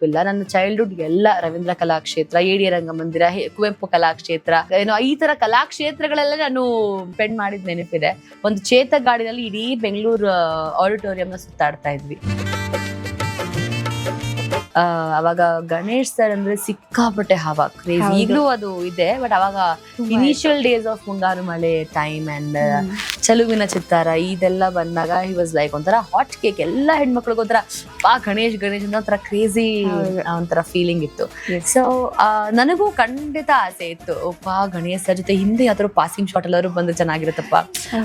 ಇಲ್ಲ. ನನ್ನ ಚೈಲ್ಡ್ಹುಡ್ ಎಲ್ಲ ರವೀಂದ್ರ ಕಲಾಕ್ಷೇತ್ರ, ಎಡಿ ರಂಗಮಂದಿರ, ಕುವೆಂಪು ಕಲಾಕ್ಷೇತ್ರ, ಈ ತರ ಕಲಾಕ್ಷೇತ್ರಗಳೆಲ್ಲ ನಾನು ಸ್ಪೆಂಡ್ ಮಾಡಿದ ನೆನಪಿದೆ. ಒಂದು ಚೇತಕ್ ಗಾಡಿನಲ್ಲಿ ಇಡೀ ಬೆಂಗಳೂರು ಆಡಿಟೋರಿಯಂನ ಸುತ್ತಾಡ್ತಾ ಇದ್ವಿ. ಅವಾಗ ಗಣೇಶ್ ಸರ್ ಅಂದ್ರೆ ಸಿಕ್ಕಾಪಟ್ಟೆ ಹವಾ, ಕ್ರೇಜಿ. ಈಗಲೂ ಅದು ಇದೆ, ಬಟ್ ಅವಾಗ ಇನಿಷಿಯಲ್ ಡೇಸ್ ಆಫ್ ಮುಂಗಾರು ಮಳೆ ಟೈಮ್ ಅಂಡ್ ಚಲುವಿನ ಚಿತ್ತಾರ ಇದೆಲ್ಲ ಬಂದಾಗ ಹಿ ವಾಸ್ ಲೈಕ್ ಒಂಥರ ಹಾಟ್ ಕೇಕ್. ಎಲ್ಲ ಹೆಣ್ಮಕ್ಳಿಗೆ ಒಂಥರ ಗಣೇಶ್ ಅಂತ ಒಂಥರ ಕ್ರೇಜಿ ಒಂಥರ ಫೀಲಿಂಗ್ ಇತ್ತು. ಸೊ ನನಗೂ ಖಂಡಿತ ಆಸೆ ಇತ್ತು, ಗಣೇಶ್ ಸರ್ ಜೊತೆ ಹಿಂದೆ ಯಾವ್ದಾದ್ರು ಪಾಸಿಂಗ್ ಶಾಟ್ ಎಲ್ಲರೂ ಬಂದ್ರೆ ಚೆನ್ನಾಗಿರುತ್ತಪ್ಪ,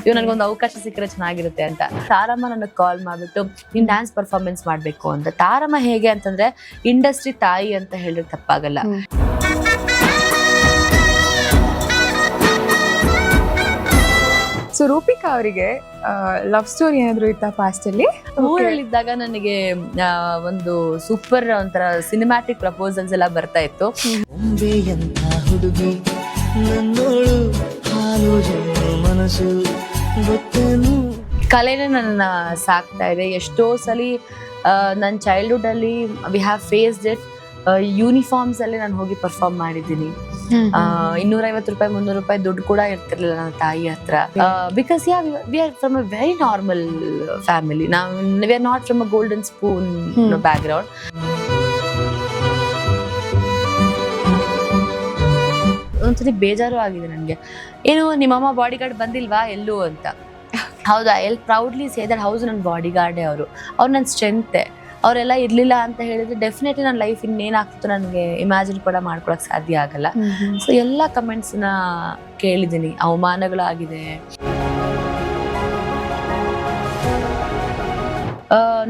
ಇವ್ ನನ್ಗೊಂದು ಅವಕಾಶ ಸಿಕ್ಕರೆ ಚೆನ್ನಾಗಿರುತ್ತೆ ಅಂತ. ತಾರಮ್ಮ ನನಗೆ ಕಾಲ್ ಮಾಡ್ಬಿಟ್ಟು ನೀನ್ ಡ್ಯಾನ್ಸ್ ಪರ್ಫಾರ್ಮೆನ್ಸ್ ಮಾಡ್ಬೇಕು ಅಂತ. ತಾರಮ್ಮ ಹೇಗೆ ಅಂತಂದ್ರೆ ಇಂಡಸ್ಟ್ರಿ ತಾಯಿ ಅಂತ ಹೇಳಿದ್ರೆ ತಪ್ಪಾಗಲ್ಲ. ಸೊ ರೂಪಿಕಾ ಅವರಿಗೆ ಲವ್ ಸ್ಟೋರಿ ಏನಾದ್ರು ಇತ್ತಾ ಪಾಸ್ಟ್ ಅಲ್ಲಿ? ಊರಲ್ಲಿದ್ದಾಗ ನನಗೆ ಒಂದು ಸೂಪರ್ ಒಂಥರ ಸಿನಿಮ್ಯಾಟಿಕ್ ಪ್ರಪೋಸಲ್ಸ್ ಎಲ್ಲ ಬರ್ತಾ ಇತ್ತು. ಕಲೆನೇ ನನ್ನ ಸಾಕ್ತಾ ಇದೆ. ಎಷ್ಟೋ ಸಲಿ ನನ್ನ ಚೈಲ್ಡ್ಹುಡ್ ಅಲ್ಲಿ we have faced it. Uniforms ಅಲ್ಲಿ ನಾನು ಹೋಗಿ ಪರ್ಫಾರ್ಮ್ ಮಾಡಿದ್ದೀನಿ. 250 ರೂಪಾಯಿ 300 ರೂಪಾಯಿ ದುಡ್ಡು ಕೂಡ ಇರ್ತಿರ್ಲಿಲ್ಲ ನನ್ನ ತಾಯಿ ಹತ್ರ. Because we are from a very normal family. We are not from a golden spoon back ground. ಒಂದ್ಸತಿ ಬೇಜಾರು ಆಗಿದೆ ನನಗೆ, ಏನು ನಿಮ್ಮಮ್ಮ ಬಾಡಿ ಗಾರ್ಡ್ ಬಂದಿಲ್ವಾ ಎಲ್ಲೂ ಅಂತ. ಹೌದಾ, L proudly say that house ನನ್ನ ಬಾಡಿ ಗಾರ್ಡೇ ಅವರು ನನ್ನ ಸ್ಟ್ರೆಂತೆ. ಅವರೆಲ್ಲ ಇರ್ಲಿಲ್ಲ ಅಂತ ಹೇಳಿದ್ರೆ ಡೆಫಿನೆಟ್ಲಿ ನನ್ನ ಲೈಫ್ ಇನ್ನೇನಾಗ್ತಿತ್ತು ನನಗೆ ಇಮ್ಯಾಜಿನ್ ಕೂಡ ಮಾಡ್ಕೊಳಕ್ ಸಾಧ್ಯ ಆಗಲ್ಲ. ಸೊ ಎಲ್ಲ ಕಮೆಂಟ್ಸ್ನ ಕೇಳಿದ್ದೀನಿ, ಅವಮಾನಗಳಾಗಿದೆ.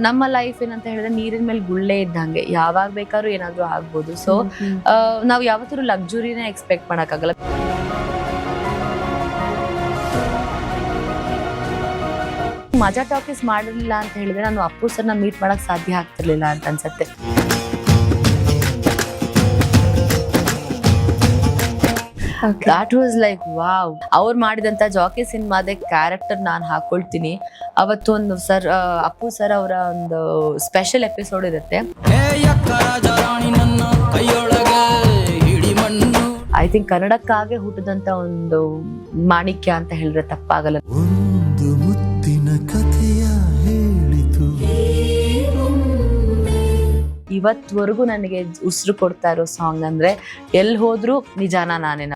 ನಮ್ಮ ಲೈಫ್ ಏನಂತ ಹೇಳಿದ್ರೆ ನೀರಿನ ಮೇಲೆ ಗುಳ್ಳೆ ಇದ್ದಂಗೆ, ಯಾವಾಗ ಬೇಕಾದ್ರೂ ಏನಾದ್ರೂ ಆಗ್ಬೋದು. ಸೊ ನಾವು ಯಾವತ್ತೂ ಲಕ್ಸುರಿನೇ ಎಕ್ಸ್ಪೆಕ್ಟ್ ಮಾಡಕ್ಕಾಗಲ್ಲ. ಮಜಾ ಟಾಕೀಸ್ ಮಾಡಿರ್ಲಿಲ್ಲ ಅಂತ ಹೇಳಿದ್ರೆ ನಾನು ಅಪ್ಪು ಸರ್ನ ಮೀಟ್ ಮಾಡಕ್ ಸಾಧ್ಯ ಆಗ್ತಿರ್ಲಿಲ್ಲ ಅಂತ ಅನ್ಸತ್ತೆ. That was like wow. ಅವ್ರು ಮಾಡಿದಂತ ಜಾಕಿ ಸಿನಿಮಾದ ಕ್ಯಾರೆಕ್ಟರ್ ನಾನು ಹಾಕೊಳ್ತೀನಿ. ಅವತ್ತು ಒಂದು ಅಪ್ಪು ಸರ್ ಅವರ ಒಂದು ಸ್ಪೆಷಲ್ ಎಪಿಸೋಡ್ ಇರುತ್ತೆ. ಐ ಥಿಂಕ್ ಕನ್ನಡಕ್ಕಾಗೆ ಹುಟ್ಟಿದಂತ ಒಂದು ಮಾಣಿಕ್ಯ ಅಂತ ಹೇಳಿದ್ರೆ ತಪ್ಪಾಗಲ್ಲ. ಇವತ್ವರೆಗೂ ನನಗೆ ಉಸಿರು ಕೊಡ್ತಾ ಇರೋ ಸಾಂಗ್ ಅಂದ್ರೆ ಎಲ್ಲಿ ಹೋದ್ರು ನಿಜಾನ ನಾನೇನ.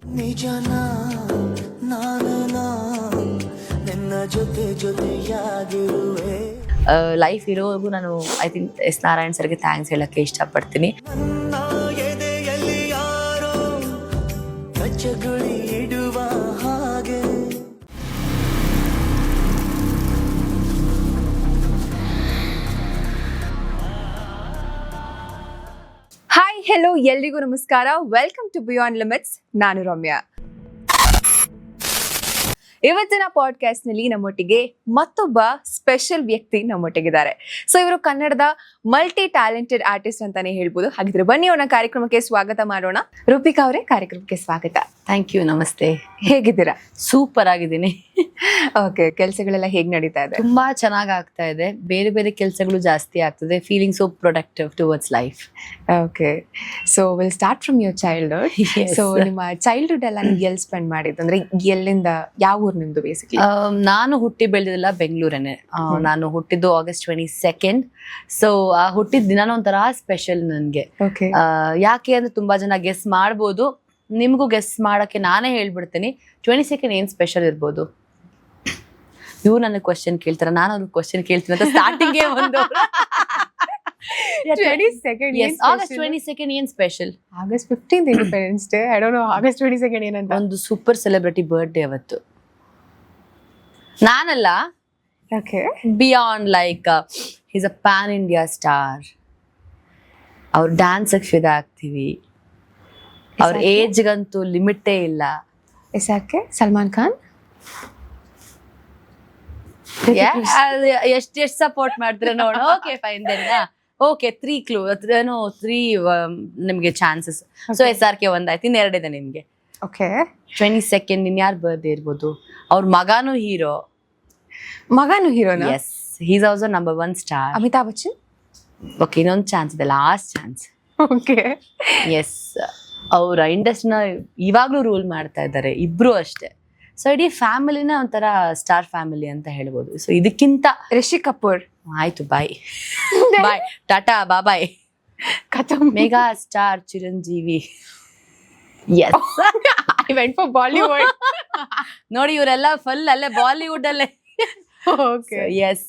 ಲೈಫ್ ಇರೋವರೆಗೂ ನಾನು ಐ ಥಿಂಕ್ ಎಸ್ ನಾರಾಯಣ್ ಸರ್ಗೆ ಥ್ಯಾಂಕ್ಸ್ ಹೇಳಕ್ಕೆ ಇಷ್ಟಪಡ್ತೀನಿ. ಹಾಯ್, ಹೆಲೋ, ಎಲ್ರಿಗೂ ನಮಸ್ಕಾರ. Welcome to beyond limits. ನಾನು ರಮ್ಯಾ. ಇವತ್ತಿನ ಪಾಡ್ಕಾಸ್ಟ್ ನಲ್ಲಿ ನಮ್ಮೊಟ್ಟಿಗೆ ಮತ್ತೊಬ್ಬ ಸ್ಪೆಷಲ್ ವ್ಯಕ್ತಿ ನಮ್ಮೊಟ್ಟಿಗಿದ್ದಾರೆ. ಸೊ ಇವರು ಕನ್ನಡದ ಮಲ್ಟಿ ಟ್ಯಾಲೆಂಟೆಡ್ ಆರ್ಟಿಸ್ಟ್ ಅಂತಾನೆ ಹೇಳ್ಬೋದು. ಹಾಗಿದ್ರೆ ಬನ್ನಿ ಅವನ ಕಾರ್ಯಕ್ರಮಕ್ಕೆ ಸ್ವಾಗತ ಮಾಡೋಣ. ರೂಪಿಕಾ ಅವರೇ, ಕಾರ್ಯಕ್ರಮಕ್ಕೆ ಸ್ವಾಗತ. Thank you. ನಮಸ್ತೆ. ಹೇಗಿದ್ದೀರಾ? ಸೂಪರ್ ಆಗಿದ್ದೀನಿ. ಓಕೆ, ಕೆಲಸಗಳೆಲ್ಲ ಹೇಗ್ ನಡೀತಾ ಇದೆ? ತುಂಬಾ ಚೆನ್ನಾಗಿ ಆಗ್ತಾ ಇದೆ. ಬೇರೆ ಬೇರೆ ಕೆಲಸಗಳು ಜಾಸ್ತಿ ಆಗ್ತದೆ. Feeling so productive towards life. Okay, so will start from your childhood. So ನಿಮ್ಮ ಚೈಲ್ಡ್ಹುಡ್ ಎಲ್ಲ ನೀವು ಎಲ್ಲಿ ಸ್ಪೆಂಡ್ ಮಾಡಿದ್ದು? ಅಂದ್ರೆ ಎಲ್ಲಿಂದ, ಯಾವ ಊರು ನಿಮ್ದು ಬೇಸಿಕಲಿ? ನಾನು ಹುಟ್ಟಿ ಬೆಳೆದಿಲ್ಲ ಬೆಂಗಳೂರನ್ನೇ. ನಾನು ಹುಟ್ಟಿದ್ದು August 22. ಸೊ ಆ ಹುಟ್ಟಿದ ದಿನಾನ ಒಂಥರ ಸ್ಪೆಷಲ್ ನನ್ಗೆ. ಯಾಕೆ ಅಂದ್ರೆ ತುಂಬಾ ಜನ ಗೆಸ್ ಮಾಡ್ಬೋದು, ನಿಮ್ಗೂ ಗೆಸ್ ಮಾಡಕ್ಕೆ ನಾನೇ ಹೇಳ್ಬಿಡ್ತೀನಿ. 22 ಏನ್ ಸ್ಪೆಷಲ್ ಇರ್ಬೋದು? ಇವ್ರು ನನಗೆ ಕ್ವಶನ್ ಕೇಳ್ತಾರ, ನಾನು ಅವ್ರಿಗೆ ಕ್ವಶನ್ ಕೇಳ್ತೀನಿ ಅಂತ ಸ್ಟಾರ್ಟಿಂಗ್ ಒಂದು August 22 ಏನ್ special? August 15th independence day. I don't know August 22 ಏನಂತ. ಒಂದು ಸೂಪರ್ ಸೆಲೆಬ್ರಿಟಿ ಬರ್ತ್ಡೇ ಅವತ್ತು. ನಾನಲ್ಲ, okay, beyond like is a pan India star. ಅವ್ರ ಡ್ಯಾನ್ಸ್ ಫಿದಾ ಆಗ್ತೀವಿ. ಅವ್ರ ಏಜ್ಗಂತೂ ಲಿಮಿಟೇ ಇಲ್ಲ. ಯಾಕೆ? ಸಲ್ಮಾನ್ ಖಾನ್ ಎಷ್ಟು ಸಪೋರ್ಟ್ ಮಾಡ್ತಾರೆ ನೋಡು. Okay fine then. ಓಕೆ, 3 ನಿಮ್ಗೆ ಚಾನ್ಸಸ್. ಸೊ SRK ಒಂದಾಯ್ತು, ಇನ್ನೆರಡಿದೆ ನಿಮ್ಗೆ. ಓಕೆ, 22 ಇನ್ಯಾರ ಬರ್ಡೇ ಇರ್ಬೋದು? ಅವ್ರ ಮಗಾನು ಹೀರೋನಾ? Yes, he's also number 1 star. Amitabh Bachchan. Okay, ಇನ್ನೊಂದು ಚಾನ್ಸ್ ಇದೆ, ಲಾಸ್ಟ್ ಚಾನ್ಸ್. ಓಕೆ. ಎಸ್, ಅವ್ರ ಇಂಡಸ್ಟ್ರಿನ ಇವಾಗ್ಲೂ ರೂಲ್ ಮಾಡ್ತಾ ಇದ್ದಾರೆ, ಇಬ್ರು ಅಷ್ಟೇ. ಸೊ ಇಡೀ ಫ್ಯಾಮಿಲಿನ ಒಂಥರ ಸ್ಟಾರ್ ಫ್ಯಾಮಿಲಿ ಅಂತ ಹೇಳ್ಬೋದು. ಸೊ ಇದಕ್ಕಿಂತ ರಿಷಿ ಕಪೂರ್ ಆಯ್ತು, bye bye, tata bye. Mega star Chiranjeevi. Yes, I went for Bollywood. ನೋಡಿ ಇವರೆಲ್ಲ ಫುಲ್ ಅಲ್ಲೇ ಬಾಲಿವುಡ್ ಅಲ್ಲೇ. Okay. Yes,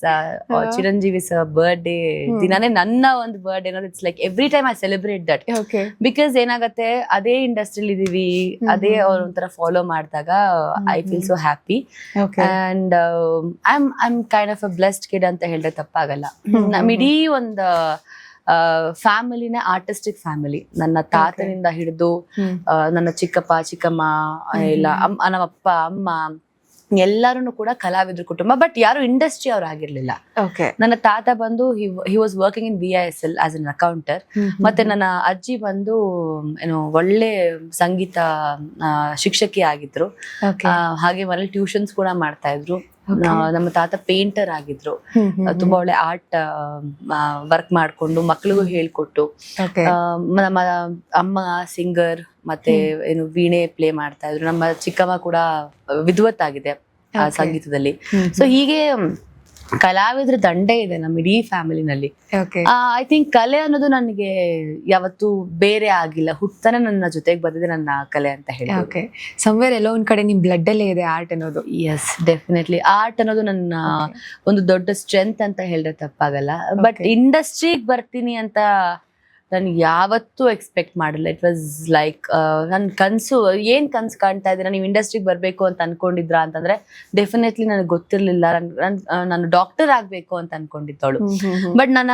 Chiranjeevi sir birthday ದಿನಾನೇ ನನ್ನ ಒಂದು ಬರ್ಡೇ ಅನ್ನೋದು. It's like every time I celebrate that. Okay. Because ಏನಾಗತ್ತೆ, ಅದೇ ಇಂಡಸ್ಟ್ರಿಲಿ ಇದೀವಿ, ಅದೇ ಅವ್ರ ಒಂಥರ ಫಾಲೋ ಮಾಡಿದಾಗ I feel so happy. Okay. And I'm kind of a blessed kid ಅಂತ ಹೇಳಿದ್ರೆ ತಪ್ಪಾಗಲ್ಲ. ನಮ್ ಇಡೀ ಒಂದು ಫ್ಯಾಮಿಲಿನ ಆರ್ಟಿಸ್ಟಿಕ್ ಫ್ಯಾಮಿಲಿ. ನನ್ನ ತಾತನಿಂದ ಹಿಡಿದು ನನ್ನ ಚಿಕ್ಕಪ್ಪ ಚಿಕ್ಕಮ್ಮ ಇಲ್ಲ ನಮ್ಮಪ್ಪ ಅಮ್ಮ ಎಲ್ಲರೂ ಕೂಡ ಕಲಾವಿದ್ರ ಕುಟುಂಬ. ಬಟ್ ಯಾರು ಇಂಡಸ್ಟ್ರಿ ಅವ್ರು ಆಗಿರ್ಲಿಲ್ಲ. ಓಕೆ. ನನ್ನ ತಾತ ಬಂದು he was working in VISL as an accountant. ಮತ್ತೆ ನನ್ನ ಅಜ್ಜಿ ಬಂದು ಏನು ಒಳ್ಳೆ ಸಂಗೀತ ಶಿಕ್ಷಕಿ ಆಗಿದ್ರು. ಹಾಗೆ ಮನೇಲಿ ಟ್ಯೂಷನ್ಸ್ ಕೂಡ ಮಾಡ್ತಾ ಇದ್ರು. ನಮ್ಮ ತಾತ ಪೇಂಟರ್ ಆಗಿದ್ರು. ತುಂಬಾ ಒಳ್ಳೆ ಆರ್ಟ್ ವರ್ಕ್ ಮಾಡ್ಕೊಂಡು ಮಕ್ಳಿಗೂ ಹೇಳ್ಕೊಟ್ಟು. ನಮ್ಮ ಅಮ್ಮ ಸಿಂಗರ್, ಮತ್ತೆ ಏನು ವೀಣೆ ಪ್ಲೇ ಮಾಡ್ತಾ ಇದ್ರು. ನಮ್ಮ ಚಿಕ್ಕಮ್ಮ ಕೂಡ ವಿದ್ವತ್ತಾಗಿದೆ ಸಂಗೀತದಲ್ಲಿ. ಸೊ ಹೀಗೆ ಕಲಾವಿದ್ರ ದಂಡೆ ಇದೆ ನಮ್ಮ ಇಡೀ ಫ್ಯಾಮಿಲಿನಲ್ಲಿ. ಐ ಥಿಂಕ್ ಕಲೆ ಅನ್ನೋದು ನನಗೆ ಯಾವತ್ತೂ ಬೇರೆ ಆಗಿಲ್ಲ, ಹುಟ್ತಾನೆ ನನ್ನ ಜೊತೆಗೆ ಬಂದಿದೆ ನನ್ನ ಕಲೆ ಅಂತ ಹೇಳಿ. ಓಕೆ. ಸಮ್ವೇರ್ ಎಲ್ಲೋ ಒಂದ್ ಕಡೆ ನಿಮ್ ಬ್ಲಡ್ ಅಲ್ಲೇ ಇದೆ ಆರ್ಟ್ ಅನ್ನೋದು. ಎಸ್, ಡೆಫಿನೆಟ್ಲಿ ಆರ್ಟ್ ಅನ್ನೋದು ನನ್ನ ಒಂದು ದೊಡ್ಡ ಸ್ಟ್ರೆಂತ್ ಅಂತ ಹೇಳಿದ್ರೆ ತಪ್ಪಾಗಲ್ಲ. ಬಟ್ ಇಂಡಸ್ಟ್ರಿಗೆ ಬರ್ತೀನಿ ಅಂತ ನಾನು ಯಾವತ್ತೂ ಎಕ್ಸ್ಪೆಕ್ಟ್ ಮಾಡಿಲ್ಲ. ಇಟ್ ವಾಸ್ ಲೈಕ್ ನನ್ನ ಕನಸು. ಏನ್ ಕನ್ಸು ಕಾಣ್ತಾ ಇದ್ದೀರಾ ನೀವು, ಇಂಡಸ್ಟ್ರಿಗೆ ಬರಬೇಕು ಅಂತ ಅನ್ಕೊಂಡಿದ್ರಾ ಅಂತಂದ್ರೆ ಡೆಫಿನೆಟ್ಲಿ ನನಗೆ ಗೊತ್ತಿರ್ಲಿಲ್ಲ. ನಾನು ಡಾಕ್ಟರ್ ಆಗ್ಬೇಕು ಅಂತ ಅನ್ಕೊಂಡಿದ್ದವಳು. ಬಟ್ ನನ್ನ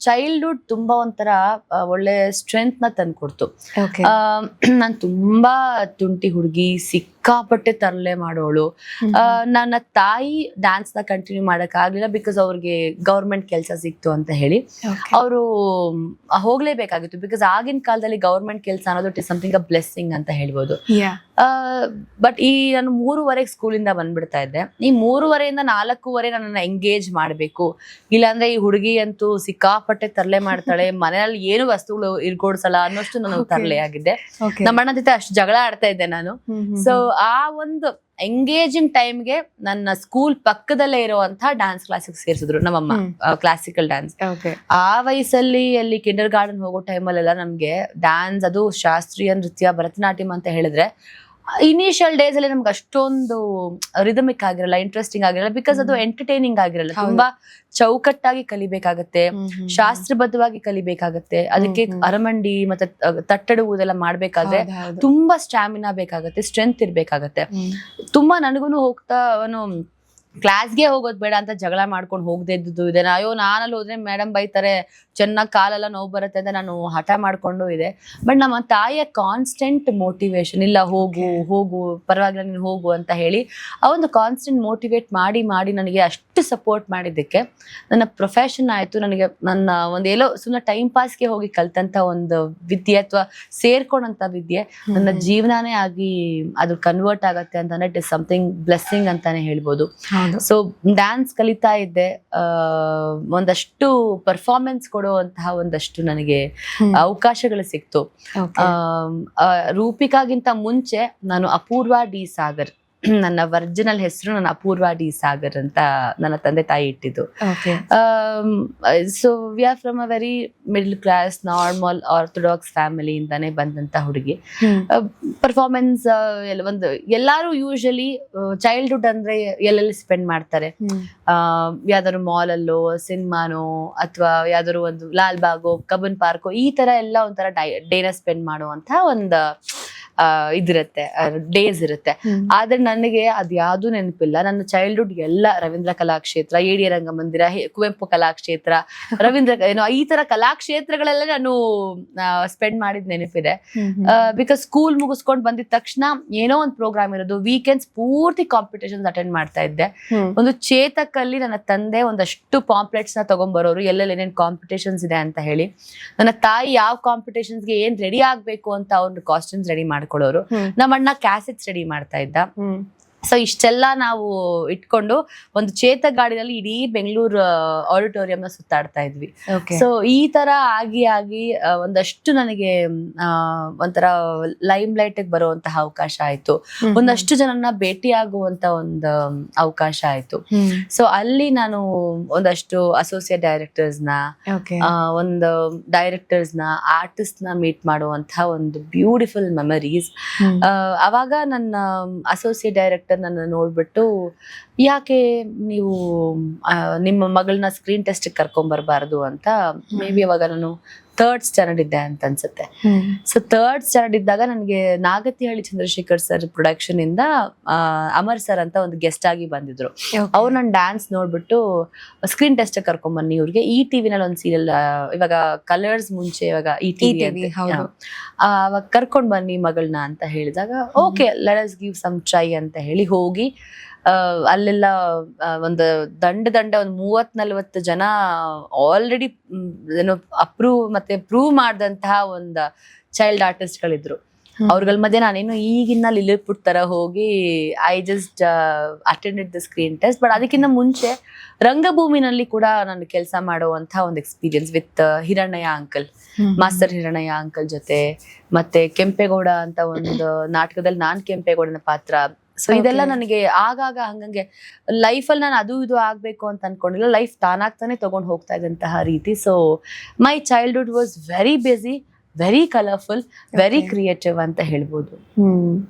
ಚೈಲ್ಡ್ಹುಡ್ ತುಂಬಾ ಒಂಥರ ಒಳ್ಳೆ ಸ್ಟ್ರೆಂತ್ ನ ತಂದ್ಕೊಡ್ತು. ನಾನು ತುಂಬಾ ತುಂಟಿ ಹುಡುಗಿ, ಸಿಕ್ಕಾಪಟ್ಟೆ ತರಲೆ ಮಾಡೋಳು. ನನ್ನ ತಾಯಿ ಡ್ಯಾನ್ಸ್ ನ ಕಂಟಿನ್ಯೂ ಮಾಡಕ್ ಆಗ್ಲಿಲ್ಲ, ಬಿಕಾಸ್ ಅವ್ರಿಗೆ ಗೌರ್ಮೆಂಟ್ ಕೆಲಸ ಸಿಕ್ತು ಅಂತ ಹೇಳಿ ಅವರು ಹೋಗ್ಲೇಬೇಕಾಗಿತ್ತು. ಬಿಕಾಸ್ ಆಗಿನ ಕಾಲದಲ್ಲಿ ಗೌರ್ಮೆಂಟ್ ಕೆಲಸ ಅನ್ನೋದು it is something a blessing ಅಂತ ಹೇಳ್ಬೋದು. ಬಟ್ ಈ ನಾನು 3:30 ಸ್ಕೂಲಿಂದ ಬಂದ್ಬಿಡ್ತಾ ಇದ್ದೆ. ಈ 3:30 4:00 ನನ್ನನ್ನ ಎಂಗೇಜ್ ಮಾಡ್ಬೇಕು, ಇಲ್ಲಾಂದ್ರೆ ಈ ಹುಡುಗಿ ಅಂತೂ ಸಿಕ್ಕಾಪಟ್ಟೆ ತರಲೆ ಮಾಡ್ತಾಳೆ, ಮನೆಯಲ್ಲಿ ಏನು ವಸ್ತುಗಳು ಇರ್ಗೋಡ್ಸಲ್ಲ ಅನ್ನೋಷ್ಟು ನಾನು ತರಲೆ ಆಗಿದ್ದೆ. ನಮ್ಮ ಅಣ್ಣನ ಜೊತೆ ಅಷ್ಟು ಜಗಳ ಆಡ್ತಾ ಇದ್ದೆ ನಾನು. ಸೊ ಆ ಒಂದು ಎಂಗೇಜಿಂಗ್ ಟೈಮ್ಗೆ ನನ್ನ ಸ್ಕೂಲ್ ಪಕ್ಕದಲ್ಲೇ ಇರುವಂತಹ ಡ್ಯಾನ್ಸ್ ಕ್ಲಾಸಿಗೆ ಸೇರಿಸಿದ್ರು ನಮ್ಮಮ್ಮ, ಕ್ಲಾಸಿಕಲ್ ಡ್ಯಾನ್ಸ್. ಆ ವಯಸ್ಸಲ್ಲಿ ಅಲ್ಲಿ ಕಿಂಡರ್ ಗಾರ್ಡನ್ ಹೋಗೋ ಟೈಮಲ್ಲೆಲ್ಲ ನಮ್ಗೆ ಡ್ಯಾನ್ಸ್, ಅದು ಶಾಸ್ತ್ರೀಯ ನೃತ್ಯ, ಭರತನಾಟ್ಯಂ ಅಂತ ಹೇಳಿದ್ರೆ ಇನಿಷಿಯಲ್ ಡೇಸ್ ಅಲ್ಲಿ ನಮ್ಗೆ ಅಷ್ಟೊಂದು ರಿದಮಿಕ್ ಆಗಿರಲ್ಲ, ಇಂಟ್ರೆಸ್ಟಿಂಗ್ ಆಗಿರಲ್ಲ, ಬಿಕಾಸ್ ಅದು ಎಂಟರ್ಟೈನಿಂಗ್ ಆಗಿರಲ್ಲ. ತುಂಬಾ ಚೌಕಟ್ಟಾಗಿ ಕಲಿಬೇಕಾಗತ್ತೆ, ಶಾಸ್ತ್ರಬದ್ಧವಾಗಿ ಕಲಿಬೇಕಾಗತ್ತೆ. ಅದಕ್ಕೆ ಅರಮಂಡಿ ಮತ್ತೆ ತಟ್ಟಡುವುದೆಲ್ಲ ಮಾಡ್ಬೇಕಾದ್ರೆ ತುಂಬಾ ಸ್ಟ್ಯಾಮಿನಾ ಬೇಕಾಗತ್ತೆ, ಸ್ಟ್ರೆಂತ್ ಇರ್ಬೇಕಾಗತ್ತೆ. ತುಂಬಾ ನನಗೂನು ಹೋಗ್ತಾ ಅವನು ಕ್ಲಾಸ್ಗೆ ಹೋಗೋದ್ ಬೇಡ ಅಂತ ಜಗಳ ಮಾಡ್ಕೊಂಡು ಹೋಗದೆ ಇದ್ದು ಇದೆ. ಅಯ್ಯೋ ನಾನಲ್ಲಿ ಹೋದ್ರೆ ಮೇಡಮ್ ಬೈತಾರೆ, ಚೆನ್ನಾಗಿ ಕಾಲೆಲ್ಲ ನೋವು ಬರುತ್ತೆ ಅಂತ ನಾನು ಹಠ ಮಾಡ್ಕೊಂಡು ಇದೆ. ಬಟ್ ನಮ್ಮ ತಾಯಿಯ ಕಾನ್ಸ್ಟೆಂಟ್ ಮೋಟಿವೇಶನ್, ಇಲ್ಲ ಹೋಗು ಹೋಗು ಪರವಾಗಿಲ್ಲ ನೀನು ಹೋಗು ಅಂತ ಹೇಳಿ ಆ ಒಂದು ಕಾನ್ಸ್ಟೆಂಟ್ ಮೋಟಿವೇಟ್ ಮಾಡಿ ಮಾಡಿ ನನಗೆ ಅಷ್ಟು ಸಪೋರ್ಟ್ ಮಾಡಿದ್ದಕ್ಕೆ ನನ್ನ ಪ್ರೊಫೆಷನ್ ಆಯ್ತು. ನನಗೆ ನನ್ನ ಒಂದೇಲೋ ಸುಮ್ಮನೆ ಟೈಮ್ ಪಾಸ್ಗೆ ಹೋಗಿ ಕಲ್ತಂತ ಒಂದು ವಿದ್ಯೆ ಅಥವಾ ಸೇರ್ಕೊಂಡಂತ ವಿದ್ಯೆ ನನ್ನ ಜೀವನನೇ ಆಗಿ ಅದು ಕನ್ವರ್ಟ್ ಆಗತ್ತೆ ಅಂತಂದ್ರೆ ಇಟ್ ಇಸ್ ಸಮಥಿಂಗ್ ಬ್ಲೆಸ್ಸಿಂಗ್ ಅಂತಾನೆ ಹೇಳ್ಬೋದು. ಸೊ ಡ್ಯಾನ್ಸ್ ಕಲಿತಾ ಇದ್ದೆ, ಒಂದಷ್ಟು ಪರ್ಫಾರ್ಮೆನ್ಸ್ ಕೊಡುವಂತಹ ಒಂದಷ್ಟು ನನಗೆ ಅವಕಾಶಗಳು ಸಿಕ್ತು. ರೂಪಿಕಾಗಿಂತ ಮುಂಚೆ ನಾನು ಅಪೂರ್ವ ಡಿ ಸಾಗರ್, ನನ್ನ ಒರಿಜಿನಲ್ ಹೆಸರು ನನ್ನ ಅಪೂರ್ವ ಡಿ ಸಾಗರ್ ಅಂತ ನನ್ನ ತಂದೆ ತಾಯಿ ಇಟ್ಟಿದ್ದು. So we are from a very middle class normal orthodox family ಇಂದಾನೆ ಬಂದಂತ ಹುಡುಗಿ. ಪರ್ಫಾರ್ಮೆನ್ಸ್ ಒಂದು ಎಲ್ಲಾರು ಯೂಶಲಿ ಚೈಲ್ಡ್ಹುಡ್ ಅಂದ್ರೆ ಎಲ್ಲೆಲ್ಲಿ ಸ್ಪೆಂಡ್ ಮಾಡ್ತಾರೆ, ಯಾವ್ದಾದ್ರು ಮಾಲ್ ಅಲ್ಲೋ ಸಿನಿಮಾನೋ ಅಥವಾ ಯಾವ್ದಾದ್ರು ಒಂದು ಲಾಲ್ ಬಾಗೋ ಕಬ್ಬನ್ ಪಾರ್ಕೋ ಈ ತರ ಎಲ್ಲ ಒಂಥರ ಡೇನ ಸ್ಪೆಂಡ್ ಮಾಡುವಂತ ಒಂದು ಇದಿರುತ್ತೆ, ಡೇಸ್ ಇರುತ್ತೆ. ಆದ್ರೆ ನನಗೆ ಅದ್ಯಾವ್ದು ನೆನಪಿಲ್ಲ. ನನ್ನ ಚೈಲ್ಡ್ಹುಡ್ ಎಲ್ಲ ರವೀಂದ್ರ ಕಲಾಕ್ಷೇತ್ರ, AD ರಂಗಮಂದಿರ, ಕುವೆಂಪು ಕಲಾಕ್ಷೇತ್ರ, ರವೀಂದ್ರ ಈ ತರ ಕಲಾಕ್ಷೇತ್ರಗಳೆಲ್ಲ ನಾನು ಸ್ಪೆಂಡ್ ಮಾಡಿದ್ ನೆನಪಿದೆ. ಬಿಕಾಸ್ ಸ್ಕೂಲ್ ಮುಗಿಸ್ಕೊಂಡ್ ಬಂದಿದ ತಕ್ಷಣ ಏನೋ ಒಂದು ಪ್ರೋಗ್ರಾಮ್ ಇರೋದು, ವೀಕೆಂಡ್ಸ್ ಪೂರ್ತಿ ಕಾಂಪಿಟೇಷನ್ಸ್ ಅಟೆಂಡ್ ಮಾಡ್ತಾ ಇದ್ದೆ. ಒಂದು ಚೇತಕಲ್ಲಿ ನನ್ನ ತಂದೆ ಒಂದಷ್ಟು ಪಾಂಪ್ಲೆಟ್ಸ್ ನ ತಗೊಂಡ್ಬರೋರು, ಎಲ್ಲೆಲ್ಲಿ ಏನೇನ್ ಕಾಂಪಿಟೇಷನ್ಸ್ ಇದೆ ಅಂತ ಹೇಳಿ. ನನ್ನ ತಾಯಿ ಯಾವ ಕಾಂಪಿಟೇಷನ್ಸ್ಗೆ ಏನ್ ರೆಡಿ ಆಗ್ಬೇಕು ಅಂತ ಒಂದು ಕಾಸ್ಟ್ಯೂಮ್ಸ್ ರೆಡಿ ಮಾಡ್ಕೊಳ್ಳೋರು. ನಮ್ಮ ಅಣ್ಣ ಕ್ಯಾಸೆಟ್ಸ್ ರೆಡಿ ಮಾಡ್ತಾ ಇದ್ದ. ಸೊ ಇಷ್ಟೆಲ್ಲ ನಾವು ಇಟ್ಕೊಂಡು ಒಂದು ಚೇತ ಗಾಡಿನಲ್ಲಿ ಇಡೀ ಬೆಂಗಳೂರು ಆಡಿಟೋರಿಯಂನ ಸುತ್ತಾಡ್ತಾ ಇದ್ವಿ. ಸೊ ಈ ತರ ಆಗಿ ಒಂದಷ್ಟು ನನಗೆ ಒಂಥರ ಲೈಮ್ ಲೈಟ್ ಬರುವಂತಹ ಅವಕಾಶ ಆಯ್ತು. ಒಂದಷ್ಟು ಜನನ್ನ ಭೇಟಿ ಆಗುವಂತ ಒಂದು ಅವಕಾಶ ಆಯ್ತು. ಸೊ ಅಲ್ಲಿ ನಾನು ಒಂದಷ್ಟು ಅಸೋಸಿಯೇಟ್ ಡೈರೆಕ್ಟರ್ಸ್ ನ, ಒಂದು ಡೈರೆಕ್ಟರ್ಸ್ ನ, ಆರ್ಟಿಸ್ಟ್ ನ ಮೀಟ್ ಮಾಡುವಂತಹ ಒಂದು ಬ್ಯೂಟಿಫುಲ್ ಮೆಮರೀಸ್. ಅವಾಗ ನನ್ನ ಅಸೋಸಿಯೇಟ್ ಡೈರೆಕ್ಟರ್ ನನ್ನ ನೋಡ್ಬಿಟ್ಟು, ಯಾಕೆ ನೀವು ನಿಮ್ಮ ಮಗಳನ್ನ ಸ್ಕ್ರೀನ್ ಟೆಸ್ಟ್ ಕರ್ಕೊಂಡ್ ಅಂತ, ಮೇ ಬಿ ಅವಾಗ ನಾನು 3rd ಸ್ಟ್ಯಾಂಡರ್ಡ್ ಇದ್ದೆ ಅಂತ ಅನ್ಸುತ್ತೆ. ಸೊ 3rd ಸ್ಟ್ಯಾಂಡರ್ಡ್ ಇದ್ದಾಗ ನನಗೆ ನಾಗತಿಹಳ್ಳಿ ಚಂದ್ರಶೇಖರ್ ಸರ್ ಪ್ರೊಡಕ್ಷನ್ ಇಂದ ಅಮರ್ ಸರ್ ಅಂತ ಒಂದು ಗೆಸ್ಟ್ ಆಗಿ ಬಂದಿದ್ರು. ಅವ್ರು ನನ್ನ ಡ್ಯಾನ್ಸ್ ನೋಡ್ಬಿಟ್ಟು ಸ್ಕ್ರೀನ್ ಟೆಸ್ಟ್ ಕರ್ಕೊಂಡ್ ಬನ್ನಿ ಇವ್ರಿಗೆ, ಈ ಟಿವಿನಲ್ಲಿ ಒಂದು ಸೀರಿಯಲ್, ಇವಾಗ ಕಲರ್ಸ್ ಮುಂಚೆ ಇವಾಗ ಈ ಟಿವಿ ಅವಾಗ ಕರ್ಕೊಂಡ್ ಬನ್ನಿ ಮಗಳನ್ನ ಅಂತ ಹೇಳಿದಾಗ, okay let us give some try ಅಂತ ಹೇಳಿ ಹೋಗಿ ಅಲ್ಲೆಲ್ಲ ಒಂದು ದಂಡ ಒಂದು 30-40 ಜನ ಆಲ್ರೆಡಿ ಏನೋ ಪ್ರೂವ್ ಮಾಡಿದಂತಹ ಒಂದು ಚೈಲ್ಡ್ ಆರ್ಟಿಸ್ಟ್ ಗಳಿದ್ರು. ಅವ್ರಗಳ ಮಧ್ಯೆ ನಾನೇನು ಈಗಿನ ಲಿಲಿಪುಟ್ ತರ ಹೋಗಿ I just attended the screen test. But ಅದಕ್ಕಿಂತ ಮುಂಚೆ ರಂಗಭೂಮಿನಲ್ಲಿ ಕೂಡ ನಾನು ಕೆಲಸ ಮಾಡುವಂತ ಒಂದು experience with Hirannaiah uncle, master Hirannaiah uncle ಜೊತೆ, ಮತ್ತೆ ಕೆಂಪೇಗೌಡ ಅಂತ ಒಂದು ನಾಟಕದಲ್ಲಿ ನಾನ್ ಕೆಂಪೇಗೌಡನ ಪಾತ್ರ. ಸೊ ಇದೆಲ್ಲ ನನಗೆ ಆಗಾಗ ಹಂಗಂಗೆ ಲೈಫಲ್ಲಿ ನಾನು ಅದು ಇದು ಆಗ್ಬೇಕು ಅಂತ ಅನ್ಕೊಂಡಿಲ್ಲ, ಲೈಫ್ ತಾನಾಗ್ತಾನೆ ತಗೊಂಡು ಹೋಗ್ತಾ ಇದ್ದಂತಹ ರೀತಿ. So my childhood was very busy, very colourful, very creative ಅಂತ ಹೇಳ್ಬೋದು.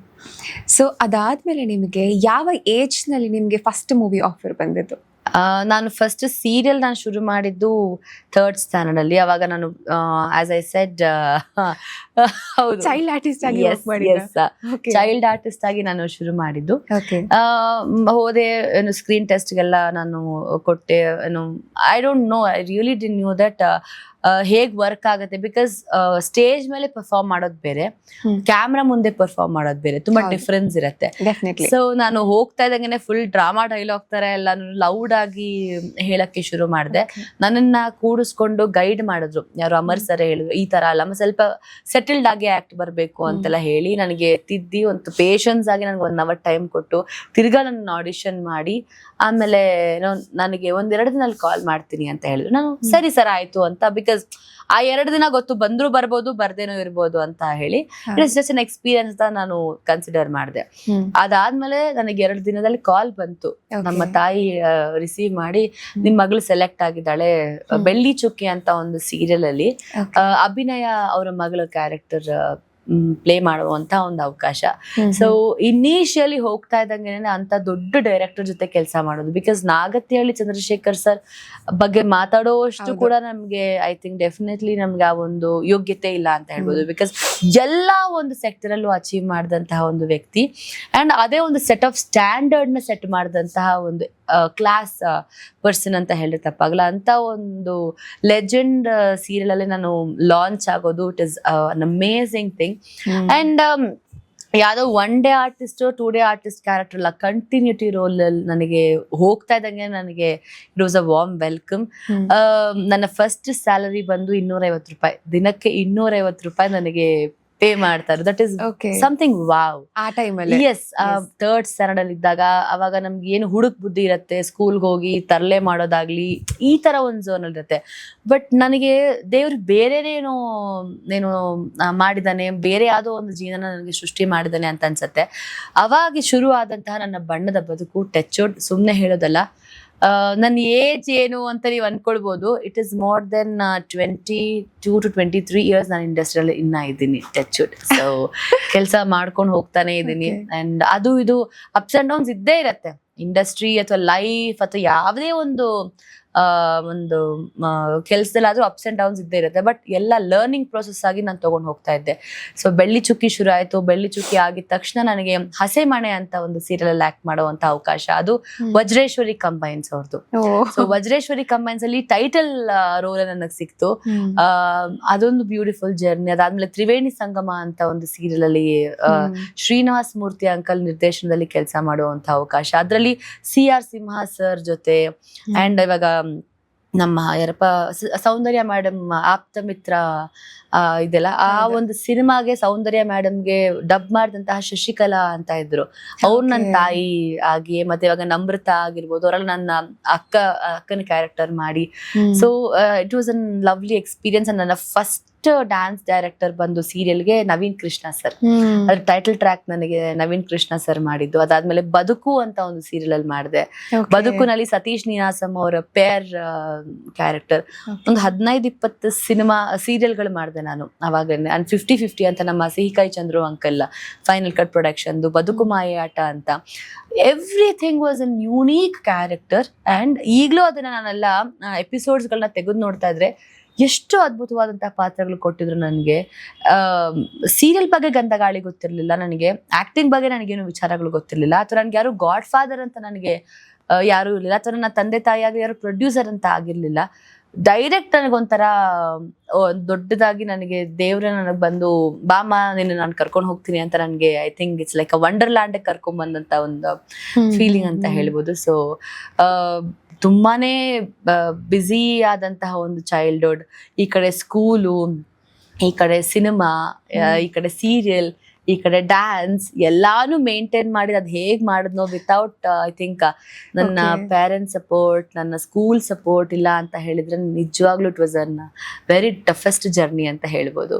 ಸೊ ಅದಾದ್ಮೇಲೆ ನಿಮಗೆ ಯಾವ ಏಜ್ ನಲ್ಲಿ ನಿಮ್ಗೆ ಫಸ್ಟ್ ಮೂವಿ ಆಫರ್ ಬಂದಿದ್ದು? ನಾನು ಫಸ್ಟ್ ಸೀರಿಯಲ್ ನಾನು ಶುರು ಮಾಡಿದ್ದು 3rd ಸ್ಟ್ಯಾಂಡರ್ಡ್ ಅಲ್ಲಿ. ಅವಾಗ ನಾನು as I said child artist ಆಗಿ ಚೈಲ್ಡ್ ಆರ್ಟಿಸ್ಟ್ ಆಗಿ ನಾನು ಶುರು ಮಾಡಿದ್ದು. ಹೋದೆ, ಏನು ಸ್ಕ್ರೀನ್ ಟೆಸ್ಟ್ಗೆಲ್ಲ ನಾನು ಕೊಟ್ಟೆ. ಏನು I don't know, I really did knew that ಹೇಗ್ ವರ್ಕ್ ಆಗುತ್ತೆ. ಬಿಕಾಸ್ ಸ್ಟೇಜ್ ಮೇಲೆ ಪರ್ಫಾರ್ಮ್ ಮಾಡೋದು ಬೇರೆ, ಕ್ಯಾಮ್ರಾ ಮುಂದೆ ಪರ್ಫಾರ್ಮ್ ಮಾಡೋದು ಬೇರೆ, ತುಂಬಾ ಡಿಫ್ರೆನ್ಸ್ ಇರತ್ತೆ. ಸೊ ನಾನು ಹೋಗ್ತಾ ಇದ್ದಂಗೆ ಫುಲ್ ಡ್ರಾಮಾ ಡೈಲಾಗ್ ತರ ಎಲ್ಲ ಲೌಡ್ ಆಗಿ ಹೇಳಕ್ಕೆ ಶುರು ಮಾಡಿದೆ. ನನ್ನನ್ನ ಕೂಡಿಸ್ಕೊಂಡು ಗೈಡ್ ಮಾಡಿದ್ರು ಯಾರು, ಅಮರ್ ಸರ್ ಹೇಳಿದ್ರು, ಈ ತರ ಅಲ್ಲ, ಸ್ವಲ್ಪ ಸೆಟಲ್ಡ್ ಆಗಿ ಆಕ್ಟ್ ಬರ್ಬೇಕು ಅಂತೆಲ್ಲ ಹೇಳಿ ನನಗೆ ತಿದ್ದಿ ಒಂದು ಪೇಷನ್ಸ್ ಆಗಿ ನನಗೆ 1 hour ಟೈಮ್ ಕೊಟ್ಟು ತಿರ್ಗಾ ನನ್ನ ಆಡಿಷನ್ ಮಾಡಿ, ಆಮೇಲೆ ನನಗೆ 1-2 ದಿನಲ್ಲಿ ಕಾಲ್ ಮಾಡ್ತೀನಿ ಅಂತ ಹೇಳಿದ್ರು. ನಾನು ಸರಿ ಸರ್ ಆಯ್ತು ಅಂತ, ಬಿಕಾಸ್ ಆ 2 ದಿನ ಗೊತ್ತು, ಬಂದ್ರು ಬರ್ಬೋದು ಬರ್ದೇನೋ ಇರ್ಬೋದು ಅಂತ ಹೇಳಿ ಇಟ್ಸ್ ಜಸ್ಟ್ ಅನ್ ಎಕ್ಸ್ಪೀರಿಯನ್ಸ್ ಅಂತ ನಾನು ಕನ್ಸಿಡರ್ ಮಾಡಿದೆ. ಅದಾದ್ಮೇಲೆ ನನಗೆ 2 ದಿನದಲ್ಲಿ ಕಾಲ್ ಬಂತು, ನಮ್ಮ ತಾಯಿ ರಿಸೀವ್ ಮಾಡಿ, ನಿಮ್ ಮಗಳು ಸೆಲೆಕ್ಟ್ ಆಗಿದ್ದಾಳೆ ಬೆಳ್ಳಿ ಚುಕ್ಕಿ ಅಂತ ಒಂದು ಸೀರಿಯಲ್ ಅಲ್ಲಿ ಅಭಿನಯ ಅವರ ಮಗಳ ಕ್ಯಾರೆಕ್ಟರ್ ಪ್ಲೇ ಮಾಡುವಂತ ಒಂದು ಅವಕಾಶ. ಸೊ ಇನಿಷಿಯಲಿ ಹೋಗ್ತಾ ಇದ್ದಂಗೆ ಅಂತ ದೊಡ್ಡ ಡೈರೆಕ್ಟರ್ ಜೊತೆ ಕೆಲಸ ಮಾಡೋದು, ಬಿಕಾಸ್ ನಾಗತಿಹಳ್ಳಿ ಚಂದ್ರಶೇಖರ್ ಸರ್ ಬಗ್ಗೆ ಮಾತಾಡೋಷ್ಟು ಕೂಡ ನಮ್ಗೆ ಐ ಥಿಂಕ್ ಡೆಫಿನೆಟ್ಲಿ ನಮ್ಗೆ ಆ ಒಂದು ಯೋಗ್ಯತೆ ಇಲ್ಲ ಅಂತ ಹೇಳ್ಬೋದು. ಬಿಕಾಸ್ ಎಲ್ಲಾ ಒಂದು ಸೆಕ್ಟರ್ ಅಲ್ಲೂ ಅಚೀವ್ ಮಾಡಿದಂತಹ ಒಂದು ವ್ಯಕ್ತಿ, ಅಂಡ್ ಅದೇ ಒಂದು ಸೆಟ್ ಆಫ್ ಸ್ಟ್ಯಾಂಡರ್ಡ್ ನ ಸೆಟ್ ಮಾಡಿದಂತಹ ಒಂದು ಕ್ಲಾಸ್ ಪರ್ಸನ್ ಅಂತ ಹೇಳಿದ್ರೆ ತಪ್ಪಾಗಲ್ಲ. ಅಂತ ಒಂದು ಲೆಜೆಂಡ್ ಸೀರಿಯಲ್ ಅಲ್ಲಿ ನಾನು ಲಾಂಚ್ ಆಗೋದು, it is an amazing thing. And ಯಾವ್ದೋ 1 day artist 2 day artist character ಅಲ್ಲ, ಕಂಟಿನ್ಯೂಟಿ ರೋಲ್ ಅಲ್ಲಿ ನನಗೆ ಹೋಗ್ತಾ ಇದ್ದಂಗೆ ನನಗೆ it was a warm welcome. ನನ್ನ ಫಸ್ಟ್ ಸ್ಯಾಲರಿ ಬಂದು 250 ರೂಪಾಯಿ, ದಿನಕ್ಕೆ 250 ರೂಪಾಯಿ ನನಗೆ ಪೇ ಮಾಡ್ತಾರೆ. ದಟ್ ಇಸ್ ಸಮಥಿಂಗ್ ವಾವ್ ಆ ಟೈಮಲ್ಲಿ. ಎಸ್, 3rd ಸ್ಟ್ಯಾಂಡರ್ಡ್ ಅಲ್ಲಿ ಇದ್ದಾಗ ಅವಾಗ ನಮ್ಗೆ ಏನು ಹುಡುಕ್ ಬುದ್ಧಿ ಇರತ್ತೆ, ಸ್ಕೂಲ್ಗೆ ಹೋಗಿ ತರಲೆ ಮಾಡೋದಾಗ್ಲಿ ಈ ತರ ಒಂದು ಝೋನ್ ಅಲ್ಲಿ ಇರುತ್ತೆ. ಬಟ್ ನನಗೆ ದೇವ್ರು ಬೇರೆನೇನೋ ಮಾಡಿದಾನೆ, ಬೇರೆ ಯಾವುದೋ ಒಂದು ಜೀವನ ನನಗೆ ಸೃಷ್ಟಿ ಮಾಡಿದಾನೆ ಅಂತ ಅನ್ಸತ್ತೆ. ಅವಾಗ ಶುರು ಆದಂತಹ ನನ್ನ ಬಣ್ಣದ ಬದುಕು ಟಚ್ವುಡ್, ಸುಮ್ನೆ ಹೇಳೋದಲ್ಲ, ನನ್ನ ಏಜ್ ಏನು ಅಂತ ನೀವು ಅನ್ಕೊಳ್ಬಹುದು. It is more than 22 to 23 years ನಾನು ಇಂಡಸ್ಟ್ರಿಯಲ್ಲಿ ಇನ್ನ ಇದ್ದೀನಿ ಟಚ್ವುಡ್. ಸೊ ಕೆಲಸ ಮಾಡ್ಕೊಂಡು ಹೋಗ್ತಾನೆ ಇದ್ದೀನಿ. ಅಂಡ್ ಅದು ಇದು ಅಪ್ಸ್ ಅಂಡ್ ಡೌನ್ಸ್ ಇದ್ದೇ ಇರತ್ತೆ. ಇಂಡಸ್ಟ್ರಿ ಅಥವಾ ಲೈಫ್ ಅಥವಾ ಯಾವುದೇ ಒಂದು ಕೆಲಸದಲ್ಲಾದ್ರೂ ಅಪ್ಸ್ ಅಂಡ್ ಡೌನ್ಸ್ ಇದ್ದೇ ಇರುತ್ತೆ. ಬಟ್ ಎಲ್ಲ ಲರ್ನಿಂಗ್ ಪ್ರೊಸೆಸ್ ಆಗಿ ನಾನು ತಗೊಂಡು ಹೋಗ್ತಾ ಇದ್ದೆ. ಸೊ ಬೆಳ್ಳಿ ಚುಕ್ಕಿ ಶುರು ಆಯ್ತು. ಬೆಳ್ಳಿ ಚುಕ್ಕಿ ಆಗಿದ ತಕ್ಷಣ ನನಗೆ ಹಸೆಮಣೆ ಅಂತ ಒಂದು ಸೀರಿಯಲ್ ಅಲ್ಲಿ ಆಕ್ಟ್ ಮಾಡುವಂತ ಅವಕಾಶ, ಅದು ವಜ್ರೇಶ್ವರಿ ಕಂಬೈನ್ಸ್ ಅವ್ರದ್ದು. ಸೊ ವಜ್ರೇಶ್ವರಿ ಕಂಬೈನ್ಸ್ ಅಲ್ಲಿ ಟೈಟಲ್ ರೋಲ್ ನನಗೆ ಸಿಕ್ತು. ಅದೊಂದು ಬ್ಯೂಟಿಫುಲ್ ಜರ್ನಿ. ಅದಾದ್ಮೇಲೆ ತ್ರಿವೇಣಿ ಸಂಗಮ ಅಂತ ಒಂದು ಸೀರಿಯಲ್ ಅಲ್ಲಿ ಶ್ರೀನಿವಾಸ್ ಮೂರ್ತಿ ಅಂಕಲ್ ನಿರ್ದೇಶನದಲ್ಲಿ ಕೆಲಸ ಮಾಡುವಂತ ಅವಕಾಶ, ಅದ್ರಲ್ಲಿ CR ಸಿಂಹ ಸರ್ ಜೊತೆ. ಅಂಡ್ ಇವಾಗ ನಮ್ಮ ಯಾರಪ್ಪ ಸೌಂದರ್ಯ ಮೇಡಮ್ ಆಪ್ತ ಮಿತ್ರ ಇದೆಲ್ಲ ಒಂದು ಸಿನಿಮಾಗೆ ಸೌಂದರ್ಯ ಮೇಡಮ್ಗೆ ಡಬ್ ಮಾಡಿದಂತಹ ಶಶಿಕಲಾ ಅಂತ ಇದ್ರು. ಅವ್ರು ನನ್ನ ತಾಯಿ ಆಗಿ, ಮತ್ತೆ ಇವಾಗ ನಮ್ರತ ಆಗಿರ್ಬೋದು, ಅವರಲ್ಲಿ ನನ್ನ ಅಕ್ಕನ ಕ್ಯಾರೆಕ್ಟರ್ ಮಾಡಿ. So it was an lovely experience. ನನ್ನ ಫಸ್ಟ್ ಡ್ಯಾನ್ಸ್ ಡೈರೆಕ್ಟರ್ ಬಂದು ಸೀರಿಯಲ್ಗೆ ನವೀನ್ ಕೃಷ್ಣ ಸರ್. ಅದ್ರ ಟೈಟಲ್ ಟ್ರ್ಯಾಕ್ ನನಗೆ ನವೀನ್ ಕೃಷ್ಣ ಸರ್ ಮಾಡಿದ್ದು. ಅದಾದ್ಮೇಲೆ ಬದುಕು ಅಂತ ಒಂದು ಸೀರಿಯಲ್ ಅಲ್ಲಿ ಮಾಡಿದೆ. ಬದುಕುನಲ್ಲಿ ಸತೀಶ್ ನೀನಾಸಂ ಅವರ ಪೇರ್ ಕ್ಯಾರೆಕ್ಟರ್. ಒಂದು 15-20 ಸೀರಿಯಲ್ಗಳು ಮಾಡಿದೆ ನಾನು ಅವಾಗಲೇ. ಅಂಡ್ 50-50 ಅಂತ ನಮ್ಮ Sihikahi Chandru uncle final cut production, Baduku Maaye Aata ಅಂತ. Everything was an unique character. And ಈಗಲೂ ಅದನ್ನ ನಾನೆಲ್ಲ ಎಪಿಸೋಡ್ಸ್ಗಳನ್ನ ತೆಗೆದು ನೋಡ್ತಾ ಇದ್ರೆ ಎಷ್ಟು ಅದ್ಭುತವಾದಂತಹ ಪಾತ್ರಗಳು ಕೊಟ್ಟಿದ್ರು ನನಗೆ. ಸೀರಿಯಲ್ ಬಗ್ಗೆ ಗಂಧಗಾಳಿ ಗೊತ್ತಿರಲಿಲ್ಲ ನನಗೆ, ಆಕ್ಟಿಂಗ್ ಬಗ್ಗೆ ನನಗೇನು ವಿಚಾರಗಳು ಗೊತ್ತಿರಲಿಲ್ಲ, ಅಥವಾ ನನ್ಗೆ ಯಾರು ಗಾಡ್ ಫಾದರ್ ಅಂತ ನನಗೆ ಯಾರು ಇರಲಿಲ್ಲ, ಅಥವಾ ನನ್ನ ತಂದೆ ತಾಯಿಯಾಗಿ ಯಾರು ಪ್ರೊಡ್ಯೂಸರ್ ಅಂತ ಆಗಿರ್ಲಿಲ್ಲ. ಡೈರೆಕ್ಟ್ ನನಗೊಂಥರ ದೊಡ್ಡದಾಗಿ ನನಗೆ ದೇವ್ರ ನನಗೆ ಬಂದು ಬಾಮ ನಿನ್ನ ನಾನು ಕರ್ಕೊಂಡು ಹೋಗ್ತೀನಿ ಅಂತ ನನಗೆ I think it's like a wonderland ಕರ್ಕೊಂಡ್ ಬಂದಂತ ಒಂದು ಫೀಲಿಂಗ್ ಅಂತ ಹೇಳ್ಬೋದು. ಸೊ ತುಂಬಾನೇ ಬ್ಯುಸಿ ಆದಂತಹ ಒಂದು ಚೈಲ್ಡ್ಹುಡ್. ಈ ಕಡೆ ಸ್ಕೂಲು, ಈ ಕಡೆ ಸಿನಿಮಾ, ಈ ಕಡೆ ಸೀರಿಯಲ್, ಈ ಕಡೆ ಡ್ಯಾನ್ಸ್ ಎಲ್ಲಾನು ಮೇಂಟೈನ್ ಮಾಡಿ ಅದ್ ಹೇಗ್ ಮಾಡಿದ್ನೋ ವಿತೌಟ್ ಐ ಥಿಂಕ್ ನನ್ನ ಪೇರೆಂಟ್ಸ್ ಸಪೋರ್ಟ್, ನನ್ನ ಸ್ಕೂಲ್ ಸಪೋರ್ಟ್ ಇಲ್ಲ ಅಂತ ಹೇಳಿದ್ರೆ ನಿಜವಾಗ್ಲೂ it was an very toughest journey ಅಂತ ಹೇಳ್ಬೋದು.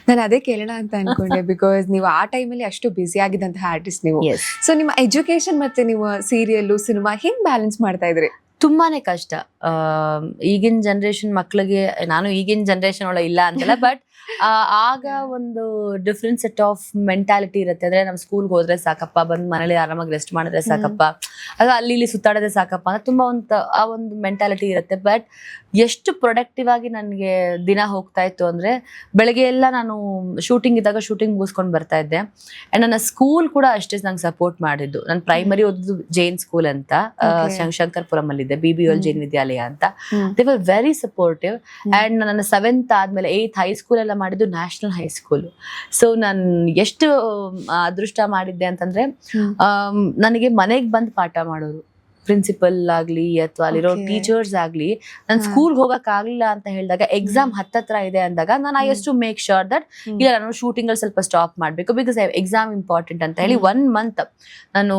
ನಾನು ಅದೇ ಕೇಳೋಣ ಅಂತ ಅನ್ಕೊಂಡೆ, ಬಿಕಾಸ್ ನೀವು ಆ ಟೈಮಲ್ಲಿ ಅಷ್ಟು ಬ್ಯುಸಿ ಆಗಿದ್ದಂತಹ ಆರ್ಟಿಸ್ಟ್ ನೀವು. ಸೊ ನಿಮ್ಮ ಎಜುಕೇಶನ್ ಮತ್ತೆ ನೀವು ಸೀರಿಯಲ್ ಸಿನಿಮಾ ಹೆಂಗ್ ಬ್ಯಾಲೆನ್ಸ್ ಮಾಡ್ತಾ ಇದ್ರಿ? ತುಂಬಾನೇ ಕಷ್ಟ. ಈಗಿನ ಜನರೇಷನ್ ಮಕ್ಳಿಗೆ, ನಾನು ಈಗಿನ ಜನರೇಷನ್ ಒಳಗೆ ಇಲ್ಲ ಅಂತಲ್ಲ, ಬಟ್ ಆಗ ಒಂದು ಡಿಫ್ರೆಂಟ್ ಸೆಟ್ ಆಫ್ ಮೆಂಟಾಲಿಟಿ ಇರುತ್ತೆ. ಅಂದ್ರೆ ನಮ್ ಸ್ಕೂಲ್ಗೆ ಹೋದ್ರೆ ಸಾಕಪ್ಪ, ಬಂದ್ ಮನೇಲಿ ಆರಾಮಾಗಿ ರೆಸ್ಟ್ ಮಾಡಿದ್ರೆ ಸಾಕಪ್ಪ, ಆಗ ಅಲ್ಲಿ ಇಲ್ಲಿ ಸುತ್ತಾಡೋದೇ ಸಾಕಪ್ಪ ಅಂತ ತುಂಬಾ ಒಂದು ಮೆಂಟಾಲಿಟಿ ಇರುತ್ತೆ. ಬಟ್ ಎಷ್ಟು ಪ್ರೊಡಕ್ಟಿವ್ ಆಗಿ ನನಗೆ ದಿನ ಹೋಗ್ತಾ ಇತ್ತು ಅಂದ್ರೆ, ಬೆಳಗ್ಗೆ ಎಲ್ಲ ನಾನು ಶೂಟಿಂಗ್ ಇದ್ದಾಗ ಶೂಟಿಂಗ್ ಮುಗಿಸ್ಕೊಂಡು ಬರ್ತಾ ಇದ್ದೆ. ಅಂಡ್ ನನ್ನ ಸ್ಕೂಲ್ ಕೂಡ ಅಷ್ಟೇ ನಂಗೆ ಸಪೋರ್ಟ್ ಮಾಡಿದ್ದು. ನಾನು ಪ್ರೈಮರಿ ಓದಿದ್ದು ಜೈನ್ ಸ್ಕೂಲ್ ಅಂತ ಶಂಕರ್ಪುರಂ ಅಲ್ಲಿ ಇದೆ, BBOL ಜೈನ್ ವಿದ್ಯಾಲಯ ಅಂತ. They were very supportive. And ನನ್ನ 7th ಆದ್ಮೇಲೆ 8th ಹೈಸ್ಕೂಲ್ ಎಲ್ಲ ಮಾಡಿದ್ದು ನ್ಯಾಷನಲ್ ಹೈಸ್ಕೂಲ್. ಸೊ ನಾನು ಎಷ್ಟು ಅದೃಷ್ಟ ಮಾಡಿದ್ದೆ ಅಂತಂದ್ರೆ, ನನಗೆ ಮನೆಗೆ ಬಂದು ಪಾಠ ಮಾಡೋರು, ಪ್ರಿನ್ಸಿಪಲ್ ಆಗ್ಲಿ ಅಥವಾ ಅಲ್ಲಿರೋ ಟೀಚರ್ಸ್ ಆಗ್ಲಿ, ನಾನು ಸ್ಕೂಲ್ಗೆ ಹೋಗಕ್ ಆಗ್ಲಿಲ್ಲ ಅಂತ ಹೇಳಿದಾಗ, ಎಕ್ಸಾಮ್ ಹತ್ತತ್ರ ಇದೆ ಅಂದಾಗ ನಾನು I to make sure that ಇಲ್ಲ ನಾನು ಶೂಟಿಂಗ್ ಅಲ್ಲಿ ಸ್ವಲ್ಪ ಸ್ಟಾಪ್ ಮಾಡ್ಬೇಕು, ಬಿಕಾಸ್ ಎಕ್ಸಾಮ್ ಇಂಪಾರ್ಟೆಂಟ್ ಅಂತ ಹೇಳಿ 1 month ನಾನು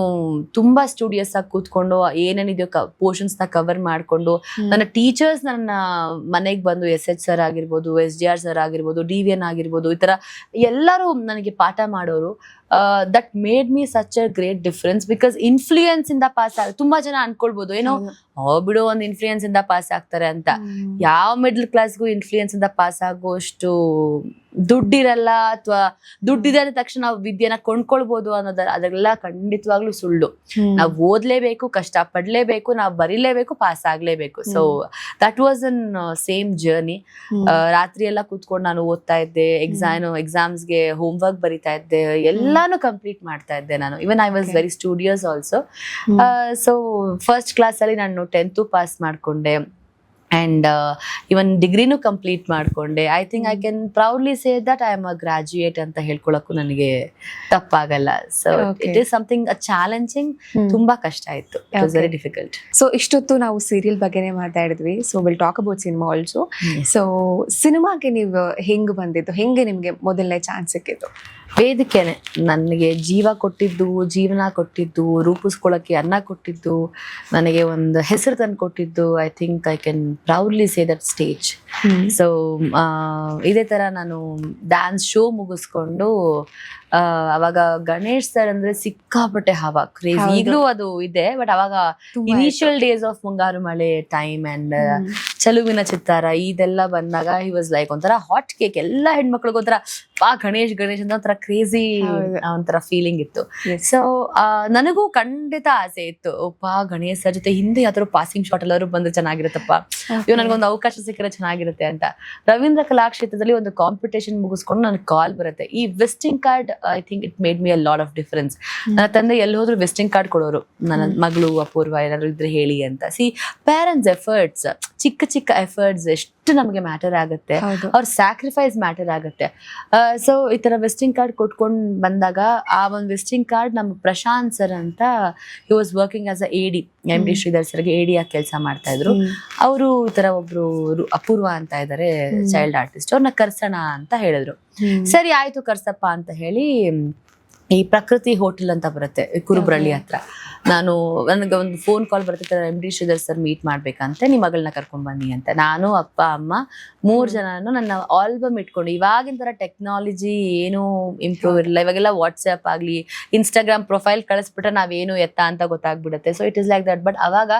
ತುಂಬಾ ಸ್ಟುಡಿಯಸ್ ಆಗಿ ಕೂತ್ಕೊಂಡು ಏನೇನಿದೆಯೋ ಪೋರ್ಷನ್ಸ್ ನ ಕವರ್ ಮಾಡ್ಕೊಂಡು, ನನ್ನ ಟೀಚರ್ಸ್ ನನ್ನ ಮನೆಗೆ ಬಂದು SH ಸರ್ ಆಗಿರ್ಬೋದು, SDR ಸರ್ ಆಗಿರ್ಬೋದು, DVN ಆಗಿರ್ಬೋದು, ಈ ತರ ಎಲ್ಲರೂ ನನಗೆ ಪಾಠ ಮಾಡೋರು. That made me such a great difference. Because influence ಇಂದ ಪಾಸ್ ತುಂಬಾ ಜನ ಅನ್ಕೊಳ್ಬೋದು, ಏನೋ ಬಿಡು ಒಂದು ಇನ್ಫ್ಲೂಯೆನ್ಸ್ ಇಂದ ಪಾಸ್ ಆಗ್ತಾರೆ ಅಂತ. ಯಾವ ಮಿಡ್ಲ್ ಕ್ಲಾಸ್ಗೂ ಇನ್ಫ್ಲೂಯೆನ್ಸ್ ಇಂದ ಪಾಸ್ ಆಗುವಷ್ಟು ದುಡ್ಡಿರಲ್ಲ, ಅಥವಾ ದುಡ್ಡಿದೆ ಅಂದ ತಕ್ಷಣ ನಾವು ವಿದ್ಯೆನ ಕೊಂಡ್ಕೊಳ್ಬಹುದು ಅದೆಲ್ಲ ಖಂಡಿತವಾಗ್ಲೂ ಸುಳ್ಳು. ನಾವು ಓದ್ಲೇಬೇಕು, ಕಷ್ಟ ಪಡ್ಲೇಬೇಕು, ನಾವು ಬರೀಲೇಬೇಕು, ಪಾಸ್ ಆಗ್ಲೇಬೇಕು. So that was an same journey. ರಾತ್ರಿ ಎಲ್ಲ ಕೂತ್ಕೊಂಡು ನಾನು ಓದ್ತಾ ಇದ್ದೆ, ಎಕ್ಸಾಮ್ಸ್ಗೆ ಹೋಮ್ ವರ್ಕ್ ಬರಿತಾ ಇದ್ದೆ, ಎಲ್ಲಾನು ಕಂಪ್ಲೀಟ್ ಮಾಡ್ತಾ ಇದ್ದೆ ನಾನು. Even I was very studious also. So first class ಅಲ್ಲಿ ನಾನು 10th ಪಾಸ್ ಮಾಡ್ಕೊಂಡೆ. ಅಂಡ್ ಇವನ್ ಡಿಗ್ರಿನೂ ಕಂಪ್ಲೀಟ್ ಮಾಡ್ಕೊಂಡೆ. I think I can proudly say that I am a graduate ಅಂತ ಹೇಳ್ಕೊಳಕ್ಕೂ ನನಗೆ ತಪ್ಪಾಗಲ್ಲ. So it is something challenging. ತುಂಬಾ ಕಷ್ಟ ಆಯ್ತು, it was very difficult. So ಇಷ್ಟೊತ್ತು ನಾವು ಸೀರಿಯಲ್ ಬಗ್ಗೆನೇ ಮಾತಾಡಿದ್ವಿ. So will talk about cinema also. So ಸಿನಿಮಾಗೆ ನೀವು ಹೆಂಗ್ ಬಂದಿದ್ದು, ಹೆಂಗೆ ನಿಮ್ಗೆ ಮೊದಲನೇ ಚಾನ್ಸ್ ಸಿಕ್ಕಿದ್ದು? ವೇದಿಕೆನೆ ನನಗೆ ಜೀವ ಕೊಟ್ಟಿದ್ದು, ಜೀವನ ಕೊಟ್ಟಿದ್ದು, ರೂಪಿಸ್ಕೊಳ್ಳೋಕ್ಕೆ ಅನ್ನ ಕೊಟ್ಟಿದ್ದು, ನನಗೆ ಒಂದು ಹೆಸರು ತಂದು ಕೊಟ್ಟಿದ್ದು. I think I can proudly say that stage. So ಇದೇ ತರ ನಾನು ಡ್ಯಾನ್ಸ್ ಶೋ ಮುಗಿಸ್ಕೊಂಡು ಅವಾಗ ಗಣೇಶ್ ಸರ್ ಅಂದ್ರೆ ಸಿಕ್ಕಾಪಟ್ಟೆ ಹವಾ, ಕ್ರೇಜ್. ಈಗಲೂ ಅದು ಇದೆ, ಬಟ್ ಅವಾಗ ಇನಿಷಿಯಲ್ ಡೇಸ್ ಆಫ್ ಮುಂಗಾರು ಮಳೆ ಟೈಮ್ ಅಂಡ್ ಚಲುವಿನ ಚಿತ್ತಾರ ಇದೆಲ್ಲ ಬಂದಾಗ ಹಿ ವಾಸ್ ಲೈಕ್ ಒಂಥರ ಹಾಟ್ ಕೇಕ್. ಎಲ್ಲ ಹೆಣ್ಮಕ್ಳಿಗೆ ಒಂಥರ ಗಣೇಶ್ ಅಂತ ಒಂಥರ ಕ್ರೇಜಿ ಒಂಥರ ಫೀಲಿಂಗ್ ಇತ್ತು. ಸೊ ನನಗೂ ಖಂಡಿತ ಆಸೆ ಇತ್ತು, ಗಣೇಶ್ ಸರ್ ಜೊತೆ ಹಿಂದೆ ಯಾವ್ದಾದ್ರು ಪಾಸಿಂಗ್ ಶಾಟ್ ಎಲ್ಲರೂ ಬಂದ್ರೆ ಚೆನ್ನಾಗಿರುತ್ತಪ್ಪ, ಇವ್ ನನಗೊಂದು ಅವಕಾಶ ಸಿಕ್ಕರೆ ಚೆನ್ನಾಗಿರುತ್ತೆ ಅಂತ. ರವೀಂದ್ರ ಕಲಾಕ್ಷೇತ್ರದಲ್ಲಿ ಒಂದು ಕಾಂಪಿಟೇಷನ್ ಮುಗಿಸ್ಕೊಂಡು ನನಗೆ ಕಾಲ್ ಬರುತ್ತೆ. ಈ visiting card I think it made me a lot of difference. ನನ್ನ ತಂದೆ ಎಲ್ಲಿ ಹೋದ್ರು ವಿಸಿಟಿಂಗ್ ಕಾರ್ಡ್ ಕೊಡೋರು, ನನ್ನ ಮಗಳು ಅಪೂರ್ವ ಏನಾದ್ರು ಇದ್ರೆ ಹೇಳಿ ಅಂತ. ಸಿ ಪೇರೆಂಟ್ಸ್ ಎಫರ್ಟ್ಸ್, ಚಿಕ್ಕ ಚಿಕ್ಕ ಎಫರ್ಟ್ಸ್ ಎಷ್ಟು ನಮಗೆ ಮ್ಯಾಟರ್ ಆಗುತ್ತೆ, ಹೌದು. ಅವ್ರ ಸ್ಯಾಕ್ರಿಫೈಸ್ ಮ್ಯಾಟರ್ ಆಗುತ್ತೆ. ಸೊ ಈ ತರ ವಿಸಿಟಿಂಗ್ ಕಾರ್ಡ್ ಕೊಟ್ಕೊಂಡ್ ಬಂದಾಗ ಆ ಒಂದು ವಿಸಿಟಿಂಗ್ ಕಾರ್ಡ್ ನಮ್ಮ ಪ್ರಶಾಂತ್ ಸರ್ ಅಂತ, he was working as a AD, MD Sridhar ಸರ್ಗೆ AD ಆಗಿ ಕೆಲಸ ಮಾಡ್ತಾ ಇದ್ರು. ಅವರು ಈ ತರ ಒಬ್ರು ಅಪೂರ್ವ ಅಂತ ಇದಾರೆ, ಚೈಲ್ಡ್ ಆರ್ಟಿಸ್ಟ್, ಅವ್ರನ್ನ ಕರ್ಸೋಣ ಅಂತ ಹೇಳಿದ್ರು. ಸರಿ ಆಯ್ತು ಕರ್ಸಪ್ಪ ಅಂತ ಹೇಳಿ, ಈ ಪ್ರಕೃತಿ ಹೋಟೆಲ್ ಅಂತ ಬರುತ್ತೆ ಕುರುಬ್ರಳ್ಳಿ ಹತ್ರ, ನನಗೆ ಒಂದು ಫೋನ್ ಕಾಲ್ ಬರುತ್ತೆ, MD ಶ್ರೀಧರ್ ಸರ್ ಮೀಟ್ ಮಾಡ್ಬೇಕಂತೆ, ನಿಮ್ಮ ಮಗಳನ್ನ ಕರ್ಕೊಂಡ್ ಬನ್ನಿ ಅಂತ. ನಾನು ಅಪ್ಪ ಅಮ್ಮ 3 ಜನನು ನನ್ನ ಆಲ್ಬಮ್ ಇಟ್ಕೊಂಡು, ಇವಾಗಿನ ತರ ಟೆಕ್ನಾಲಜಿ ಏನು ಇಂಪ್ರೂವ್ ಇರಲಿಲ್ಲ, ಇವಾಗೆಲ್ಲ ವಾಟ್ಸ್ಆ್ಯಪ್ ಆಗ್ಲಿ ಇನ್ಸ್ಟಾಗ್ರಾಮ್ ಪ್ರೊಫೈಲ್ ಕಳಿಸ್ಬಿಟ್ರೆ ನಾವೇನು ಎತ್ತ ಅಂತ ಗೊತ್ತಾಗ್ಬಿಡುತ್ತೆ. So it is like that. But ಅವಾಗ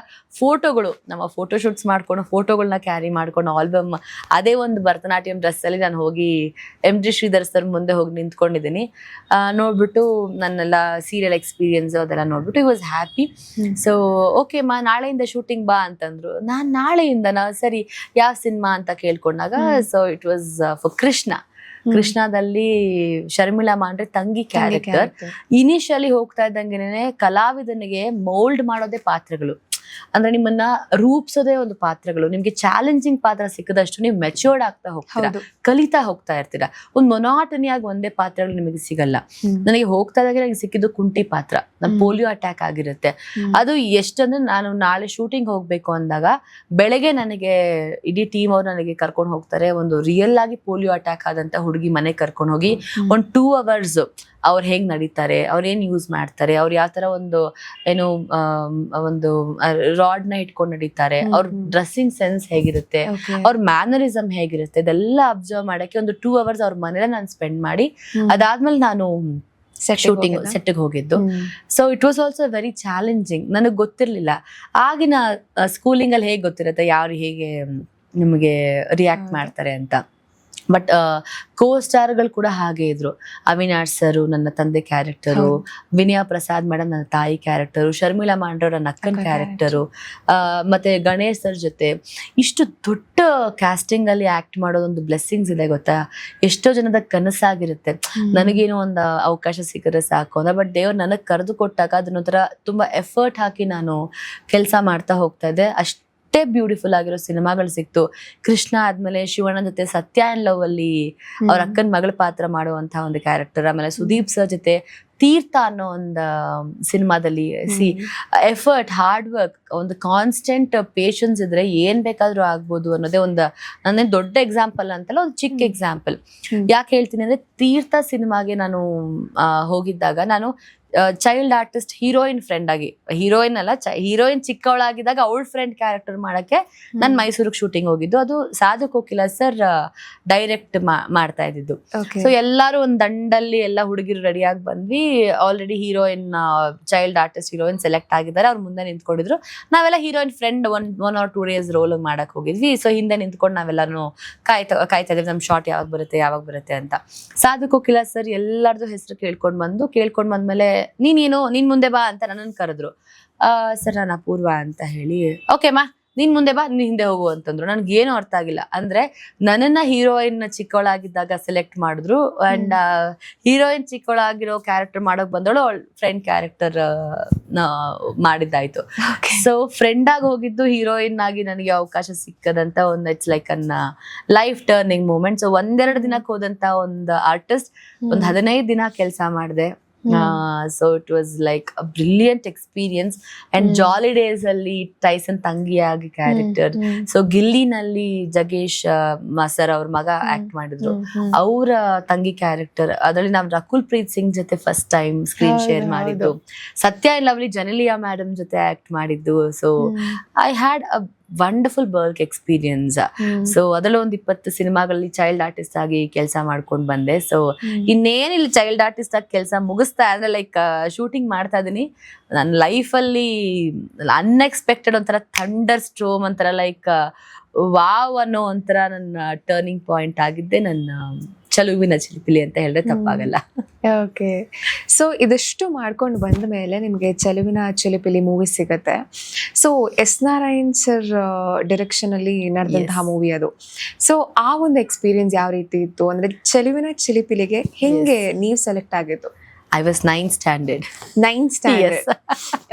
ಫೋಟೋಗಳು, ನಮ್ಮ ಫೋಟೋ ಶೂಟ್ಸ್ ಮಾಡ್ಕೊಂಡು ಫೋಟೋಗಳನ್ನ ಕ್ಯಾರಿ ಮಾಡ್ಕೊಂಡು ಆಲ್ಬಮ್, ಅದೇ ಒಂದು ಭರತನಾಟ್ಯಂ ಡ್ರೆಸ್ಸಲ್ಲಿ ನಾನು ಹೋಗಿ MD ಶ್ರೀಧರ್ ಸರ್ ಮುಂದೆ ಹೋಗಿ ನಿಂತ್ಕೊಂಡಿದ್ದೀನಿ. ನೋಡ್ಬಿಟ್ಟು ನನ್ನೆಲ್ಲ ಸೀರಿಯಲ್ ಎಕ್ಸ್ಪೀರಿಯನ್ಸ್ ಅದೆಲ್ಲ ನೋಡ್ಬಿಟ್ಟು ಈ ವಾಸ್ ಹ್ಯಾಪಿ. ಸೊ ಓಕೆ ಮಾ ನಾಳೆಯಿಂದ ಶೂಟಿಂಗ್ ಬಾ ಅಂತಂದ್ರು. ನಾನು ನಾಳೆಯಿಂದನಾ, ಸರಿ ಯಾವ ಸಿನಿಮಾ ಅಂತ ಕೇಳ್ಕೊಂಡಾಗ, ಸೊ ಇಟ್ ವಾಸ್ ಫಾರ್ ಕೃಷ್ಣದಲ್ಲಿ ಶರ್ಮಿಳಾ ಮಾಂಡ್ರೆ ತಂಗಿ ಕ್ಯಾರೆಕ್ಟರ್. ಇನಿಷಿಯಲಿ ಹೋಗ್ತಾ ಇದ್ದಂಗೆನೆ ಕಲಾವಿದನಿಗೆ ಮೋಲ್ಡ್ ಮಾಡೋದೇ ಪಾತ್ರಗಳು, ಅಂದ್ರೆ ನಿಮ್ಮನ್ನ ರೂಪಿಸೋದೇ ಒಂದು ಪಾತ್ರಗಳು. ನಿಮ್ಗೆ ಚಾಲೆಂಜಿಂಗ್ ಪಾತ್ರ ಸಿಕ್ಕದಷ್ಟು ನೀವು ಮೆಚ್ಯೂರ್ಡ್ ಆಗ್ತಾ ಹೋಗ್ತೀರಾ, ಕಲಿತಾ ಹೋಗ್ತಾ ಇರ್ತೀರಾ. ಒಂದು ಮೊನಾಟನಿಯಾಗಿ ಒಂದೇ ಪಾತ್ರಗಳು ನಿಮಗೆ ಸಿಗಲ್ಲ. ನನಗೆ ಹೋಗ್ತಾ ಇದ್ದಾಗ ನನಗೆ ಸಿಕ್ಕಿದ್ದು ಕುಂಟಿ ಪಾತ್ರ, ಪೋಲಿಯೋ ಅಟ್ಯಾಕ್ ಆಗಿರುತ್ತೆ. ಅದು ಎಷ್ಟಂದ್ರೆ, ನಾನು ನಾಳೆ ಶೂಟಿಂಗ್ ಹೋಗ್ಬೇಕು ಅಂದಾಗ ಬೆಳಗ್ಗೆ ನನಗೆ ಇಡೀ ಟೀಮ್ ಅವ್ರು ನನಗೆ ಕರ್ಕೊಂಡು ಹೋಗ್ತಾರೆ. ಒಂದು ರಿಯಲ್ ಆಗಿ ಪೋಲಿಯೋ ಅಟ್ಯಾಕ್ ಆದಂತ ಹುಡುಗಿ ಮನೆಗೆ ಕರ್ಕೊಂಡು ಹೋಗಿ ಒಂದು 2 hours ಅವ್ರು ಹೇಗ್ ನಡೀತಾರೆ, ಅವ್ರು ಏನ್ ಯೂಸ್ ಮಾಡ್ತಾರೆ, ಅವ್ರು ಯಾವ ತರ ಒಂದು ಏನು ಒಂದು ರಾಡ್ ನ ಇಟ್ಕೊಂಡು ನಡೀತಾರೆ, ಅವ್ರ ಡ್ರೆಸ್ಸಿಂಗ್ ಸೆನ್ಸ್ ಹೇಗಿರುತ್ತೆ, ಅವ್ರ ಮ್ಯಾನರಿಸಮ್ ಹೇಗಿರುತ್ತೆ, ಇದೆಲ್ಲ ಅಬ್ಸರ್ವ್ ಮಾಡಕ್ಕೆ ಒಂದು 2 hours ಅವ್ರ ಮನೇಲಿ ನಾನು ಸ್ಪೆಂಡ್ ಮಾಡಿ, ಅದಾದ್ಮೇಲೆ ನಾನು ಶೂಟಿಂಗ್ ಸೆಟ್ಗೆ ಹೋಗಿದ್ದು. So it was also very challenging. ನನಗೆ ಗೊತ್ತಿರ್ಲಿಲ್ಲ ಆಗಿನ ಸ್ಕೂಲಿಂಗ್ ಅಲ್ಲಿ ಹೇಗೆ ಗೊತ್ತಿರುತ್ತೆ ಯಾರು ಹೇಗೆ ನಿಮಗೆ ರಿಯಾಕ್ಟ್ ಮಾಡ್ತಾರೆ ಅಂತ. ಬಟ್ ಕೋ-ಸ್ಟಾರ್ಗಳು ಕೂಡ ಹಾಗೆ ಇದ್ರು. ಅವಿನಾಶ್ ಸರ್ ನನ್ನ ತಂದೆ ಕ್ಯಾರೆಕ್ಟರು, ವಿನಯಾ ಪ್ರಸಾದ್ ಮೇಡಮ್ ನನ್ನ ತಾಯಿ ಕ್ಯಾರೆಕ್ಟರು, ಶರ್ಮಿಳಾ ಮಾಂಡ್ರೆ ನನ್ನ ಅಕ್ಕನ ಕ್ಯಾರೆಕ್ಟರು, ಮತ್ತೆ ಗಣೇಶ್ ಸರ್ ಜೊತೆ ಇಷ್ಟು ದೊಡ್ಡ ಕ್ಯಾಸ್ಟಿಂಗ್ ಅಲ್ಲಿ ಆಕ್ಟ್ ಮಾಡೋದೊಂದು ಬ್ಲೆಸ್ಸಿಂಗ್ಸ್ ಇದೆ ಗೊತ್ತಾ. ಎಷ್ಟೋ ಜನದ ಕನಸಾಗಿರುತ್ತೆ, ನನಗೇನೋ ಒಂದು ಅವಕಾಶ ಸಿಕ್ಕರೆ ಸಾಕು ಅಂತ. ಬಟ್ ದೇವ್ರು ನನಗೆ ಕರೆದು ಕೊಟ್ಟಾಗ ಅದನ್ನೊಂಥರ ತುಂಬಾ ಎಫರ್ಟ್ ಹಾಕಿ ನಾನು ಕೆಲಸ ಮಾಡ್ತಾ ಹೋಗ್ತಾ ಇದ್ದೆ. ಬ್ಯೂಟಿಫುಲ್ ಆಗಿರೋ ಸಿನಿಮಾಗಳು ಸಿಕ್ತು. ಕೃಷ್ಣ ಆದ್ಮೇಲೆ ಶಿವಣ್ಣ ಜೊತೆ ಸತ್ಯ ಅಂಡ್ ಲವ್ ಅಲ್ಲಿ ಅವ್ರ ಅಕ್ಕನ ಮಗಳ ಪಾತ್ರ ಮಾಡುವಂತಹ ಒಂದು ಕ್ಯಾರೆಕ್ಟರ್. ಆಮೇಲೆ ಸುದೀಪ್ ಸರ್ ಜೊತೆ ತೀರ್ಥ ಅನ್ನೋ ಒಂದು ಸಿನಿಮಾದಲ್ಲಿ ಎಫರ್ಟ್, ಹಾರ್ಡ್ ವರ್ಕ್, ಒಂದು ಕಾನ್ಸ್ಟೆಂಟ್ ಪೇಷನ್ಸ್ ಇದ್ರೆ ಏನ್ ಬೇಕಾದ್ರೂ ಆಗ್ಬೋದು ಅನ್ನೋದೇ ಒಂದು ನನ್ನೇನ್ ದೊಡ್ಡ ಎಕ್ಸಾಂಪಲ್ ಅಂತಲ್ಲ, ಒಂದು ಚಿಕ್ಕ ಎಕ್ಸಾಂಪಲ್. ಯಾಕೆ ಹೇಳ್ತೀನಿ ಅಂದ್ರೆ, ತೀರ್ಥ ಸಿನಿಮಾಗೆ ನಾನು ಹೋಗಿದ್ದಾಗ ನಾನು ಚೈಲ್ಡ್ ಆರ್ಟಿಸ್ಟ್ ಹೀರೋಯಿನ್ ಫ್ರೆಂಡ್ ಆಗಿ, ಹೀರೋಯಿನ್ ಅಲ್ಲ ಹೀರೋಯಿನ್ ಚಿಕ್ಕವಳಾಗಿದ್ದಾಗ ಅವಳ ಫ್ರೆಂಡ್ ಕ್ಯಾರೆಕ್ಟರ್ ಮಾಡಕ್ಕೆ ನಾನು ಮೈಸೂರಿಗೆ ಶೂಟಿಂಗ್ ಹೋಗಿದ್ದು. ಅದು ಸಾಧು ಕೋಕಿಲ ಸರ್ ಡೈರೆಕ್ಟ್ ಮಾಡ್ತಾ ಇದ್ದಿದ್ದು. ಸೊ ಎಲ್ಲಾರು ಒಂದ್ ದಂಡಲ್ಲಿ ಎಲ್ಲ ಹುಡುಗಿರು ರೆಡಿಯಾಗಿ ಬಂದ್ವಿ. Already heroine, child artist heroine select ಆಗಿದ್ದಾರೆ. ಅವ್ರ ಮುಂದೆ ನಿಂತ್ಕೊಂಡಿದ್ರು. ನಾವೆಲ್ಲ heroine friend 1 or 2 days role ಮಾಡಕ್ ಹೋಗಿದ್ವಿ. ಸೊ ಹಿಂದೆ ನಿಂತ್ಕೊಂಡು ನಾವೆಲ್ಲಾರು ಕಾಯ್ತಾ ಇದ್ವಿ ನಮ್ ಶಾರ್ಟ್ ಯಾವಾಗ ಬರುತ್ತೆ ಅಂತ. ಸಾಧು ಕೋಕಿಲ ಸರ್ ಎಲ್ಲಾರ್ದು ಹೆಸರು ಕೇಳ್ಕೊಂಡ್ ಬಂದ್ಮೇಲೆ ನೀನ್ ಮುಂದೆ ಬಾ ಅಂತ ನನ್ನನ್ನು ಕರೆದ್ರು. ಸರ್ ನಾನು ಅಪೂರ್ವ ಅಂತ ಹೇಳಿ, ಓಕೆ ಮಾ ನೀನ್ ಮುಂದೆ ಬಾ, ನೀನ್ ಹಿಂದೆ ಹೋಗು ಅಂತಂದ್ರು. ನನ್ಗೇನು ಅರ್ಥ ಆಗಿಲ್ಲ. ಅಂದ್ರೆ ನನ್ನನ್ನ ಹೀರೋಯಿನ್ ಚಿಕ್ಕವಳಾಗಿದ್ದಾಗ ಸೆಲೆಕ್ಟ್ ಮಾಡಿದ್ರು, ಅಂಡ್ ಹೀರೋಯಿನ್ ಚಿಕ್ಕವಳಾಗಿರೋ ಕ್ಯಾರೆಕ್ಟರ್ ಮಾಡೋಕ್ ಬಂದವಳು ಅವಳ ಫ್ರೆಂಡ್ ಕ್ಯಾರೆಕ್ಟರ್ ಮಾಡಿದ್ದಾಯ್ತು. ಸೊ ಫ್ರೆಂಡ್ ಆಗಿ ಹೋಗಿದ್ದು ಹೀರೋಯಿನ್ ಆಗಿ ನನಗೆ ಅವಕಾಶ ಸಿಕ್ಕದಂತ ಒಂದು it's like an life turning moment. So 1-2 ದಿನಕ್ಕೆ ಹೋದಂತ ಒಂದು ಆರ್ಟಿಸ್ಟ್ 15 ದಿನ ಕೆಲಸ ಮಾಡಿದೆ. So it was like a brilliant experience. And jolly days ಅಲ್ಲಿ ಟೈಸನ್ ತಂಗಿಯಾಗಿ ಕ್ಯಾರೆಕ್ಟರ್. ಸೊ ಗಿಲ್ಲಿನಲ್ಲಿ ಜಗೇಶ್ ಸರ್ ಅವ್ರ ಮಗ ಆಕ್ಟ್ ಮಾಡಿದ್ರು, ಅವರ ತಂಗಿ ಕ್ಯಾರೆಕ್ಟರ್. ಅದರಲ್ಲಿ ನಾವು ರಕುಲ್ ಪ್ರೀತ್ ಸಿಂಗ್ ಜೊತೆ ಫಸ್ಟ್ ಟೈಮ್ ಸ್ಕ್ರೀನ್ ಶೇರ್ ಮಾಡಿದ್ದು. ಸತ್ಯ ಅಂಡ್ ಲವ್ಲಿ ಜನೆಲಿಯಾ ಮೇಡಮ್ ಜೊತೆ ಆಕ್ಟ್ ಮಾಡಿದ್ದು. So I had a wonderful work experience. So ಅದರಲ್ಲೂ ಒಂದು 20 ಸಿನಿಮಾಗಳಲ್ಲಿ ಚೈಲ್ಡ್ ಆರ್ಟಿಸ್ಟ್ ಆಗಿ ಕೆಲಸ ಮಾಡ್ಕೊಂಡು ಬಂದೆ. ಸೊ ಇನ್ನೇನಿಲ್ಲ, ಚೈಲ್ಡ್ ಆರ್ಟಿಸ್ಟ್ ಆಗಿ ಕೆಲಸ ಮುಗಿಸ್ತಾ ಅಂದ್ರೆ ಲೈಕ್ ಶೂಟಿಂಗ್ ಮಾಡ್ತಾ ಇದೀನಿ. ನನ್ನ ಲೈಫಲ್ಲಿ ಅನ್ಎಕ್ಸ್ಪೆಕ್ಟೆಡ್ ಒಂಥರ ಥಂಡರ್ ಸ್ಟ್ರೋಮ್, ಒಂಥರ ಲೈಕ್ ವಾವ್ ಅನ್ನೋ ಒಂಥರ ನನ್ನ ಟರ್ನಿಂಗ್ ಪಾಯಿಂಟ್ ಆಗಿದ್ದೆ ನನ್ನ ಚಲುವಿನ ಚಿಲಿಪಿಲಿ ಅಂತ ಹೇಳಿದ್ರೆ ತಪ್ಪಾಗಲ್ಲ. ಓಕೆ, ಸೊ ಇದಿಷ್ಟು ಮಾಡ್ಕೊಂಡು ಬಂದ ಮೇಲೆ ನಿಮಗೆ ಚಲುವಿನ ಚಿಲಿಪಿಲಿ ಮೂವಿ ಸಿಗತ್ತೆ. So S Narayan sir direction ಅಲ್ಲಿ ನಡೆದಂತಹ ಮೂವಿ ಅದು. ಸೊ ಆ ಒಂದು ಎಕ್ಸ್ಪೀರಿಯನ್ಸ್ ಯಾವ ರೀತಿ ಇತ್ತು? ಅಂದ್ರೆ ಚಲುವಿನ ಚಿಲಿಪಿಲಿಗೆ ಹೆಂಗೆ ನೀವು ಸೆಲೆಕ್ಟ್ ಆಗಿದ್ದು? I was 9th standard. 9th standard.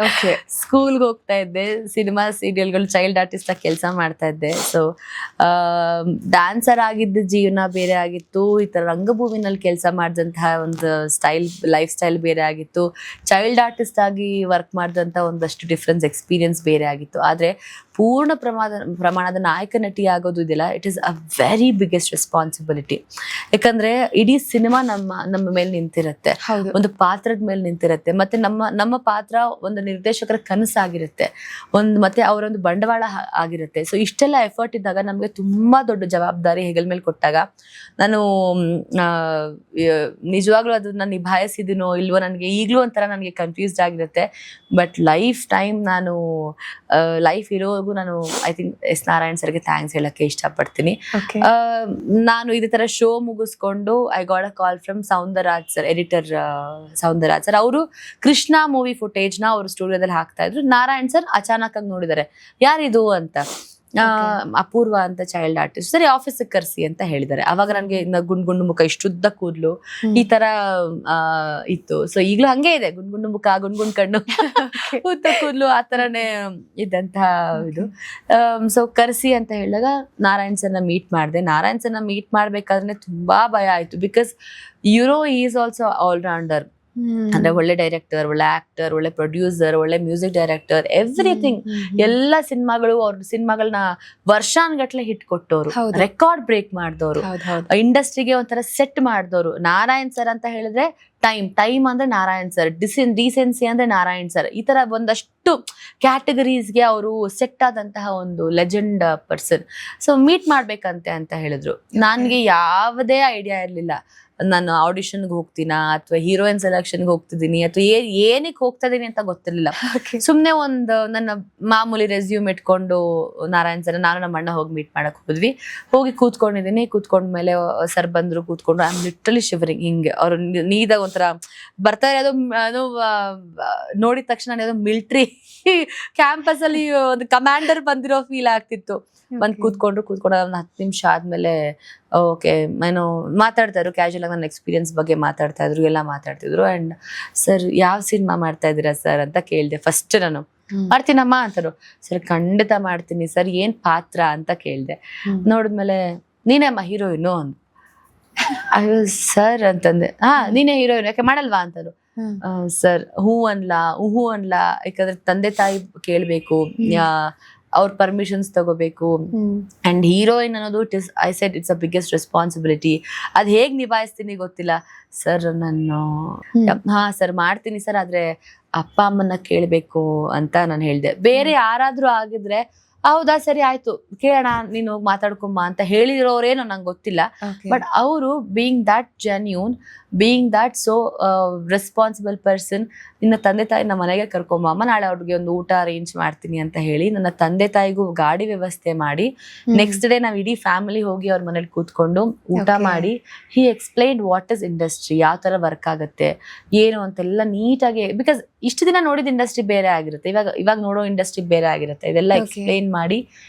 Okay. ಸ್ಕೂಲ್ಗೆ ಹೋಗ್ತಾ ಇದ್ದೆ, ಸಿನಿಮಾ ಸೀರಿಯಲ್ಗಳು ಚೈಲ್ಡ್ ಆರ್ಟಿಸ್ಟ್ ಆಗಿ ಕೆಲಸ ಮಾಡ್ತಾ ಇದ್ದೆ. ಸೊ ಡ್ಯಾನ್ಸರ್ ಆಗಿದ್ದ ಜೀವನ ಬೇರೆ ಆಗಿತ್ತು, ಈ ಥರ ರಂಗಭೂಮಿನಲ್ಲಿ ಕೆಲಸ ಮಾಡಿದಂತಹ ಒಂದು ಲೈಫ್ ಸ್ಟೈಲ್ ಬೇರೆ ಆಗಿತ್ತು, ಚೈಲ್ಡ್ ಆರ್ಟಿಸ್ಟ್ ಆಗಿ ವರ್ಕ್ ಮಾಡಿದಂಥ ಒಂದಷ್ಟು ಡಿಫ್ರೆನ್ಸ್ ಎಕ್ಸ್ಪೀರಿಯನ್ಸ್ ಬೇರೆ ಆಗಿತ್ತು. ಆದರೆ ಪೂರ್ಣ ಪ್ರಮಾಣದ ನಾಯಕ ನಟಿ ಆಗೋದು ಇದೆಯಲ್ಲ, it is a very biggest responsibility. ಯಾಕಂದ್ರೆ ಇಡೀ ಸಿನಿಮಾ ನಮ್ಮ ಮೇಲೆ ನಿಂತಿರುತ್ತೆ, ಒಂದು ಪಾತ್ರದ ಮೇಲೆ ನಿಂತಿರುತ್ತೆ, ಮತ್ತೆ ನಮ್ಮ ಪಾತ್ರ ಒಂದು ನಿರ್ದೇಶಕರ ಕನಸಾಗಿರುತ್ತೆ, ಮತ್ತೆ ಅವರೊಂದು ಬಂಡವಾಳ ಆಗಿರುತ್ತೆ. ಸೊ ಇಷ್ಟೆಲ್ಲ ಎಫರ್ಟ್ ಇದ್ದಾಗ ನಮ್ಗೆ ತುಂಬಾ ದೊಡ್ಡ ಜವಾಬ್ದಾರಿ ಹೆಗಲ ಮೇಲೆ ಕೊಟ್ಟಾಗ ನಾನು ನಿಜವಾಗ್ಲೂ ಅದನ್ನ ನಿಭಾಯಿಸಿದಿನೋ ಇಲ್ವೋ ನನಗೆ ಈಗಲೂ ಒಂಥರ ನನಗೆ ಕನ್ಫ್ಯೂಸ್ಡ್ ಆಗಿರುತ್ತೆ. ಬಟ್ ನಾನು ಲೈಫ್ ಇರೋವರೆಗೂ ನಾನು ಐ ಥಿಂಕ್ ಎಸ್ ನಾರಾಯಣ್ ಸರ್ಗೆ ಥ್ಯಾಂಕ್ಸ್ ಹೇಳಕ್ಕೆ ಇಷ್ಟಪಡ್ತೀನಿ. ನಾನು ಇದೇ ತರ ಶೋ ಮುಗಿಸ್ಕೊಂಡು I got a call from Soundararaj sir, editor Soundararaj sir. ಅವರು ಕೃಷ್ಣ ಮೂವಿ ಫುಟೇಜ್ ನ ಅವ್ರ ಸ್ಟುಡಿಯೋದಲ್ಲಿ ಹಾಕ್ತಾ ಇದ್ರು. ನಾರಾಯಣ್ ಸರ್ ಅಚಾನಕ್ ಆಗಿ ನೋಡಿದ್ದಾರೆ, ಯಾರಿದು ಅಂತ. ಅಪೂರ್ವ ಅಂತ ಚೈಲ್ಡ್ ಆರ್ಟಿಸ್ಟ್, ಸರಿ ಆಫೀಸಿಗೆ ಕರ್ಸಿ ಅಂತ ಹೇಳಿದ್ದಾರೆ. ಅವಾಗ ನನ್ಗೆ ಗುಂಡು ಮುಖ, ಇಷ್ಟುದ್ದ ಕೂದ್ಲು, ಈ ತರ ಇತ್ತು. ಸೊ ಈಗ್ಲೂ ಹಂಗೆ ಇದೆ, ಗುಂಡು ಮುಖ, ಗುಂಡ್ ಕಣ್ಣು, ಉದ್ದ ಕೂದ್ಲು, ಆ ತರನೇ ಇದ್ದಂತಹ ಇದು. ಸೊ ಕರ್ಸಿ ಅಂತ ಹೇಳಿದಾಗ ನಾರಾಯಣ್ ಸರ್ನ ಮೀಟ್ ಮಾಡಿದೆ. ನಾರಾಯಣ್ ಸರ್ನ ಮೀಟ್ ಮಾಡ್ಬೇಕಾದ್ರೆ ತುಂಬಾ ಭಯ ಆಯ್ತು. Because is also all rounder. ಅಂದ್ರೆ ಒಳ್ಳೆ ಡೈರೆಕ್ಟರ್, ಒಳ್ಳೆ ಆಕ್ಟರ್, ಒಳ್ಳೆ ಪ್ರೊಡ್ಯೂಸರ್, ಒಳ್ಳೆ ಮ್ಯೂಸಿಕ್ ಡೈರೆಕ್ಟರ್, ಎವ್ರಿಥಿಂಗ್. ಎಲ್ಲ ಸಿನಿಮಾಗಳು, ಅವ್ರ ಸಿನಿಮಾಗಳನ್ನ ವರ್ಷಾನ್ಗಟ್ಲೆ ಹಿಟ್ ಕೊಟ್ಟವ್ರು, ರೆಕಾರ್ಡ್ ಬ್ರೇಕ್ ಮಾಡಿದವರು, ಇಂಡಸ್ಟ್ರಿಗೆ ಒಂಥರ ಸೆಟ್ ಮಾಡಿದವರು. ನಾರಾಯಣ್ ಸರ್ ಅಂತ ಹೇಳಿದ್ರೆ ಟೈಮ್ ಅಂದ್ರೆ ನಾರಾಯಣ್ ಸರ್, ಡಿಸೆನ್ಸಿ ಅಂದ್ರೆ ನಾರಾಯಣ್ ಸರ್, ಈ ತರ ಒಂದಷ್ಟು ಕ್ಯಾಟಗರೀಸ್ಗೆ ಅವರು ಸೆಟ್ ಆದಂತಹ ಒಂದು ಲೆಜೆಂಡ್ ಪರ್ಸನ್. ಸೊ ಮೀಟ್ ಮಾಡ್ಬೇಕಂತೆ ಅಂತ ಹೇಳಿದ್ರು. ನನ್ಗೆ ಯಾವುದೇ ಐಡಿಯಾ ಇರ್ಲಿಲ್ಲ ನಾನು ಆಡಿಷನ್ಗೆ ಹೋಗ್ತೀನಾ ಅಥವಾ ಹೀರೋಯಿನ್ ಸೆಲೆಕ್ಷನ್ಗೆ ಹೋಗ್ತಿದ್ದೀನಿ ಅಥವಾ ಏನಕ್ಕೆ ಹೋಗ್ತಾ ಇದೀನಿ ಅಂತ ಗೊತ್ತಿರ್ಲಿಲ್ಲ. ಸುಮ್ನೆ ಒಂದು ನನ್ನ ಮಾಮೂಲಿ ರೆಸ್ಯೂಮ್ ಇಟ್ಕೊಂಡು ನಾರಾಯಣ್ ಸರ್, ನಾನು ನಮ್ಮ ಅಣ್ಣ ಹೋಗಿ ಮೀಟ್ ಮಾಡಕ್ ಹೋಗಿ ಕೂತ್ಕೊಂಡಿದ್ದೀನಿ. ಕೂತ್ಕೊಂಡ್ಮೇಲೆ ಸರ್ ಬಂದ್ರು, ಕೂತ್ಕೊಂಡು ಐ ಆಮ್ ಲಿಟ್ರಲಿ ಶಿವರಿಂಗ್. ಹಿಂಗೆ ಅವ್ರು ನೀದಾಗ ಒಂಥರ ಬರ್ತಾ ಇರೋದು ನೋಡಿದ ತಕ್ಷಣ ಯಾವುದೋ ಮಿಲಿಟರಿ ಕ್ಯಾಂಪಸ್ ಅಲ್ಲಿ ಒಂದು ಕಮಾಂಡರ್ ಬಂದಿರೋ ಫೀಲ್ ಆಗ್ತಿತ್ತು. ಬಂದು ಕೂತ್ಕೊಂಡು ಒಂದು 10 ನಿಮಿಷ ಆದ್ಮೇಲೆ ಓಕೆ ಏನೋ ಮಾತಾಡ್ತಾ ಇದ್ರು, ಕ್ಯಾಶುಯಲ್ ಆಗಿ ನನ್ನ ಎಕ್ಸ್ಪೀರಿಯನ್ಸ್ ಬಗ್ಗೆ ಮಾತಾಡ್ತಾ ಇದ್ರು, ಎಲ್ಲ ಮಾತಾಡ್ತಿದ್ರು. ಅಂಡ್ ಸರ್ ಯಾವ ಸಿನಿಮಾ ಮಾಡ್ತಾ ಇದ್ದೀರಾ ಸರ್ ಅಂತ ಕೇಳಿದೆ. ಫಸ್ಟ್ ನಾನು ಮಾಡ್ತೀನಮ್ಮ ಅಂತಾರು. ಸರ್ ಖಂಡಿತ ಮಾಡ್ತೀನಿ ಸರ್, ಏನ್ ಪಾತ್ರ ಅಂತ ಕೇಳಿದೆ. ನೋಡಿದ್ಮೇಲೆ ನೀನೇಮ್ಮ ಹೀರೋಯಿನು ಅಂದ್. ಸರ್ ಅಂತಂದೆ. ನೀನೇ ಹೀರೋಯಿನ್, ಯಾಕೆ ಮಾಡಲ್ವಾ ಅಂತರು. ಸರ್ ಹೂ ಅನ್ಲಾ, ಯಾಕಂದ್ರೆ ತಂದೆ ತಾಯಿ ಕೇಳ್ಬೇಕು, ಅವ್ರ ಪರ್ಮಿಷನ್ಸ್ ತಗೋಬೇಕು. ಅಂಡ್ ಹೀರೋಯಿನ್ ಅನ್ನೋದು ಇಟ್ಸ್ ಅ ಬಿಗ್ಗೆಸ್ಟ್ ರೆಸ್ಪಾನ್ಸಿಬಿಲಿಟಿ. ಅದ್ ಹೇಗ್ ನಿಭಾಯಿಸ್ತೀನಿ ಗೊತ್ತಿಲ್ಲ ಸರ್. ನಾನು ಸರ್ ಮಾಡ್ತೀನಿ ಸರ್, ಆದ್ರೆ ಅಪ್ಪ ಅಮ್ಮನ್ನ ಕೇಳ್ಬೇಕು ಅಂತ ನಾನು ಹೇಳ್ದೆ. ಬೇರೆ ಯಾರಾದ್ರೂ ಆಗಿದ್ರೆ ಹೌದಾ ಸರಿ ಆಯ್ತು ಕೇಳೋಣ, ನೀನು ಹೋಗಿ ಮಾತಾಡ್ಕೊಂಬ ಅಂತ ಹೇಳಿರೋರೇನೋ ನಂಗೆ ಗೊತ್ತಿಲ್ಲ. ಬಟ್ ಅವರು being that genuine, being that so responsible person, ನಿನ್ನ ತಂದೆ ತಾಯಿ ನಮ್ಮ ಮನೆಗೆ ಕರ್ಕೊಂಬ ಅಮ್ಮ, ನಾಳೆ ಅವ್ರಿಗೆ ಒಂದು ಊಟ ಅರೇಂಜ್ ಮಾಡ್ತೀನಿ ಅಂತ ಹೇಳಿ ನನ್ನ ತಂದೆ ತಾಯಿಗೂ ಗಾಡಿ ವ್ಯವಸ್ಥೆ ಮಾಡಿ ನೆಕ್ಸ್ಟ್ ಡೇ ನಾವ್ ಇಡೀ ಫ್ಯಾಮಿಲಿ ಹೋಗಿ ಅವ್ರ ಮನೇಲಿ ಕೂತ್ಕೊಂಡು ಊಟ ಮಾಡಿ ಹಿ ಎಕ್ಸ್ಪ್ಲೈನ್ಡ್ ವಾಟ್ ಇಸ್ ಇಂಡಸ್ಟ್ರಿ, ಯಾವ ತರ ವರ್ಕ್ ಆಗುತ್ತೆ ಏನು ಅಂತೆಲ್ಲ ನೀಟಾಗಿ. ಬಿಕಾಸ್ ಇಷ್ಟು ದಿನ ನೋಡಿದ ಇಂಡಸ್ಟ್ರಿ ಬೇರೆ ಆಗಿರುತ್ತೆ, ಇವಾಗ ನೋಡೋ ಇಂಡಸ್ಟ್ರಿ ಬೇರೆ ಆಗಿರುತ್ತೆ. ಇದೆಲ್ಲ ಎಕ್ಸ್ಪ್ಲೈನ್ ಮಾಡಿ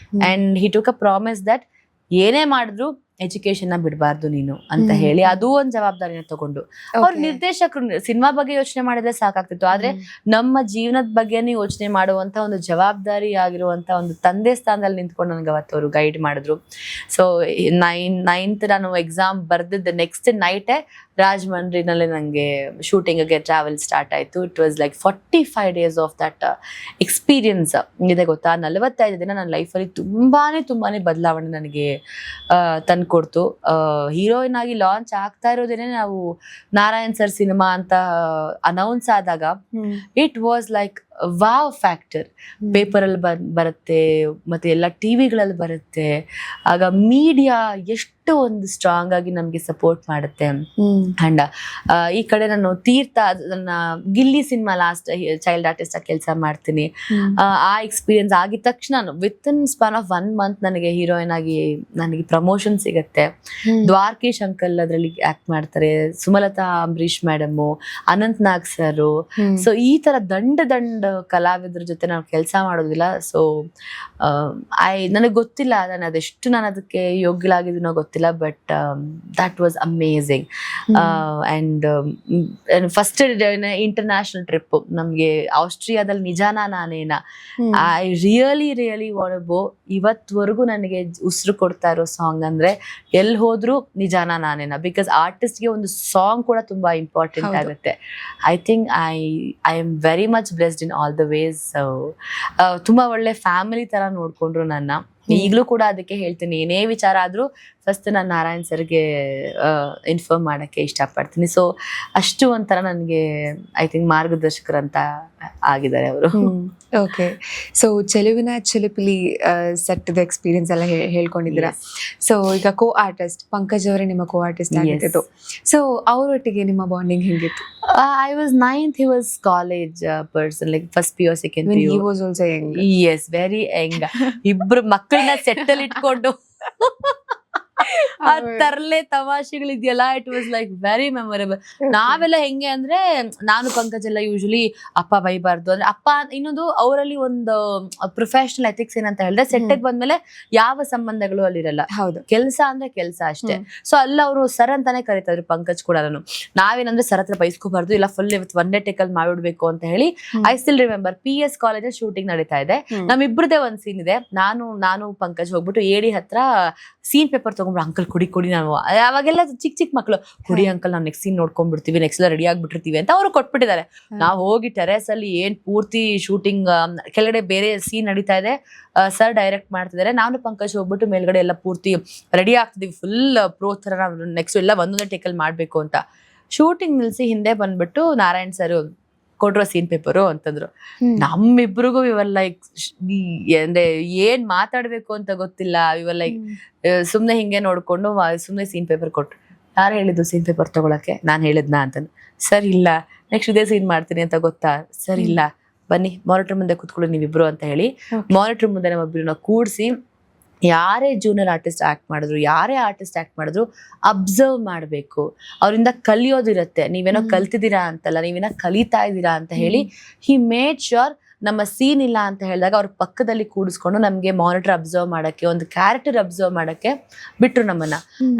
and he took a promise that ಏನೇ ಮಾಡಿದ್ರು ಎಜುಕೇಶನ್ ನ ಬಿಡಬಾರ್ದು ನೀನು ಅಂತ ಹೇಳಿ ಅದು ಒಂದ್ ಜವಾಬ್ದಾರಿನ ತಗೊಂಡು. ಅವ್ರ ನಿರ್ದೇಶಕರು ಸಿನಿಮಾ ಬಗ್ಗೆ ಯೋಚನೆ ಮಾಡಿದ್ರೆ ಸಾಕಾಗ್ತಿತ್ತು, ಆದ್ರೆ ನಮ್ಮ ಜೀವನದ ಬಗ್ಗೆನೇ ಯೋಚನೆ ಮಾಡುವಂತ ಒಂದು ಜವಾಬ್ದಾರಿ ಆಗಿರುವಂತ ಒಂದು ತಂದೆ ಸ್ಥಾನದಲ್ಲಿ ನಿಂತ್ಕೊಂಡು ನನ್ಗೆ ಅವತ್ತು ಅವರು ಗೈಡ್ ಮಾಡಿದ್ರು. ಸೊ 9th ನಾನು ಎಕ್ಸಾಮ್ ಬರ್ದಿದ್ದ ನೆಕ್ಸ್ಟ್ ನೈಟೇ ರಾಜಮಂಡ್ರಿನಲ್ಲಿ ನಂಗೆ ಶೂಟಿಂಗ್ಗೆ ಟ್ರಾವೆಲ್ ಸ್ಟಾರ್ಟ್ ಆಯ್ತು. It was like 45 days of that experience ಇದೆ ಗೊತ್ತಾ. 45 ದಿನ ನನ್ನ ಲೈಫಲ್ಲಿ ತುಂಬಾನೇ ಬದಲಾವಣೆ ನನಗೆ ತಂದ್ಕೊಡ್ತು. ಹೀರೋಯಿನ್ ಆಗಿ ಲಾಂಚ್ ಆಗ್ತಾ ಇರೋದೇನೆ ನಾವು ನಾರಾಯಣ್ ಸರ್ ಸಿನಿಮಾ ಅಂತ ಅನೌನ್ಸ್ ಆದಾಗ it was like wow factor. ಪೇಪರಲ್ಲಿ ಬರುತ್ತೆ, ಮತ್ತೆ ಎಲ್ಲ ಟಿವಿಗಳಲ್ಲಿ ಬರುತ್ತೆ. ಆಗ ಮೀಡಿಯಾ ಎಷ್ಟು ಒಂದು ಸ್ಟ್ರಾಂಗ್ ಆಗಿ ನಮ್ಗೆ ಸಪೋರ್ಟ್ ಮಾಡುತ್ತೆ. ಅಂಡ್ ಈ ಕಡೆ ನಾನು ತೀರ್ಥ ನನ್ನ Gilli cinema last child artist ಆಗಿ ಕೆಲಸ ಮಾಡ್ತೀನಿ. ಆ ಎಕ್ಸ್ಪೀರಿಯನ್ಸ್ ಆಗಿದ ತಕ್ಷಣ within span of 1 month ನನಗೆ ಹೀರೋಯಿನ್ ಆಗಿ ನನಗೆ ಪ್ರಮೋಷನ್ ಸಿಗತ್ತೆ. ದ್ವಾರಕೀಶ್ ಅಂಕಲ್ ಅದ್ರಲ್ಲಿ ಆಕ್ಟ್ ಮಾಡ್ತಾರೆ, Sumalatha Ambareesh madam, Ananth Nag sir. So ಈ ತರ ದಂಡ ಟ್ಯಾಲೆಂಟೆಡ್ ಕಲಾವಿದ್ರ ಜೊತೆ ನಾವು ಕೆಲಸ ಮಾಡೋದಿಲ್ಲ. ಸೊ ನನಗೆ ಗೊತ್ತಿಲ್ಲ ನಾನು ಅದಕ್ಕೆ ಯೋಗ್ಯಳಾಗಿದ್ದೀನೋ ಗೊತ್ತಿಲ್ಲ, but that was amazing. And first international trip ನಮ್ಗೆ ಆಸ್ಟ್ರಿಯಾದಲ್ಲಿ ನಿಜಾನ ನಾನೇನ. ಐ ರಿಯಲಿ ವಾಂಟ್ ಇವತ್ವರೆಗೂ ನನಗೆ ಉಸಿರು ಕೊಡ್ತಾ ಇರೋ ಸಾಂಗ್ ಅಂದ್ರೆ ಎಲ್ಲಿ ಹೋದ್ರು ನಿಜಾನ ನಾನೇನ. ಬಿಕಾಸ್ ಆರ್ಟಿಸ್ಟ್ಗೆ ಒಂದು ಸಾಂಗ್ ಕೂಡ ತುಂಬಾ ಇಂಪಾರ್ಟೆಂಟ್ ಆಗುತ್ತೆ. I think I am very much blessed in all the ways. ತುಂಬಾ ಒಳ್ಳೆ ಫ್ಯಾಮಿಲಿ ತರ ನೋಡ್ಕೊಂಡ್ರು ನನ್ನ. ಈಗಲೂ ಕೂಡ ಅದಕ್ಕೆ ಹೇಳ್ತೀನಿ, ಏನೇ ವಿಚಾರ ಆದ್ರೂ ಫಸ್ಟ್ ನಾನು ನಾರಾಯಣ್ ಸರ್ಗೆ ಇನ್ಫಾರ್ಮ್ ಮಾಡಕ್ಕೆ ಇಷ್ಟಪಡ್ತೀನಿ. ಸೊ ಅಷ್ಟು ಒಂಥರ ನನಗೆ ಐ ಥಿಂಕ್ ಮಾರ್ಗದರ್ಶಕರಂತ ಆಗಿದ್ದಾರೆ ಅವರು. ಓಕೆ, ಸೊ ಚೆಲುವಿನ ಚಿಲಿಪಿಲಿ ಸೆಟ್ದ ಎಕ್ಸ್ಪೀರಿಯನ್ಸ್ ಎಲ್ಲ ಹೇಳ್ಕೊಂಡಿದ್ದೀರಾ. ಸೊ ಈಗ ಕೋ ಆರ್ಟಿಸ್ಟ್ ಪಂಕಜ್ ಅವರೇ ನಿಮ್ಮ ಕೋ ಆರ್ಟಿಸ್ಟ್ ಆಗಿದ್ದು. ಸೊ ಅವರೊಟ್ಟಿಗೆ ನಿಮ್ಮ ಬಾಂಡಿಂಗ್ ಹೆಂಗಿತ್ತು? I was 9th, he was college person, like first PU, second When PU. he was also young. Yes, very young. ಇಬ್ರು ಮಕ್ಕಳನ್ನ ಸೆಟ್ಟಲ್ ಇಟ್ಕೊಂಡು ಆ ತರ್ಲೆ ತಮಾಷೆಗಳಿದೆಯಲ್ಲ, it was like very memorable. ನಾವೆಲ್ಲ ಹೆಂಗೆ ಅಂದ್ರೆ, ನಾನು ಪಂಕಜ್ ಎಲ್ಲ ಯೂಶಲಿ ಅಪ್ಪ ಬೈಬಾರ್ದು ಅಂದ್ರೆ ಅಪ್ಪ. ಇನ್ನೊಂದು ಅವರಲ್ಲಿ ಒಂದು ಪ್ರೊಫೆಷನಲ್ ಎಥಿಕ್ಸ್ ಏನಂತ ಹೇಳಿದ್ರೆ, ಸೆಟ್ಟಿಗೆ ಬಂದ್ಮೇಲೆ ಯಾವ ಸಂಬಂಧಗಳು ಅಲ್ಲಿರಲ್ಲ. ಹೌದು, ಕೆಲಸ ಅಂದ್ರೆ ಕೆಲಸ ಅಷ್ಟೇ. ಸೊ ಅಲ್ಲ ಅವರು ಸರ್ ಅಂತಾನೆ ಕರೀತಾದ್ರು ಪಂಕಜ್ ಕೂಡ. ನಾವೇನಂದ್ರೆ ಸರ್ ಹತ್ರ ಬೈಸ್ಕೋಬಾರ್ದು, ಇಲ್ಲ ಫುಲ್ ಇವತ್ತು ಒನ್ ಡೇ ಟೇಕಲ್ ಮಾಡ್ಬಿಡ್ಬೇಕು ಅಂತ ಹೇಳಿ. I still remember PS college shooting ನಡೀತಾ ಇದೆ. ನಮ್ಮಿಬ್ರದೇ ಒಂದ್ ಸೀನ್ ಇದೆ. ನಾನು ಪಂಕಜ್ ಹೋಗ್ಬಿಟ್ಟು ಏಡಿ ಹತ್ರ ಸೀನ್ ಪೇಪರ್ ತಗೊಂಡ್ಬಿಟ್ಟು, ಅಂಕಲ್ ಕುಡಿ ನಾನು ಅವಾಗೆಲ್ಲ ಚಿಕ್ಕ ಮಕ್ಕಳು, ಕುಡಿ ಅಂಕಲ್, ನಾವು ನೆಕ್ಸ್ಟ್ ಸೀನ್ ನೋಡ್ಕೊಂಡ್ಬಿಡ್ತೀವಿ, ನೆಕ್ಸ್ಟ್ ಎಲ್ಲ ರೆಡಿ ಆಗ್ಬಿಟ್ಟಿರ್ತೀವಿ ಅಂತ ಅವ್ರು ಕೊಟ್ಬಿಟ್ಟಿದ್ದಾರೆ. ನಾವು ಹೋಗಿ ಟೆರೆಸ್ ಅಲ್ಲಿ ಏನ್ ಪೂರ್ತಿ ಶೂಟಿಂಗ್, ಕೆಳಗಡೆ ಬೇರೆ ಸೀನ್ ನಡೀತಾ ಇದೆ, ಸರ್ ಡೈರೆಕ್ಟ್ ಮಾಡ್ತಿದ್ದಾರೆ. ನಾನು ಪಂಕಜ್ ಹೋಗ್ಬಿಟ್ಟು ಮೇಲ್ಗಡೆ ಎಲ್ಲ ಪೂರ್ತಿ ರೆಡಿ ಆಗ್ತಿದೀವಿ, ಫುಲ್ ಪ್ರೋ ತರ. ನಾವು ನೆಕ್ಸ್ಟ್ ಎಲ್ಲ ಒಂದೊಂದೇ ಟೇಕಲ್ ಮಾಡ್ಬೇಕು ಅಂತ ಶೂಟಿಂಗ್ ನಿಲ್ಸಿ ಹಿಂದೆ ಬಂದ್ಬಿಟ್ಟು ನಾರಾಯಣ್ ಸರ್ ಕೊಟ್ರೋ ಸೀನ್ ಪೇಪರು ಅಂತಂದ್ರು. ನಮ್ಮಿಬ್ರಿಗೂ ಇವರ್ ಲೈಕ್ ಅಂದ್ರೆ ಏನ್ ಮಾತಾಡ್ಬೇಕು ಅಂತ ಗೊತ್ತಿಲ್ಲ. ಇವರ್ ಲೈಕ್ ಸುಮ್ನೆ ಹಿಂಗೆ ನೋಡ್ಕೊಂಡು ಸುಮ್ನೆ ಸೀನ್ ಪೇಪರ್ ಕೊಟ್ರು. ಯಾರು ಹೇಳಿದ್ದು ಸೀನ್ ಪೇಪರ್ ತಗೊಳಕ್ಕೆ? ನಾನು ಹೇಳಿದ್ನಾ ಅಂತಂದು. ಸರ್ ಇಲ್ಲ, ನೆಕ್ಸ್ಟ್ ಇದೇ ಸೀನ್ ಮಾಡ್ತೀನಿ ಅಂತ ಗೊತ್ತಾ? ಸರ್ ಇಲ್ಲ, ಬನ್ನಿ ಮಾನಿಟರ್ ಮುಂದೆ ಕೂತ್ಕೊಳ್ಳಿ ನೀವಿಬ್ರು ಅಂತ ಹೇಳಿ ಮಾನಿಟರ್ ಮುಂದೆ ನಮ್ಮಿಬ್ರನ್ನ ಕೂಡ್ಸಿ, ಯಾರೇ ಜೂನಿಯರ್ ಆರ್ಟಿಸ್ಟ್ ಆಕ್ಟ್ ಮಾಡಿದ್ರು, ಯಾರೇ ಆರ್ಟಿಸ್ಟ್ ಆಕ್ಟ್ ಮಾಡಿದ್ರು ಅಬ್ಸರ್ವ್ ಮಾಡಬೇಕು, ಅವರಿಂದ ಕಲಿಯೋದಿರತ್ತೆ. ನೀವೇನೋ ಕಲ್ತಿದ್ದೀರಾ ಅಂತಲ್ಲ, ನೀವೇನೋ ಕಲಿತಾ ಇದ್ದೀರಾ ಅಂತ ಹೇಳಿ ಹಿ ಮೇಡ್ ಶ್ಯೂರ್ ನಮ್ಮ ಸೀನ್ ಇಲ್ಲ ಅಂತ ಹೇಳಿದಾಗ ಅವ್ರ ಪಕ್ಕದಲ್ಲಿ ಕೂಡಿಸ್ಕೊಂಡು ನಮ್ಗೆ ಮಾನಿಟರ್ ಅಬ್ಸರ್ವ್ ಮಾಡಕ್ಕೆ, ಒಂದು ಕ್ಯಾರೆಕ್ಟರ್ ಅಬ್ಸರ್ವ್ ಮಾಡಕ್ಕೆ ಬಿಟ್ರು ನಮ್ಮನ್ನ.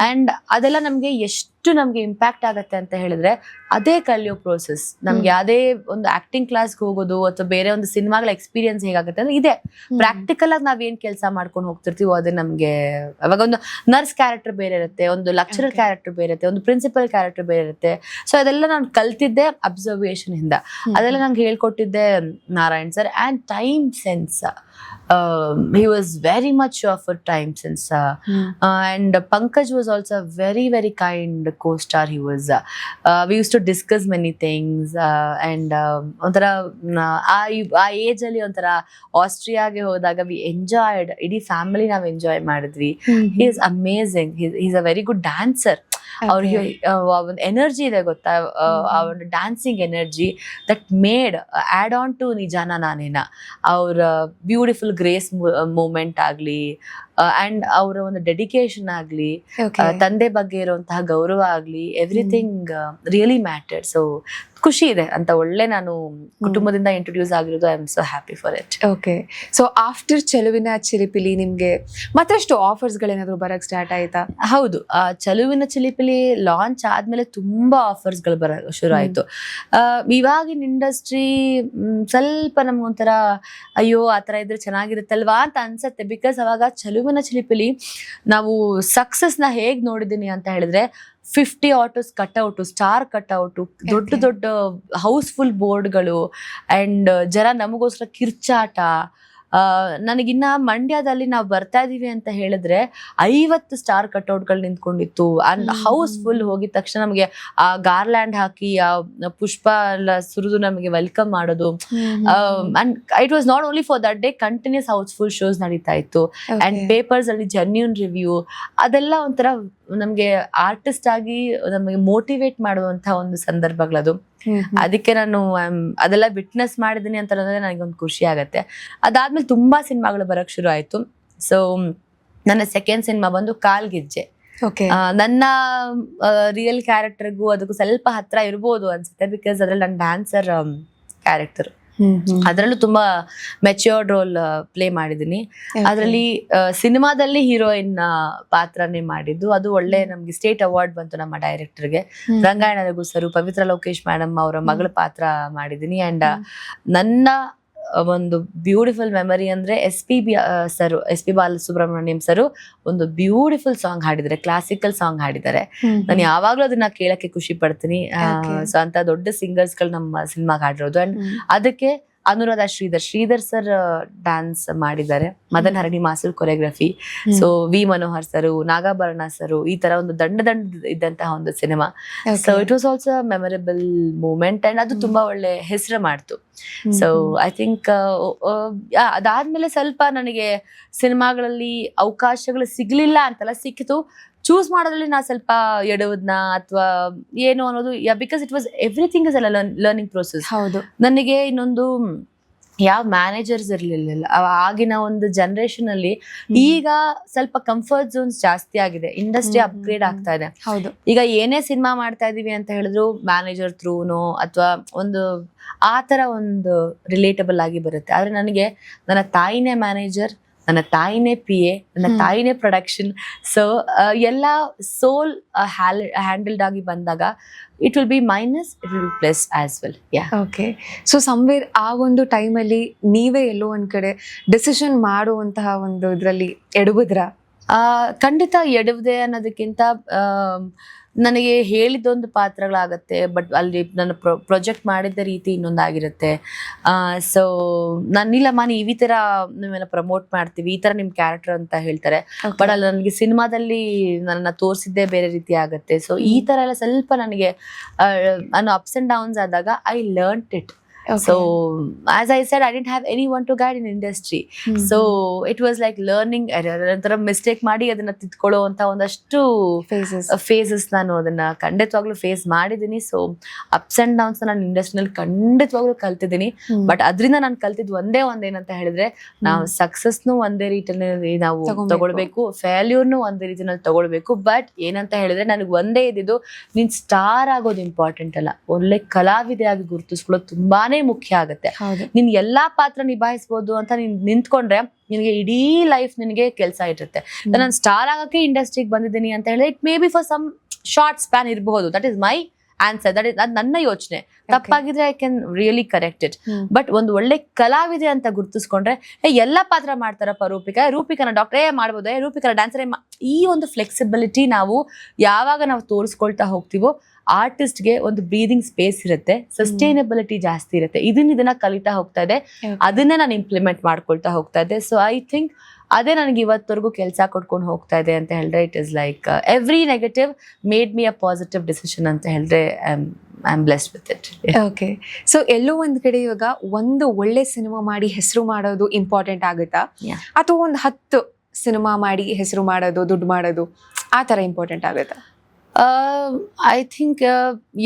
ಅಂಡ್ ಅದೆಲ್ಲ ನಮ್ಗೆ ಎಷ್ಟು ನಮ್ಗೆ ಇಂಪ್ಯಾಕ್ಟ್ ಆಗತ್ತೆ ಅಂತ ಹೇಳಿದ್ರೆ, ಅದೇ ಕಲಿಯೋ ಪ್ರೋಸೆಸ್. ನಮ್ಗೆ ಯಾವ್ದೇ ಒಂದು ಆಕ್ಟಿಂಗ್ ಕ್ಲಾಸ್ಗೆ ಹೋಗೋದು ಅಥವಾ ಬೇರೆ ಒಂದು ಸಿನಿಮಾಗಳ ಎಕ್ಸ್ಪೀರಿಯನ್ಸ್ ಹೇಗಾಗುತ್ತೆ ಅಂದ್ರೆ ಇದೆ. ಪ್ರಾಕ್ಟಿಕಲ್ ಆಗಿ ನಾವ್ ಏನ್ ಕೆಲಸ ಮಾಡ್ಕೊಂಡು ಹೋಗ್ತಿರ್ತೀವೋ ಅದೇ ನಮ್ಗೆ. ಅವಾಗ ಒಂದು ನರ್ಸ್ ಕ್ಯಾರೆಕ್ಟರ್ ಬೇರೆ ಇರುತ್ತೆ, ಒಂದು ಲೆಕ್ಚರರ್ ಕ್ಯಾರೆಕ್ಟರ್ ಬೇರೆ ಇರುತ್ತೆ, ಒಂದು ಪ್ರಿನ್ಸಿಪಲ್ ಕ್ಯಾರೆಕ್ಟರ್ ಬೇರೆ ಇರುತ್ತೆ. ಸೊ ಅದೆಲ್ಲ ನಾನು ಕಲ್ತಿದ್ದೆ ಅಬ್ಸರ್ವೇಷನ್ ಇಂದ. ಅದೆಲ್ಲ ನಂಗೆ ಹೇಳ್ಕೊಟ್ಟಿದ್ದೆ Narayan sir. And time sense, he was very much for time sense. And Pankaj was also a very kind co-star. He was we used to discuss many things, and ಒಂಥರ ಆ age ಅಲ್ಲಿ ಒಂಥರ ಆಸ್ಟ್ರಿಯಾಗೆ ಹೋದಾಗ ವಿ ಎಂಜಾಯ್ಡ್, ಇಡೀ family ನಾವು enjoy ಮಾಡಿದ್ವಿ. he is amazing. He's a very good dancer. ಅವ್ರಿಗೆ ಒಂದು ಎನರ್ಜಿ ಇದೆ ಗೊತ್ತಾ, ಆ ಒಂದು dancing energy that made add on to ನಿಜಾನ ನಾನೇನ. ಅವ್ರ ಬ್ಯೂಟಿಫುಲ್ ಗ್ರೇಸ್ ಮೂಮೆಂಟ್ ಆಗ್ಲಿ, ಅಂಡ್ ಅವರ ಒಂದು ಡೆಡಿಕೇಶನ್ ಆಗ್ಲಿ, ತಂದೆ ಬಗ್ಗೆ ಇರುವಂತಹ ಗೌರವ ಆಗ್ಲಿ, ಎವ್ರಿಥಿಂಗ್ ರಿಯಲಿ ಮ್ಯಾಟರ್ಡ್. ಸೊ ಖುಷಿ ಇದೆ ಅಂತ ಒಳ್ಳೆ ನಾನು ಕುಟುಂಬದಿಂದ ಇಂಟ್ರೊಡ್ಯೂಸ್ ಆಗಿರೋದು. I am so happy for it. Okay, so after ಚೆಲುವಿನ ಚಿಲಿಪಿಲಿ ನಿಮ್ಗೆ ಮತ್ತಷ್ಟು ಆಫರ್ಸ್ ಗಳೇನಾದ್ರು ಬರಕ್ ಸ್ಟಾರ್ಟ್ ಆಯ್ತಾ? ಹೌದು, ಚೆಲುವಿನ ಚಿಲಿಪಿಲಿ ಲಾಂಚ್ ಆದ್ಮೇಲೆ ತುಂಬಾ ಆಫರ್ಸ್ ಗಳು ಬರಕ್ ಶುರು ಆಯ್ತು. ಇವಾಗಿನ ಇಂಡಸ್ಟ್ರಿ ಸ್ವಲ್ಪ ನಮ್ಗೊಂಥರ ಅಯ್ಯೋ ಆತರ ಇದ್ರೆ ಚೆನ್ನಾಗಿರುತ್ತಲ್ವಾ ಅಂತ ಅನ್ಸತ್ತೆ. ಬಿಕಾಸ್ ಅವಾಗ ಚೆಲುವಿನ ಚಿಲಿಪಿಲಿ ನಾವು ಸಕ್ಸಸ್ ನ ಹೇಗ್ ನೋಡಿದೀನಿ ಅಂತ ಹೇಳಿದ್ರೆ, 50 ಆಟೋಸ್ ಕಟ್ಔಟು, ಸ್ಟಾರ್ ಕಟ್ಔಟು, ದೊಡ್ಡ ಹೌಸ್ಫುಲ್ ಬೋರ್ಡ್ಗಳು, ಅಂಡ್ ಜನ ನಮಗೋಸ್ಕರ ಕಿರ್ಚಾಟ. ನನಗಿನ್ನ ಮಂಡ್ಯದಲ್ಲಿ ನಾವು ಬರ್ತಾ ಇದೀವಿ ಅಂತ ಹೇಳಿದ್ರೆ 50 ಸ್ಟಾರ್ ಕಟ್ಔಟ್ಗಳು ನಿಂತ್ಕೊಂಡಿತ್ತು. ಅಂಡ್ ಹೌಸ್ ಫುಲ್ ಹೋಗಿದ ತಕ್ಷಣ ನಮಗೆ ಆ ಗಾರ್ಲ್ಯಾಂಡ್ ಹಾಕಿ ಆ ಪುಷ್ಪ ಎಲ್ಲ ಸುರಿದು ನಮಗೆ ವೆಲ್ಕಮ್ ಮಾಡೋದು. And it was not only for that day, continues house full shows ನಡೀತಾ ಇತ್ತು. ಅಂಡ್ ಪೇಪರ್ಸ್ ಅಲ್ಲಿ ಜೆನ್ಯೂನ್ ರಿವ್ಯೂ, ಅದೆಲ್ಲ ಒಂಥರ ನಮ್ಗೆ ಆರ್ಟಿಸ್ಟ್ ಆಗಿ ನಮಗೆ ಮೋಟಿವೇಟ್ ಮಾಡುವಂತ ಒಂದು ಸಂದರ್ಭಗಳದು. ಅದಕ್ಕೆ ನಾನು ಅದೆಲ್ಲ ವಿಟ್ನೆಸ್ ಮಾಡಿದೀನಿ ಅಂತ ಅನ್ನೋದೇ ನನಗೊಂದು ಖುಷಿ ಆಗತ್ತೆ. ಅದಾದ್ಮೇಲೆ ತುಂಬಾ ಸಿನಿಮಾಗಳು ಬರಕ್ ಶುರು ಆಯ್ತು. ಸೊ ನನ್ನ ಸೆಕೆಂಡ್ ಸಿನಿಮಾ ಬಂದು ಕಾಲ್ಗೆಜ್ಜೆ. ನನ್ನ ರಿಯಲ್ ಕ್ಯಾರೆಕ್ಟರ್ಗೂ ಅದಕ್ಕೂ ಸ್ವಲ್ಪ ಹತ್ರ ಇರ್ಬೋದು ಅನ್ಸುತ್ತೆ, ಬಿಕಾಸ್ ಅದ್ರಲ್ಲಿ ನನ್ನ ಡ್ಯಾನ್ಸರ್ ಕ್ಯಾರೆಕ್ಟರ್. ಅದರಲ್ಲೂ ತುಂಬಾ ಮೆಚ್ಯೂರ್ಡ್ ರೋಲ್ ಪ್ಲೇ ಮಾಡಿದೀನಿ. ಅದರಲ್ಲಿ ಸಿನಿಮಾದಲ್ಲಿ ಹೀರೋಯಿನ್ ಪಾತ್ರನೇ ಮಾಡಿದ್ದು. ಅದು ಒಳ್ಳೆ ನಮ್ಗೆ ಸ್ಟೇಟ್ ಅವಾರ್ಡ್ ಬಂತು ನಮ್ಮ ಡೈರೆಕ್ಟರ್ಗೆ. ರಂಗಾಯಣ ರಘು ಸರ್, ಪವಿತ್ರ ಲೋಕೇಶ್ ಮೇಡಮ್ ಅವರ ಮಗಳ ಪಾತ್ರ ಮಾಡಿದೀನಿ. ಅಂಡ್ ನನ್ನ ಒಂದು ಬ್ಯೂಟಿಫುಲ್ ಮೆಮರಿ ಅಂದ್ರೆ ಎಸ್ ಪಿ ಬಾಲಸುಬ್ರಹ್ಮಣ್ಯಂ ಸರ್ ಒಂದು ಬ್ಯೂಟಿಫುಲ್ ಸಾಂಗ್ ಹಾಡಿದ್ದಾರೆ, ಕ್ಲಾಸಿಕಲ್ ಸಾಂಗ್ ಹಾಡಿದ್ದಾರೆ. ನಾನು ಯಾವಾಗ್ಲೂ ಅದನ್ನ ಕೇಳಕ್ಕೆ ಖುಷಿ ಪಡ್ತೀನಿ. ಸೊ ಅಂತ ದೊಡ್ಡ ಸಿಂಗರ್ಸ್ ಗಳು ನಮ್ಮ ಸಿನಿಮಾಗೆ ಹಾಡಿರೋದು. ಅಂಡ್ ಅದಕ್ಕೆ ಅನುರಾಧ ಶ್ರೀಧರ್ ಸರ್ ಡ್ಯಾನ್ಸ್ ಮಾಡಿದ್ದಾರೆ. ಮದನ್ ಹರಣಿ ಮಾಸಲ್ choreography. So V Manohar sir, Nagabharana sir, ಈ ತರ ಒಂದು ದಂಡ ಇದ್ದಂತಹ ಒಂದು cinema. So it was also memorable moment. And ಅದು ತುಂಬಾ ಒಳ್ಳೆ ಹೆಸರು ಮಾಡ್ತು. ಸೊ ಐ ಥಿಂಕ್ ಅದಾದ್ಮೇಲೆ ಸ್ವಲ್ಪ ನನಗೆ ಸಿನಿಮಾಗಳಲ್ಲಿ ಅವಕಾಶಗಳು ಸಿಗ್ಲಿಲ್ಲ ಅಂತಲ್ಲ, ಸಿಕ್ಕಿತು. ಚೂಸ್ ಮಾಡೋದ್ರಲ್ಲಿ ನಾ ಸ್ವಲ್ಪ ಎಡವುದ್ನ ಅಥವಾ ಏನು ಅನ್ನೋದು, because it was everything is a learning process. ಹೌದು. ನನಗೆ ಇನ್ನೊಂದು ಯಾವ ಮ್ಯಾನೇಜರ್ಸ್ ಇರ್ಲಿಲ್ಲ ಆಗಿನ ಒಂದು ಜನರೇಷನ್ ಅಲ್ಲಿ. ಈಗ ಸ್ವಲ್ಪ ಕಂಫರ್ಟ್ ಝೋನ್ಸ್ ಜಾಸ್ತಿ ಆಗಿದೆ, ಇಂಡಸ್ಟ್ರಿ ಅಪ್ಗ್ರೇಡ್ ಆಗ್ತಾ ಇದೆ. ಹೌದು. ಈಗ ಏನೇ ಸಿನಿಮಾ ಮಾಡ್ತಾ ಇದೀವಿ ಅಂತ ಹೇಳಿದ್ರು ಮ್ಯಾನೇಜರ್ ಥ್ರೂನೋ ಅಥವಾ ಒಂದು ಆ ತರ ಒಂದು ರಿಲೇಟಬಲ್ ಆಗಿ ಬರುತ್ತೆ. ಆದ್ರೆ ನನಗೆ ನನ್ನ ತಾಯಿನೇ ಮ್ಯಾನೇಜರ್, ನನ್ನ ತಾಯಿನೇ PA, ನನ್ನ ತಾಯಿನೇ ಪ್ರೊಡಕ್ಷನ್. ಸೊ ಎಲ್ಲ ಸೋಲ್ ಹ್ಯಾಂಡಲ್ಡ್ ಆಗಿ ಬಂದಾಗ it will B minus, it will B plus as well. Okay. So somewhere ಆ ಒಂದು ಟೈಮಲ್ಲಿ ನೀವೇ ಎಲ್ಲೋ ಒಂದ್ ಕಡೆ ಡಿಸಿಷನ್ ಮಾಡುವಂತಹ ಒಂದು ಇದ್ರಲ್ಲಿ ಎಡವುದ್ರ? ಖಂಡಿತ ಎಡವುದೆ ಅನ್ನೋದಕ್ಕಿಂತ ನನಗೆ ಹೇಳಿದ್ದೊಂದು ಪಾತ್ರಗಳಾಗತ್ತೆ, ಬಟ್ ಅಲ್ಲಿ ನನ್ನ ಪ್ರೊಜೆಕ್ಟ್ ಮಾಡಿದ್ದ ರೀತಿ ಇನ್ನೊಂದಾಗಿರುತ್ತೆ. ಸೊ ನಾನಿಲ್ಲಮ್ಮ ನೀವು ಈ ಥರ ನೀವೆಲ್ಲ ಪ್ರಮೋಟ್ ಮಾಡ್ತೀವಿ, ಈ ಥರ ನಿಮ್ಮ ಕ್ಯಾರೆಕ್ಟರ್ ಅಂತ ಹೇಳ್ತಾರೆ. ಬಟ್ ಅಲ್ಲಿ ನನಗೆ ಸಿನಿಮಾದಲ್ಲಿ ನನ್ನ ತೋರಿಸಿದ್ದೇ ಬೇರೆ ರೀತಿ ಆಗುತ್ತೆ. ಸೊ ಈ ಥರ ಎಲ್ಲ ಸ್ವಲ್ಪ ನನಗೆ ನಾನು ಅಪ್ಸ್ ಆ್ಯಂಡ್ ಡೌನ್ಸ್ ಆದಾಗ I learned it. So as I said, I didn't have anyone to guide in industry. So it was like learning error. ನಂತರ ಮಿಸ್ಟೇಕ್ ಮಾಡಿ ಅದನ್ನ ತಿದ್ಕೊಳ್ಳೋ ಅಂತ ಒಂದಷ್ಟು ಫೇಸಸ್ ನಾನು ಅದನ್ನ ಖಂಡಿತವಾಗ್ಲೂ ಫೇಸ್ ಮಾಡಿದ್ದೀನಿ. ಸೊ ಅಪ್ಸ್ ಅಂಡ್ ಡೌನ್ಸ್ ನಾನು ಇಂಡಸ್ಟ್ರಿನಲ್ಲಿ ಖಂಡಿತವಾಗ್ಲೂ ಕಲ್ತಿದ್ದೀನಿ. ಬಟ್ ಅದರಿಂದ ನಾನು ಕಲ್ತಿದ್ದು ಒಂದೇನಂತ ಹೇಳಿದ್ರೆ, ನಾವು ಸಕ್ಸಸ್ನು ಒಂದೇ ರೀತಿಯಲ್ಲಿ ನಾವು ತಗೊಳ್ಬೇಕು, ಫೇಲ್ಯೂರ್ನು ಒಂದೇ ರೀತಿಯಲ್ಲಿ ತಗೊಳ್ಬೇಕು. ಬಟ್ ಏನಂತ ಹೇಳಿದ್ರೆ ನನಗೆ ಒಂದೇ ಇದ್ದಿದ್ದು, ನೀನ್ ಸ್ಟಾರ್ ಆಗೋದು ಇಂಪಾರ್ಟೆಂಟ್ ಅಲ್ಲ, ಒಳ್ಳೆ ಕಲಾವಿದೆಯಾಗಿ ಗುರುತಿಸ್ಕೊಳ್ಳೋದು ತುಂಬಾನೇ ಮುಖ್ಯ ಆಗುತ್ತೆ. ನೀನ್ ಎಲ್ಲಾ ಪಾತ್ರ ನಿಭಾಯಿಸಬಹುದು ಅಂತ ನೀನ್ ನಿಂತ್ಕೊಂಡ್ರೆ ನಿನಗೆ ಇಡೀ ಲೈಫ್ ನಿನಗೆ ಕೆಲಸ ಇರುತ್ತೆ. ನಾನು ಸ್ಟಾರ್ ಆಗಕ್ಕೆ ಇಂಡಸ್ಟ್ರಿಗೆ ಬಂದಿದ್ದೀನಿ ಅಂತ ಹೇಳಿದ್ರೆ it may be for some short span ಇರಬಹುದು. That is my answer. That is ಅದು ನನ್ನ ಯೋಚನೆ. ತಪ್ಪಾಗಿದ್ರೆ I can really correct it. But ಒಂದು ಒಳ್ಳೆ ಕಲಾವಿದೆ ಅಂತ ಗುರುತಿಸ್ಕೊಂಡ್ರೆ ಎಲ್ಲಾ ಪಾತ್ರ ಮಾಡ್ತಾರಪ್ಪ, ರೂಪಿಕಾನ ಡಾಕ್ಟರೇ ಮಾಡ್ಬೋದು, ರೂಪಿಕಾನ ಡ್ಯಾನ್ಸರೇ, ಈ ಒಂದು ಫ್ಲೆಕ್ಸಿಬಿಲಿಟಿ ನಾವು ಯಾವಾಗ ನಾವು ತೋರಿಸ್ಕೊಳ್ತಾ ಹೋಗ್ತೀವೋ ಆರ್ಟಿಸ್ಟ್ಗೆ ಒಂದು ಬ್ರೀದಿಂಗ್ ಸ್ಪೇಸ್ ಇರುತ್ತೆ, ಸಸ್ಟೈನಬಿಲಿಟಿ ಜಾಸ್ತಿ ಇರುತ್ತೆ. ಇದನ್ನ ಕಲಿತಾ ಹೋಗ್ತಾ ಇದೆ, ಅದನ್ನೇ ನಾನು ಇಂಪ್ಲಿಮೆಂಟ್ ಮಾಡ್ಕೊಳ್ತಾ ಹೋಗ್ತಾ ಇದ್ದೆ. ಸೊ ಐ ಥಿಂಕ್ ಅದೇ ನನಗೆ ಇವತ್ತವರೆಗೂ ಕೆಲಸ ಕೊಟ್ಕೊಂಡು ಹೋಗ್ತಾ ಇದೆ ಅಂತ ಹೇಳಿದ್ರೆ, it is like every negative made me a positive decision ಅಂತ ಹೇಳಿದ್ರೆ I am blessed with it. Okay. So ಎಲ್ಲೋ ಒಂದ್ ಕಡೆ ಇವಾಗ ಒಂದು ಒಳ್ಳೆ ಸಿನಿಮಾ ಮಾಡಿ ಹೆಸರು ಮಾಡೋದು ಇಂಪಾರ್ಟೆಂಟ್ ಆಗುತ್ತಾ, ಅಥವಾ ಒಂದು 10 ಸಿನಿಮಾ ಮಾಡಿ ಹೆಸರು ಮಾಡೋದು, ದುಡ್ಡು ಮಾಡೋದು, ಆ ತರ ಇಂಪಾರ್ಟೆಂಟ್ ಆಗುತ್ತಾ? ಐ ಥಿಂಕ್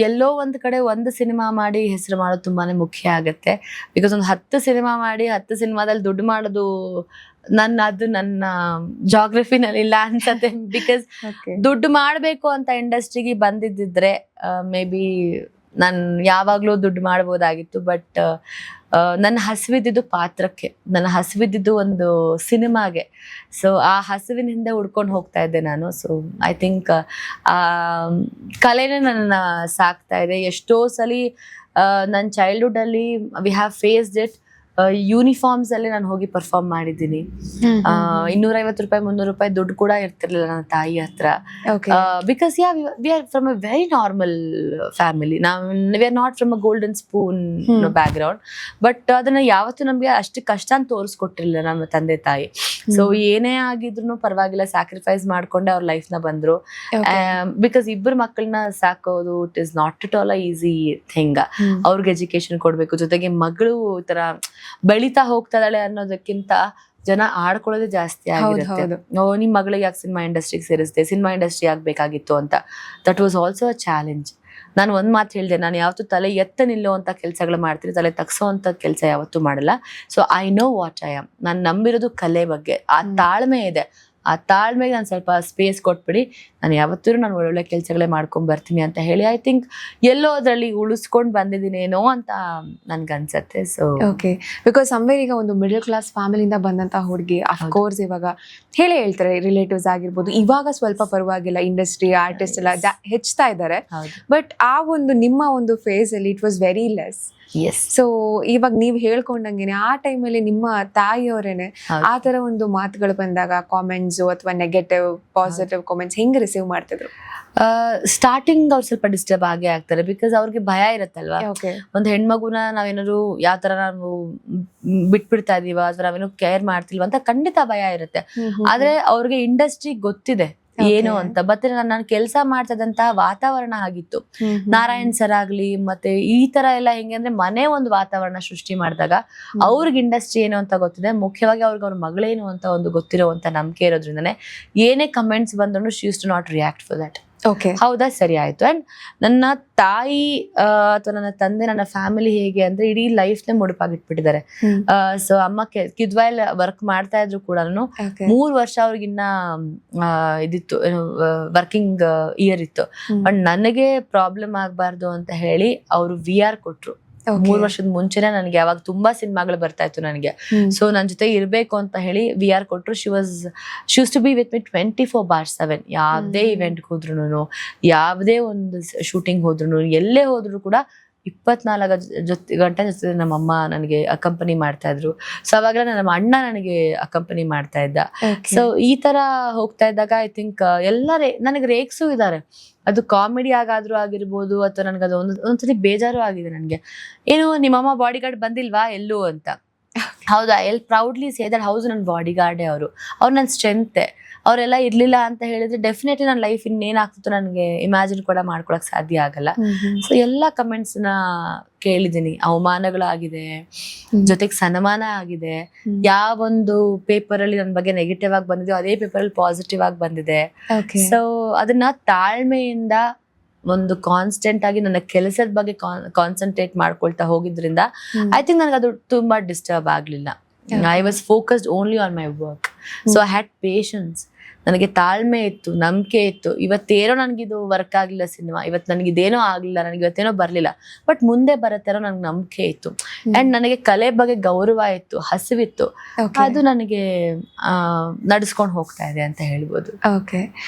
ಎಲ್ಲೋ ಒಂದು ಕಡೆ ಒಂದು ಸಿನಿಮಾ ಮಾಡಿ ಹೆಸರು ಮಾಡೋದು ತುಂಬಾನೇ ಮುಖ್ಯ ಆಗುತ್ತೆ. ಬಿಕಾಸ್ ಒಂದು 10 ಸಿನಿಮಾ ಮಾಡಿ 10 ಸಿನಿಮಾದಲ್ಲಿ ದುಡ್ಡು ಮಾಡೋದು ಅದು ನನ್ನ ಜಾಗ್ರಫಿನಲ್ಲಿ ಇಲ್ಲ ಅನ್ಸತ್ತೆ. ಬಿಕಾಸ್ ದುಡ್ಡು ಮಾಡಬೇಕು ಅಂತ ಇಂಡಸ್ಟ್ರಿಗೆ ಬಂದಿದ್ದಿದ್ರೆ ಮೇ ಬಿ ನಾನು ಯಾವಾಗ್ಲೂ ದುಡ್ಡು ಮಾಡ್ಬೋದಾಗಿತ್ತು. ಬಟ್ ನನ್ನ ಹಸಿವಿದ್ದು ಪಾತ್ರಕ್ಕೆ, ನನ್ನ ಹಸಿವಿದ್ದು ಒಂದು ಸಿನಿಮಾಗೆ. ಸೊ ಆ ಹಸಿವಿನ ಹಿಂದೆ ಹುಡ್ಕೊಂಡು ಹೋಗ್ತಾ ಇದ್ದೆ ನಾನು. ಸೊ ಐ ಥಿಂಕ್ ಕಲೆನೇ ನನ್ನ ಸಾಕ್ತಾ ಇದೆ. ಎಷ್ಟೋ ಸಲಿ ನನ್ನ ಚೈಲ್ಡ್ಹುಡ್ ಅಲ್ಲಿ we have faced it. Uniforms ಅಲ್ಲಿ ನಾನು ಹೋಗಿ ಪರ್ಫಾರ್ಮ್ ಮಾಡಿದ್ದೀನಿ. 250 ರೂಪಾಯಿ 300 ರೂಪಾಯಿ ದುಡ್ಡು ಕೂಡ ಇರ್ತಿರ್ಲಿಲ್ಲ ನನ್ನ ತಾಯಿ ಹತ್ರ. Because we are from a very normal family. We are not from a golden spoon back ground. But ಅದನ್ನ ಯಾವತ್ತೂ ನಮ್ಗೆ ಅಷ್ಟು ಕಷ್ಟ ಅಂತ ತೋರಿಸ್ಕೊಟ್ಟಿರ್ಲಿಲ್ಲ ನಮ್ಮ ತಂದೆ ತಾಯಿ. ಸೊ ಏನೇ ಆಗಿದ್ರು ಪರವಾಗಿಲ್ಲ, ಸ್ಯಾಕ್ರಿಫೈಸ್ ಮಾಡ್ಕೊಂಡೆ ಅವ್ರ ಲೈಫ್ ನ ಬಂದ್ರು. ಬಿಕಾಸ್ 2 ಮಕ್ಕಳನ್ನ ಸಾಕೋದು it is not at all easy thing. ಅವ್ರಿಗೆ ಎಜುಕೇಶನ್ ಕೊಡ್ಬೇಕು, ಜೊತೆಗೆ ಮಗಳು ಈ ತರ ಬೆಳಿತಾ ಹೋಗ್ತಾ ಇದ್ದಾಳೆ ಅನ್ನೋದಕ್ಕಿಂತ ಜನ ಆಡ್ಕೊಳ್ಳೋದೇ ಜಾಸ್ತಿ ಆಗಿರುತ್ತೆ. ನಿಮ್ ಮಗಳಿಗೆ ಯಾಕೆ ಸಿನಿಮಾ ಇಂಡಸ್ಟ್ರಿಗೆ ಸೇರಿಸ್ದೆ, ಸಿನಿಮಾ ಇಂಡಸ್ಟ್ರಿ ಆಗ್ಬೇಕಾಗಿತ್ತು ಅಂತ. That was also a challenge. ನಾನು ಒಂದ್ ಮಾತು ಹೇಳಿದೆ, ನಾನು ಯಾವತ್ತೂ ತಲೆ ಎತ್ತ ನಿಲ್ಲುವಂತ ಕೆಲಸಗಳು ಮಾಡ್ತೀನಿ, ತಲೆ ತಗ್ಸೋಂತ ಕೆಲಸ ಯಾವತ್ತೂ ಮಾಡಲ್ಲ. So I know what I am. ನಾನು ನಂಬಿರೋದು ಕಲೆ ಬಗ್ಗೆ, ಆ ತಾಳ್ಮೆ ಇದೆ, ಆ ತಾಳ್ಮೆಗೆ ನಾನು ಸ್ವಲ್ಪ ಸ್ಪೇಸ್ ಕೊಟ್ಬಿಡಿ, ನಾನು ಯಾವತ್ತೂ ನಾನು ಒಳ್ಳೊಳ್ಳೆ ಕೆಲಸಗಳೇ ಮಾಡ್ಕೊಂಡ್ ಬರ್ತೀನಿ ಅಂತ ಹೇಳಿ ಐ ಥಿಂಕ್ ಎಲ್ಲೋ ಅದರಲ್ಲಿ ಉಳಿಸ್ಕೊಂಡು ಬಂದಿದ್ದೀನೇನೋ ಅಂತ ನನ್ಗನ್ಸತ್ತೆ. ಸೊ ಓಕೆ, ಬಿಕಾಸ್ ಸಂವೇರ್ ಈಗ ಒಂದು ಮಿಡಲ್ ಕ್ಲಾಸ್ ಫ್ಯಾಮಿಲಿಯಿಂದ ಬಂದಂತ ಹುಡುಗಿ ಅಫ್ಕೋರ್ಸ್ ಇವಾಗ ಹೇಳ್ತಾರೆ ರಿಲೇಟಿವ್ಸ್ ಆಗಿರ್ಬೋದು, ಇವಾಗ ಸ್ವಲ್ಪ ಪರವಾಗಿಲ್ಲ, ಇಂಡಸ್ಟ್ರಿ ಆರ್ಟಿಸ್ಟ್ ಎಲ್ಲ ಹೆಚ್ಚುತ್ತಾ ಇದ್ದಾರೆ. ಬಟ್ ಆ ಒಂದು ನಿಮ್ಮ ಒಂದು ಫೇಸ್ ಅಲ್ಲಿ it was very less. Yes. So ಇವಾಗ ನೀವು ಹೇಳ್ಕೊಂಡಂಗೆನೆ ಆ ಟೈಮಲ್ಲಿ ನಿಮ್ಮ ತಾಯಿಯವರೇನೆ ಆ ತರ ಒಂದು ಮಾತುಗಳು ಬಂದಾಗ ಕಾಮೆಂಟ್ಸ್ ಅಥವಾ ನೆಗೆಟಿವ್ ಪಾಸಿಟಿವ್ ಕಾಮೆಂಟ್ಸ್ ಹೆಂಗ್ ರಿಸೀವ್ ಮಾಡ್ತಿದ್ರು? ಸ್ಟಾರ್ಟಿಂಗ್ ಅವ್ರು ಸ್ವಲ್ಪ ಡಿಸ್ಟರ್ಬ್ ಆಗೇ ಆಗ್ತಾರೆ, ಬಿಕಾಸ್ ಅವ್ರಿಗೆ ಭಯ ಇರತ್ತಲ್ವಾ. ಒಂದು ಹೆಣ್ಮಗುನ ನಾವೇನಾದ್ರು ಯಾವ ತರ ನಾವು ಬಿಟ್ಬಿಡ್ತಾ ಇದೀವ ಅಥವಾ ನಾವೇನೋ ಕೇರ್ ಮಾಡ್ತಿಲ್ವ ಅಂತ ಖಂಡಿತ ಭಯ ಇರುತ್ತೆ. ಆದ್ರೆ ಅವ್ರಿಗೆ ಇಂಡಸ್ಟ್ರಿ ಗೊತ್ತಿದೆ ಏನು ಅಂತ. ಮತ್ತೆ ನಾನು ಕೆಲಸ ಮಾಡ್ತದಂತಹ ವಾತಾವರಣ ಆಗಿತ್ತು. ನಾರಾಯಣ್ ಸರ್ ಆಗ್ಲಿ ಮತ್ತೆ ಈ ತರ ಎಲ್ಲ ಹೆಂಗೆ ಅಂದ್ರೆ ಮನೆ ಒಂದು ವಾತಾವರಣ ಸೃಷ್ಟಿ ಮಾಡಿದಾಗ ಅವ್ರಿಗೆ ಇಂಡಸ್ಟ್ರಿ ಏನು ಅಂತ ಗೊತ್ತಿದೆ, ಮುಖ್ಯವಾಗಿ ಅವ್ರಿಗೆ ಅವ್ರ ಮಗಳೇನು ಅಂತ ಒಂದು ಗೊತ್ತಿರೋಂತ ನಂಬಿಕೆ ಇರೋದ್ರಿಂದನೇ ಏನೇ ಕಮೆಂಟ್ಸ್ ಬಂದ್ರು she used to not react for that. ಹೌದಾ, ಸರಿ ಆಯ್ತು. ಅಂಡ್ ನನ್ನ ತಾಯಿ ಅಥವಾ ನನ್ನ ತಂದೆ, ನನ್ನ ಫ್ಯಾಮಿಲಿ ಹೇಗೆ ಅಂದ್ರೆ ಇಡೀ ಲೈಫ್ ನೇ ಮುಡುಪಾಗಿಟ್ಬಿಟ್ಟಿದ್ದಾರೆ. ಸೊ ಅಮ್ಮ ಕಿದ್ವಾಯಲ್ ವರ್ಕ್ ಮಾಡ್ತಾ ಇದ್ರು ಕೂಡ 3 ವರ್ಷ ಅವ್ರಿಗಿನ್ನ ಇದಿತ್ತು, ವರ್ಕಿಂಗ್ ಇಯರ್ ಇತ್ತು. ಬಟ್ ನನಗೆ ಪ್ರಾಬ್ಲಮ್ ಆಗ್ಬಾರ್ದು ಅಂತ ಹೇಳಿ ಅವರು VR ಕೊಟ್ರು. 3 ವರ್ಷದ ಮುಂಚೆನೆ ನನಗೆ ಯಾವಾಗ ತುಂಬಾ ಸಿನಿಮಾಗಳು ಬರ್ತಾ ಇತ್ತು ನನಗೆ. ಸೊ ನನ್ ಜೊತೆ ಇರ್ಬೇಕು ಅಂತ ಹೇಳಿ VR ಕೊಟ್ರು. She used to be with me 24/7. ಯಾವ್ದೇ ಇವೆಂಟ್ ಹೋದ್ರು, ಯಾವ್ದೇ ಒಂದು ಶೂಟಿಂಗ್ ಹೋದ್ರು, ಎಲ್ಲೇ ಹೋದ್ರು ಕೂಡ 24 ಗಂಟೆ ಜೊತೆ ನಮ್ಮಮ್ಮ ನನಗೆ ಅಕಂಪನಿ ಮಾಡ್ತಾ ಇದ್ರು. ಸೊ ಅವಾಗ ನಮ್ಮ ಅಣ್ಣ ನನಗೆ ಅಕಂಪನಿ ಮಾಡ್ತಾ ಇದ್ದ. ಸೊ ಈ ತರ ಹೋಗ್ತಾ ಇದ್ದಾಗ ಐ ಥಿಂಕ್ ನನಗೆ ರೇಕ್ಸು ಇದ್ದಾರೆ. ಅದು ಕಾಮಿಡಿ ಆಗಾದ್ರೂ ಆಗಿರ್ಬೋದು ಅಥವಾ ನನಗೆ ಅದು ಒಂದ್ಸತಿ ಬೇಜಾರು ಆಗಿದೆ ನನಗೆ. ಏನು ನಿಮ್ಮಮ್ಮ ಬಾಡಿ ಗಾರ್ಡ್ ಬಂದಿಲ್ವಾ ಎಲ್ಲೂ ಅಂತ. ಹೌದಾ, ಪ್ರೌಡ್ಲಿ ಸೇ ದಟ್ ಹೌಸ್ ನನ್ನ ಬಾಡಿ ಗಾರ್ಡೇ ಅವ್ರು ನನ್ನ ಸ್ಟ್ರೆಂತೆ. ಅವರೆಲ್ಲ ಇರ್ಲಿಲ್ಲ ಅಂತ ಹೇಳಿದ್ರೆ ಡೆಫಿನೆಟ್ಲಿ ನನ್ನ ಲೈಫ್ ಇನ್ನೇನಾಗ್ತಿತ್ತು ನನಗೆ ಇಮ್ಯಾಜಿನ್ ಕೂಡ ಮಾಡ್ಕೊಳಕ್ ಸಾಧ್ಯ ಆಗಲ್ಲ. ಸೊ ಎಲ್ಲಾ ಕಮೆಂಟ್ಸ್ ನ ಕೇಳಿದೀನಿ. ಅವಮಾನಗಳಾಗಿದೆ, ಜೊತೆಗೆ ಸನ್ಮಾನ ಆಗಿದೆ. ಯಾವೊಂದು ಪೇಪರ್ ಅಲ್ಲಿ ನನ್ನ ಬಗ್ಗೆ ನೆಗೆಟಿವ್ ಆಗಿ ಬಂದಿದೆ ಅದೇ ಪೇಪರ್ ಅಲ್ಲಿ ಪಾಸಿಟಿವ್ ಆಗಿ ಬಂದಿದೆ. ಸೊ ಅದನ್ನ ತಾಳ್ಮೆಯಿಂದ ಒಂದು ಕಾನ್ಸ್ಟೆಂಟ್ ಆಗಿ ನನ್ನ ಕೆಲಸದ ಬಗ್ಗೆ ಕಾನ್ಸಂಟ್ರೇಟ್ ಮಾಡ್ಕೊಳ್ತಾ ಹೋಗಿದ್ರಿಂದ ಐ ಥಿಂಕ್ ನನಗೆ ಅದು ತುಂಬಾ ಡಿಸ್ಟರ್ಬ್ ಆಗ್ಲಿಲ್ಲ. I was focused only on my work. So I had patience. ನನಗೆ ತಾಳ್ಮೆ ಇತ್ತು, ನಂಬಿಕೆ ಇತ್ತು. ಇವತ್ತೇನೋ ನನಗಿದು ವರ್ಕ್ ಆಗ್ಲಿಲ್ಲ ಸಿನಿಮಾ, ಇವತ್ತು ನನಗಿದೇನೋ ಆಗ್ಲಿಲ್ಲ, ನನಗೆ ಇವತ್ತೇನೋ ಬರ್ಲಿಲ್ಲ, ಬಟ್ ಮುಂದೆ ಬರತ್ತೇನೋ ನನಗೆ ನಂಬಿಕೆ ಇತ್ತು. ಅಂಡ್ ನನಗೆ ಕಲೆ ಬಗ್ಗೆ ಗೌರವ ಇತ್ತು, ಹಸಿವಿತ್ತು. ಅದು ನನಗೆ ನಡೆಸ್ಕೊಂಡು ಹೋಗ್ತಾ ಇದೆ ಅಂತ ಹೇಳ್ಬೋದು. ಓಕೆ,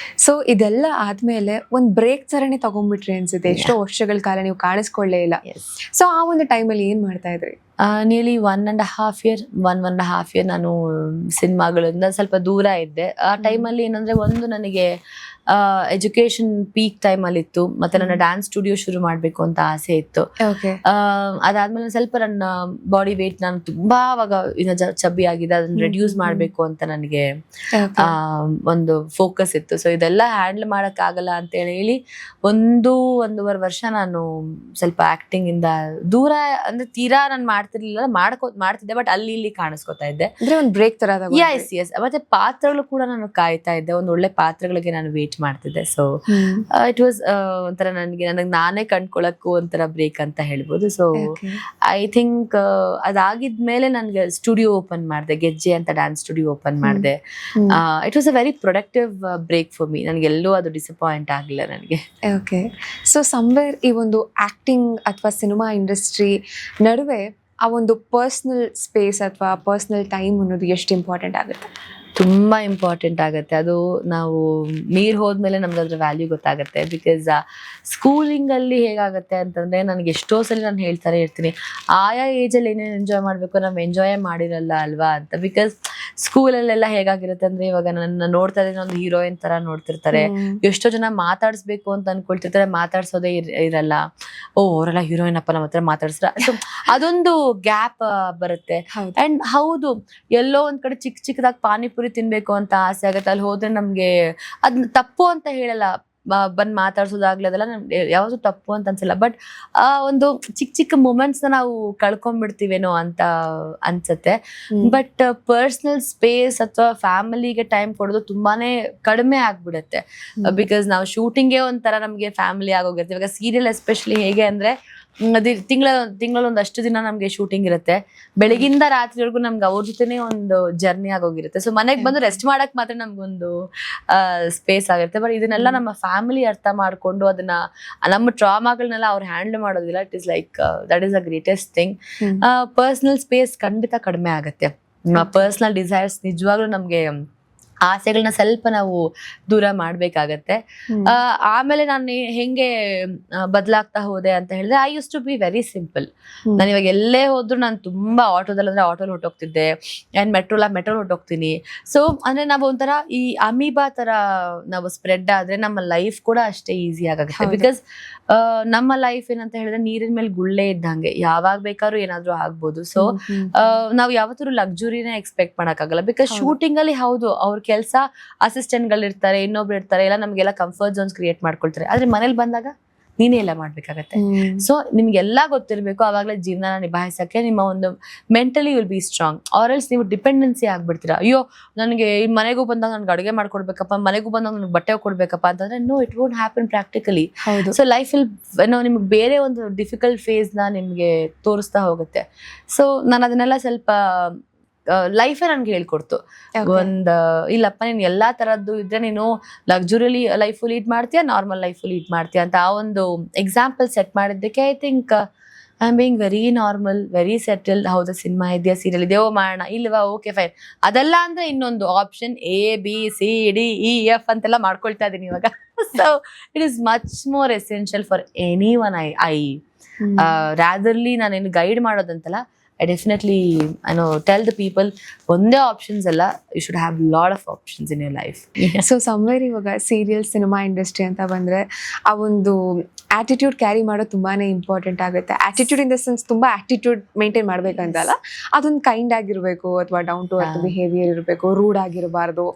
ಸೊ ಇದೆಲ್ಲ ಆದ್ಮೇಲೆ ಒಂದ್ ಬ್ರೇಕ್ ತರನೇ ತಗೊಂಡ್ಬಿಟ್ರಿ ಅನ್ಸುತ್ತೆ. ಎಷ್ಟೋ ವರ್ಷಗಳ ಕಾಲ ನೀವು ಕಾಣಿಸ್ಕೊಳ್ಳೇ ಇಲ್ಲ. ಸೊ ಆ ಒಂದು ಟೈಮಲ್ಲಿ ಏನ್ ಮಾಡ್ತಾ ಇದ್ರಿ? ನಿಯರ್ಲಿ 1.5 year ನಾನು ಸಿನಿಮಾಗಳಿಂದ ಸ್ವಲ್ಪ ದೂರ ಇದ್ದೆ. ಆ ಟೈಮಲ್ಲಿ ಏನಂದ್ರೆ ಒಂದು ನನಗೆ ಎಜುಕೇಶನ್ ಪೀಕ್ ಟೈಮ್ ಅಲ್ಲಿ ಇತ್ತು, ಮತ್ತೆ ನನ್ನ ಡ್ಯಾನ್ಸ್ ಸ್ಟುಡಿಯೋ ಶುರು ಮಾಡ್ಬೇಕು ಅಂತ ಆಸೆ ಇತ್ತು. ಅದಾದ್ಮೇಲೆ ಸ್ವಲ್ಪ ನನ್ನ ಬಾಡಿ ವೇಟ್ ನಾನು ತುಂಬಾ ಅವಾಗ ಚಬ್ಬಿ ಆಗಿದೆ, ಅದನ್ನ ರೆಡ್ಯೂಸ್ ಮಾಡ್ಬೇಕು ಅಂತ ನನಗೆ ಒಂದು ಫೋಕಸ್ ಇತ್ತು. ಸೊ ಇದೆಲ್ಲ ಹ್ಯಾಂಡಲ್ ಮಾಡಕ್ ಆಗಲ್ಲ ಅಂತ ಹೇಳಿ 1.5 ವರ್ಷ ನಾನು ಸ್ವಲ್ಪ ಆಕ್ಟಿಂಗ್ ಇಂದ ದೂರ, ಅಂದ್ರೆ ತೀರಾ ನಾನು ಮಾಡ್ತಿರ್ಲಿಲ್ಲ, ಮಾಡ್ತಿದ್ದೆ ಬಟ್ ಅಲ್ಲಿ ಇಲ್ಲಿ ಕಾಣಿಸ್ಕೊತಾ ಇದ್ದೆ. ಒಂದು ಬ್ರೇಕ್ ತರ. ಎಸ್. ಮತ್ತೆ ಪಾತ್ರಗಳು ಕೂಡ ನಾನು ಕಾಯ್ತಾ ಇದ್ದೆ, ಒಂದ್ ಒಳ್ಳೆ ಪಾತ್ರಗಳಿಗೆ ನಾನು ವೇಟ್ ಮಾಡ್ತಿದ್ದೆ. ಸೊ ಇಟ್ ವಾಸ್ ಒಂಥರ ನನಗೆ ನಾನೇ ಕಂಡ್ಕೊಳಕ್ಕೂ ಒಂಥರ ಬ್ರೇಕ್ ಅಂತ ಹೇಳ್ಬೋದು. ಸೊ ಐ ಥಿಂಕ್ ಅದಾಗಿದ್ಮೇಲೆ ನನ್ಗೆ ಸ್ಟುಡಿಯೋ ಓಪನ್ ಮಾಡಿದೆ, ಗೆಜ್ಜೆ ಅಂತ ಡ್ಯಾನ್ಸ್ ಸ್ಟುಡಿಯೋ ಓಪನ್ ಮಾಡಿದೆ. It was a very productive break for me. ನನಗೆಲ್ಲೂ ಅದು ಡಿಸಪಾಯಿಂಟ್ ಆಗಿಲ್ಲ ನನಗೆ. ಓಕೆ, ಸೊ ಸಮ್ವೇರ್ ಈ ಒಂದು ಆಕ್ಟಿಂಗ್ ಅಥವಾ ಸಿನಿಮಾ ಇಂಡಸ್ಟ್ರಿ ನಡುವೆ ಆ ಒಂದು ಪರ್ಸನಲ್ ಸ್ಪೇಸ್ ಅಥವಾ ಪರ್ಸನಲ್ ಟೈಮ್ ಅನ್ನೋದು ಎಷ್ಟು ಇಂಪಾರ್ಟೆಂಟ್ ಆಗುತ್ತೆ? ತುಂಬಾ ಇಂಪಾರ್ಟೆಂಟ್ ಆಗುತ್ತೆ. ಅದು ನಾವು ಮೀರ್ ಹೋದ್ಮೇಲೆ ನಮ್ಗೆ ಅದ್ರ ವ್ಯಾಲ್ಯೂ ಗೊತ್ತಾಗುತ್ತೆ. ಬಿಕಾಸ್ ಸ್ಕೂಲಿಂಗ್ ಅಲ್ಲಿ ಹೇಗಾಗತ್ತೆ ಅಂತಂದ್ರೆ, ನನಗೆ ಎಷ್ಟೋ ಸಲ ನಾನು ಹೇಳ್ತಾರೆ ಇರ್ತೀನಿ, ಆಯಾ ಏಜ್ ಅಲ್ಲಿ ಏನೇನು ಎಂಜಾಯ್ ಮಾಡ್ಬೇಕು ನಾವು ಎಂಜಾಯೇ ಮಾಡಿರಲ್ಲ ಅಲ್ವಾ ಅಂತ. ಬಿಕಾಸ್ ಸ್ಕೂಲಲ್ಲೆಲ್ಲ ಹೇಗಾಗಿರುತ್ತೆ ಅಂದ್ರೆ, ಇವಾಗ ನನ್ನ ನೋಡ್ತಾ ಇದ್ರೆ ಒಂದು ಹೀರೋಯಿನ್ ತರ ನೋಡ್ತಿರ್ತಾರೆ. ಎಷ್ಟೋ ಜನ ಮಾತಾಡ್ಸ್ಬೇಕು ಅಂತ ಅನ್ಕೊಳ್ತಿರ್ತಾರೆ, ಮಾತಾಡ್ಸೋದೇ ಇರಲ್ಲ. ಅವರೆಲ್ಲ ಹೀರೋಯಿನ್ ಅಪ್ಪ ನಮ್ಮ ಹತ್ರ ಮಾತಾಡ್ಸ್ರ, ಅದೊಂದು ಗ್ಯಾಪ್ ಬರುತ್ತೆ. ಅಂಡ್ ಹೌದು, ಎಲ್ಲೋ ಒಂದ್ ಕಡೆ ಚಿಕ್ಕದಾಗಿ ಪಾನಿಪುರಿ ತಿನ್ಬೇಕು ಅಂತ ಆಸೆ ಆಗತ್ತೆ. ಅಲ್ಲಿ ಹೋದ್ರೆ ನಮ್ಗೆ ಅದ್ನ ತಪ್ಪು ಅಂತ ಹೇಳಲ್ಲ, ಬಂದ್ ಮಾತಾಡ್ಸೋದಾಗ್ಲಿ ಅದೆಲ್ಲ ನಮ್ಗೆ ಯಾವ್ದು ತಪ್ಪು ಅಂತ ಅನ್ಸಲ್ಲ. ಬಟ್ ಒಂದು ಚಿಕ್ಕ ಮೂಮೆಂಟ್ಸ್ ನಾವು ಕಳ್ಕೊಂಡ್ಬಿಡ್ತೀವೇನೋ ಅಂತ ಅನ್ಸತ್ತೆ. ಬಟ್ ಪರ್ಸನಲ್ ಸ್ಪೇಸ್ ಅಥವಾ ಫ್ಯಾಮಿಲಿಗೆ ಟೈಮ್ ಕೊಡೋದು ತುಂಬಾನೇ ಕಡಿಮೆ ಆಗ್ಬಿಡುತ್ತೆ. ಬಿಕಾಸ್ ನಾವು ಶೂಟಿಂಗೇ ಒಂಥರ ನಮ್ಗೆ ಫ್ಯಾಮಿಲಿ ಆಗೋಗಿರ್ತೀವಿ. ಇವಾಗ ಸೀರಿಯಲ್ ಎಸ್ಪೆಷಲಿ ಹೇಗೆ ಅಂದ್ರೆ, ತಿಂಗಳಲ್ಲಿ ಒಂದಷ್ಟು ದಿನ ನಮ್ಗೆ ಶೂಟಿಂಗ್ ಇರುತ್ತೆ, ಬೆಳಗಿಂದ ರಾತ್ರಿವರೆಗೂ ನಮ್ಗೆ ಅವ್ರ ಜೊತೆನೆ ಒಂದು ಜರ್ನಿ ಆಗೋಗಿರುತ್ತೆ. ಸೊ ಮನೆಗೆ ಬಂದು ರೆಸ್ಟ್ ಮಾಡಕ್ ಮಾತ್ರ ನಮ್ಗೊಂದು ಸ್ಪೇಸ್ ಆಗಿರುತ್ತೆ. ಬಟ್ ಇದನ್ನೆಲ್ಲ ನಮ್ಮ ಫ್ಯಾಮಿಲಿ ಅರ್ಥ ಮಾಡ್ಕೊಂಡು ಅದನ್ನ ನಮ್ಮ ಟ್ರಾಮಾಗಳನ್ನೆಲ್ಲ ಅವ್ರು ಹ್ಯಾಂಡಲ್ ಮಾಡೋದಿಲ್ಲ. It is like that is a greatest thing. Personal space ಖಂಡಿತ ಕಡಿಮೆ ಆಗುತ್ತೆ. ಪರ್ಸನಲ್ ಡಿಸೈರ್ಸ್ ನಿಜವಾಗ್ಲೂ ನಮ್ಗೆ ಆಸೆಗಳನ್ನ ಸ್ವಲ್ಪ ನಾವು ದೂರ ಮಾಡ್ಬೇಕಾಗತ್ತೆ. ಆಮೇಲೆ ನಾನು ಹೆಂಗೆ ಬದಲಾಗ್ತಾ ಹೋದೆ ಅಂತ ಹೇಳಿದ್ರೆ, I used to be very simple. ನಾನು ಇವಾಗ ಎಲ್ಲೇ ಹೋದ್ರು ನಾನು ತುಂಬಾ ಆಟೋದಲ್ಲಿ ಹೊರಟೋಗ್ತಿದ್ದೆ, ಅಂಡ್ ಮೆಟ್ರೋಲ್ ಹೊರಟೋಗ್ತೀನಿ. ಸೊ ಅಂದ್ರೆ ನಾವು ಒಂಥರ ಈ ಅಮೀಬಾ ತರ ನಾವು ಸ್ಪ್ರೆಡ್ ಆದ್ರೆ ನಮ್ಮ ಲೈಫ್ ಕೂಡ ಅಷ್ಟೇ ಈಸಿ ಆಗುತ್ತೆ. ಬಿಕಾಸ್ ನಮ್ಮ ಲೈಫ್ ಏನಂತ ಹೇಳಿದ್ರೆ ನೀರಿನ ಮೇಲೆ ಗುಳ್ಳೆ ಇದ್ದಂಗೆ, ಯಾವಾಗ ಬೇಕಾದ್ರೂ ಏನಾದ್ರೂ ಆಗ್ಬೋದು. ಸೊ ನಾವು ಯಾವತ್ತೂ ಲಕ್ಸುರಿನೇ ಎಕ್ಸ್ಪೆಕ್ಟ್ ಮಾಡಕ್ಕಾಗಲ್ಲ. ಬಿಕಾಸ್ ಶೂಟಿಂಗ್ ಅಲ್ಲಿ ಹೌದು ಅವ್ರ ಕೆಲಸ ಅಸಿಸ್ಟೆಂಟ್ ಗಳು ಇರ್ತಾರೆ, ಇನ್ನೊಬ್ರು ಇರ್ತಾರೆ, ಎಲ್ಲ ನಮ್ಗೆಲ್ಲ ಕಂಫರ್ಟ್ ಝೋನ್ಸ್ ಕ್ರಿಯೇಟ್ ಮಾಡ್ಕೊಳ್ತಾರೆ. ಆದ್ರೆ ಮನೇಲಿ ಬಂದಾಗ ನೀನೇ ಎಲ್ಲ ಮಾಡ್ಬೇಕಾಗತ್ತೆ. ಸೊ ನಿಮ್ಗೆಲ್ಲಾ ಗೊತ್ತಿರ್ಬೇಕು, ಅವಾಗಲೇ ಜೀವನ ನಿಭಾಯಿಸಕ್ಕೆ ನಿಮ್ಮ ಒಂದು mentally will be strong. Or else ನೀವು ಡಿಪೆಂಡೆನ್ಸಿ ಆಗ್ಬಿಡ್ತೀರಾ. ಅಯ್ಯೋ ನನಗೆ ಈ ಮನೆಗೂ ಬಂದಾಗ ನನ್ಗೆ ಅಡುಗೆ ಮಾಡ್ಕೊಡ್ಬೇಕಪ್ಪ, ಮನೆಗೂ ಬಂದಾಗ ನನಗೆ ಬಟ್ಟೆ ಕೊಡ್ಬೇಕಪ್ಪ ಅಂತಂದ್ರೆ no, it won't happen practically. So life ನಿಮ್ಗೆ ಬೇರೆ ಒಂದು ಡಿಫಿಕಲ್ಟ್ ಫೇಸ್ ನ ನಿಮ್ಗೆ ತೋರಿಸ್ತಾ ಹೋಗುತ್ತೆ. ಸೊ ನಾನು ಅದನ್ನೆಲ್ಲ ಸ್ವಲ್ಪ ಲೈಫೇ ನನ್ಗೆ ಹೇಳ್ಕೊಡ್ತು. ಇಲ್ಲಪ್ಪ ನೀನ್ ಎಲ್ಲಾ ತರದ್ದು ಇದ್ರೆ ನೀನು ಲಕ್ಸುರಿಲಿ ಲೈಫ್ ಲೀಡ್ ಮಾಡ್ತೀಯ, ನಾರ್ಮಲ್ ಲೈಫ್ ಲೀಡ್ ಮಾಡ್ತೀಯ ಅಂತ ಆ ಒಂದು ಎಕ್ಸಾಂಪಲ್ ಸೆಟ್ ಮಾಡಿದ್ದಕ್ಕೆ I think I am being very normal, very settled. ಹೌದಾ ಸಿನಿಮಾ ಇದೆಯಾ, ಸೀರಿಯಲ್ ಇದೆಯೋ ಮಾಡೋಣ, ಇಲ್ವಾ, ಓಕೆ ಫೈನ್. ಅದೆಲ್ಲ ಅಂದ್ರೆ ಇನ್ನೊಂದು ಆಪ್ಷನ್ ABCDEF ಅಂತೆಲ್ಲ ಮಾಡ್ಕೊಳ್ತಾ ಇದೀನಿ ಇವಾಗ. So it is much more essential for anyone. I ratherly ನಾನೇನು ಗೈಡ್ ಮಾಡೋದಂತಲ್ಲ, I definitely tell the people ಒಂದೇ ಆಪ್ಷನ್ಸ್ ಅಲ್ಲ, you should have lot of options in your life. So somewhere ಇವಾಗ serial cinema industry ಅಂತ ಬಂದ್ರೆ ಆ ಒಂದು attitude carry ಮಾಡೋದು ತುಂಬಾನೇ ಇಂಪಾರ್ಟೆಂಟ್ ಆಗುತ್ತೆ. ಆಟಿಟ್ಯೂಡ್ ಇನ್ ದ ಸೆನ್ಸ್ ತುಂಬಾ ಆಟಿಟ್ಯೂಡ್ ಮೇಂಟೈನ್ ಮಾಡ್ಬೇಕಂತಲ್ಲ, ಅದೊಂದು ಕೈಂಡ್ ಆಗಿರ್ಬೇಕು ಅಥವಾ ಡೌನ್ ಟು ಅರ್ತ್ ಬಿಹೇವಿಯರ್ ಇರಬೇಕು, ರೂಡ್ ಆಗಿರಬಾರ್ದು.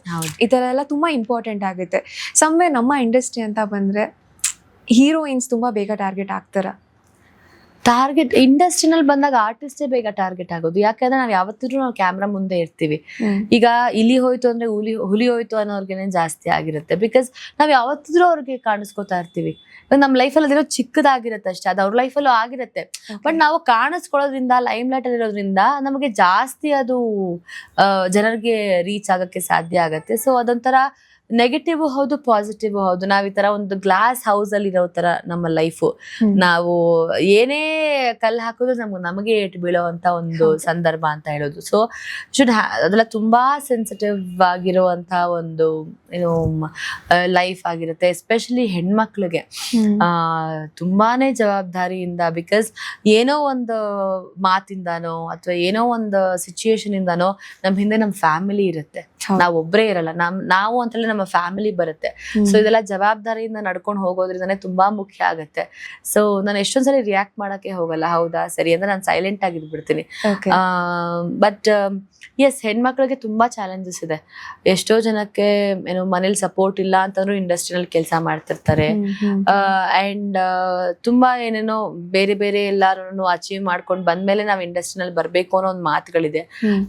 ಈ ತರ ಎಲ್ಲ ತುಂಬಾ ಇಂಪಾರ್ಟೆಂಟ್ ಆಗುತ್ತೆ. ಸಮ್ವೇರ್ ನಮ್ಮ ಇಂಡಸ್ಟ್ರಿ ಅಂತ ಬಂದ್ರೆ ಹೀರೋಯಿನ್ಸ್ ತುಂಬಾ ಬೇಗ ಟಾರ್ಗೆಟ್ ಆಗ್ತಾರ. ಇಂಡಸ್ಟ್ರಿನಲ್ಲಿ ಬಂದಾಗ ಆರ್ಟಿಸ್ಟೇ ಬೇಗ ಟಾರ್ಗೆಟ್ ಆಗೋದು. ಯಾಕಂದ್ರೆ ನಾವು ಯಾವತ್ತಿದ್ರು ನಾವು ಕ್ಯಾಮ್ರಾ ಮುಂದೆ ಇರ್ತೀವಿ. ಈಗ ಇಲಿ ಹೋಯ್ತು ಅಂದ್ರೆ ಹುಲಿ ಹೋಯ್ತು ಅನ್ನೋರ್ಗೆನೆ ಜಾಸ್ತಿ ಆಗಿರುತ್ತೆ. ಬಿಕಾಸ್ ನಾವ್ ಯಾವತ್ತಿದ್ರು ಅವ್ರಿಗೆ ಕಾಣಿಸ್ಕೊತಾ ಇರ್ತೀವಿ. ನಮ್ಮ ಲೈಫಲ್ಲಿ ಅದಿರೋ ಚಿಕ್ಕದಾಗಿರುತ್ತೆ ಅಷ್ಟೇ, ಅದು ಅವ್ರ ಲೈಫಲ್ಲೂ ಆಗಿರುತ್ತೆ. ಬಟ್ ನಾವು ಕಾಣಿಸ್ಕೊಳ್ಳೋದ್ರಿಂದ, ಲೈಮ್ ಲೈಟ್ ಅಲ್ಲಿ ಇರೋದ್ರಿಂದ ನಮಗೆ ಜಾಸ್ತಿ ಅದು ಜನರಿಗೆ ರೀಚ್ ಆಗಕ್ಕೆ ಸಾಧ್ಯ ಆಗತ್ತೆ. ಸೊ ಅದೊಂಥರ ನೆಗೆಟಿವ್ ಹೌದು, ಪಾಸಿಟಿವ್ ಹೌದು. ನಾವ್ ಈ ತರ ಒಂದು ಗ್ಲಾಸ್ ಹೌಸ್ ಅಲ್ಲಿ ಇರೋ ತರ ನಮ್ಮ ಲೈಫು. ನಾವು ಏನೇ ಕಲ್ಲು ಹಾಕಿದ್ರು ನಮಗೆ ಏಟು ಬೀಳೋವಂತ ಒಂದು ಸಂದರ್ಭ ಅಂತ ಹೇಳೋದು. ಸೊ ಅದೆಲ್ಲ ತುಂಬಾ ಸೆನ್ಸಿಟಿವ್ ಆಗಿರುವಂತ ಒಂದು ಲೈಫ್ ಆಗಿರುತ್ತೆ. ಎಸ್ಪೆಷಲಿ ಹೆಣ್ಮಕ್ಳಿಗೆ ತುಂಬಾನೇ ಜವಾಬ್ದಾರಿಯಿಂದ. ಬಿಕಾಸ್ ಏನೋ ಒಂದು ಮಾತಿಂದಾನೋ ಅಥವಾ ಏನೋ ಒಂದು ಸಿಚುಯೇಷನ್ ಇಂದಾನೋ ನಮ್ ಹಿಂದೆ ನಮ್ ಫ್ಯಾಮಿಲಿ ಇರುತ್ತೆ. ನಾವ್ ಒಬ್ರೇ ಇರಲ್ಲ, ನಾವು ಅಂತಲೇ ನಮ್ಮ ಫ್ಯಾಮಿಲಿ ಬರುತ್ತೆ. ಸೊ ಇದೆಲ್ಲ ಜವಾಬ್ದಾರಿಯಿಂದ ನಡ್ಕೊಂಡು ಹೋಗೋದ್ರಿಂದಾನೆ ತುಂಬಾ ಮುಖ್ಯ ಆಗತ್ತೆ. ಸೊ ನಾನು ಎಷ್ಟೊಂದ್ಸಲಿ ರಿಯಾಕ್ಟ್ ಮಾಡಕ್ಕೆ ಹೋಗಲ್ಲ, ಹೌದಾ ಸರಿ ಅಂದ್ರೆ ನಾನು ಸೈಲೆಂಟ್ ಆಗಿದ್ಬಿಡ್ತೀನಿ. ಬಟ್ ಎಸ್, ಹೆಣ್ಮಕ್ಳಿಗೆ ತುಂಬಾ ಚಾಲೆಂಜಸ್ ಇದೆ. ಎಷ್ಟೋ ಜನಕ್ಕೆ ಮನೇಲಿ ಸಪೋರ್ಟ್ ಇಲ್ಲ ಅಂತಂದ್ರೂ ಇಂಡಸ್ಟ್ರಿನಲ್ಲಿ ಕೆಲಸ ಮಾಡ್ತಿರ್ತಾರೆ. ಅಂಡ್ ತುಂಬಾ ಏನೇನೋ ಬೇರೆ ಬೇರೆ ಎಲ್ಲಾರು ಅಚೀವ್ ಮಾಡ್ಕೊಂಡು ಬಂದ್ಮೇಲೆ ನಾವ್ ಇಂಡಸ್ಟ್ರಿನಲ್ಲಿ ಬರ್ಬೇಕು ಅನ್ನೋ ಒಂದು ಮಾತುಗಳಿದೆ.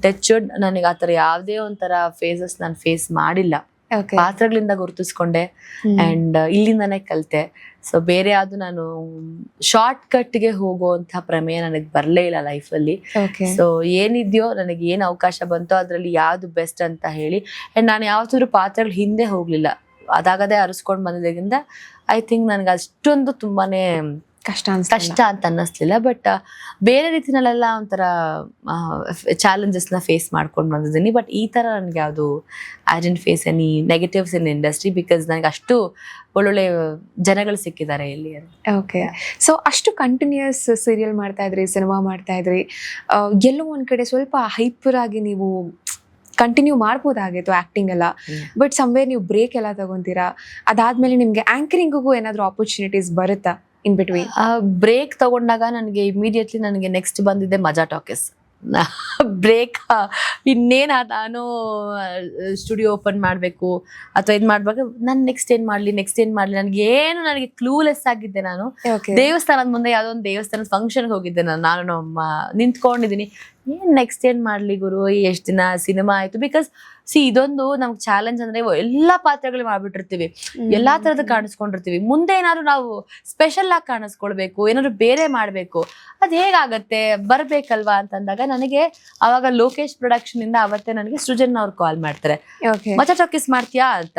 ಟಚ್ವುಡ್ ನನಗೆ ಆತರ ಯಾವ್ದೇ ಒಂಥರ ಫೇಸಸ್ ನಾನು ಫೇಸ್ ಮಾಡಿಲ್ಲ. ಪಾತ್ರಗಳಿಂದ ಗುರುತಿಸ್ಕೊಂಡೆ ಅಂಡ್ ಇಲ್ಲಿಂದಾನೇ ಕಲಿತೆ. ಸೊ ಬೇರೆ ಯಾವ್ದು ನಾನು ಶಾರ್ಟ್ ಕಟ್ಗೆ ಹೋಗುವಂತ ಪ್ರಮೇಯ ನನಗೆ ಬರ್ಲೇ ಇಲ್ಲ ಲೈಫ್ ಅಲ್ಲಿ. ಸೊ ಏನಿದ್ಯೋ ನನಗೆ ಏನ್ ಅವಕಾಶ ಬಂತೋ ಅದ್ರಲ್ಲಿ ಯಾವ್ದು ಬೆಸ್ಟ್ ಅಂತ ಹೇಳಿ, ಅಂಡ್ ನಾನು ಯಾವತ್ತೂ ಪಾತ್ರಗಳು ಹಿಂದೆ ಹೋಗ್ಲಿಲ್ಲ. ಅದಾಗದೇ ಅರಸ್ಕೊಂಡ್ ಬಂದಿದ್ದರಿಂದ ಐ ಥಿಂಕ್ ನನ್ಗೆ ಅಷ್ಟೊಂದು ತುಂಬಾನೇ ಕಷ್ಟ ಅಂತ ಅನ್ನಿಸ್ಲಿಲ್ಲ. ಬಟ್ ಬೇರೆ ರೀತಿನಲ್ಲೆಲ್ಲ ಒಂಥರ ಚಾಲೆಂಜಸ್ ನ ಫೇಸ್ ಮಾಡ್ಕೊಂಡು ಬಂದಿದ್ದೀನಿ. ಬಟ್ ಈ ತರ ನನ್ಗೆ ಯಾವ್ದು I didn't face any negatives in industry. Because ನನಗೆ ಅಷ್ಟು ಒಳ್ಳೊಳ್ಳೆ ಜನಗಳು ಸಿಕ್ಕಿದ್ದಾರೆ ಇಲ್ಲಿ. ಓಕೆ, ಸೊ ಅಷ್ಟು ಕಂಟಿನ್ಯೂಸ್ ಸೀರಿಯಲ್ ಮಾಡ್ತಾ ಇದ್ರಿ, ಸಿನಿಮಾ ಮಾಡ್ತಾ ಇದ್ರಿ, ಎಲ್ಲೋ ಒಂದ್ ಕಡೆ ಸ್ವಲ್ಪ ಹೈಪರ್ ಆಗಿ ನೀವು ಕಂಟಿನ್ಯೂ ಮಾಡ್ಬೋದಾಗಿತ್ತು ಆಕ್ಟಿಂಗ್ ಎಲ್ಲ. ಬಟ್ ಸಮ್ವೇರ್ ನೀವು ಬ್ರೇಕ್ ಎಲ್ಲ ತಗೊಂತೀರಾ. ಅದಾದ್ಮೇಲೆ ನಿಮ್ಗೆ ಆಂಕರಿಂಗಿಗೂ ಏನಾದ್ರು ಆಪರ್ಚುನಿಟೀಸ್ ಬರುತ್ತಾ ಇನ್ ಬಿಟ್ವೀನ್? ಬ್ರೇಕ್ ತಗೊಂಡಾಗ ನನಗೆ ಇಮಿಡಿಯೇಟ್ಲಿ ನನಗೆ ನೆಕ್ಸ್ಟ್ ಬಂದಿದೆ ಮಜಾ ಟಾಕೀಸ್. ಬ್ರೇಕ್ ಇನ್ನೇನ್ ನಾನು ಸ್ಟುಡಿಯೋ ಓಪನ್ ಮಾಡ್ಬೇಕು ಅಥವಾ ಇದ್ ಮಾಡ್ಬೇಕು, ನಾನು ನೆಕ್ಸ್ಟ್ ಏನ್ ಮಾಡ್ಲಿ ನನಗೆ ಕ್ಲೂಲೆಸ್ ಆಗಿದ್ದೆ. ನಾನು ದೇವಸ್ಥಾನದ ಮುಂದೆ ಯಾವ್ದೋ ಒಂದು ದೇವಸ್ಥಾನದ ಫಂಕ್ಷನ್ಗೆ ಹೋಗಿದ್ದೆ. ನಾನು ನಿಂತ್ಕೊಂಡಿದ್ದೀನಿ, ನೆಕ್ಸ್ಟ್ ಏನ್ ಮಾಡ್ಲಿ ಗುರು, ಎಷ್ಟ್ ದಿನ ಸಿನಿಮಾ ಆಯ್ತು. ಬಿಕಾಸ್ ಇದೊಂದು ನಮ್ಗೆ ಚಾಲೆಂಜ್ ಅಂದ್ರೆ ಎಲ್ಲಾ ಪಾತ್ರಗಳು ಮಾಡ್ಬಿಟ್ಟಿರ್ತೀವಿ, ಎಲ್ಲಾ ತರದ ಕಾಣಿಸ್ಕೊಂಡಿರ್ತೀವಿ. ಮುಂದೆ ಏನಾದ್ರು ನಾವು ಸ್ಪೆಷಲ್ ಆಗಿ ಕಾಣಿಸ್ಕೊಳ್ಬೇಕು, ಏನಾದ್ರು ಬೇರೆ ಮಾಡ್ಬೇಕು, ಅದ್ ಹೇಗಾಗತ್ತೆ, ಬರ್ಬೇಕಲ್ವಾ ಅಂತಂದಾಗ ನನಗೆ ಅವಾಗ ಲೋಕೇಶ್ ಪ್ರೊಡಕ್ಷನ್ ಇಂದ ಅವತ್ತೇ ನನಗೆ ಸೃಜನ್ ಅವ್ರು ಕಾಲ್ ಮಾಡ್ತಾರೆ, ಮಚಾ ಟಾಕೀಸ್ ಮಾಡ್ತೀಯಾ ಅಂತ.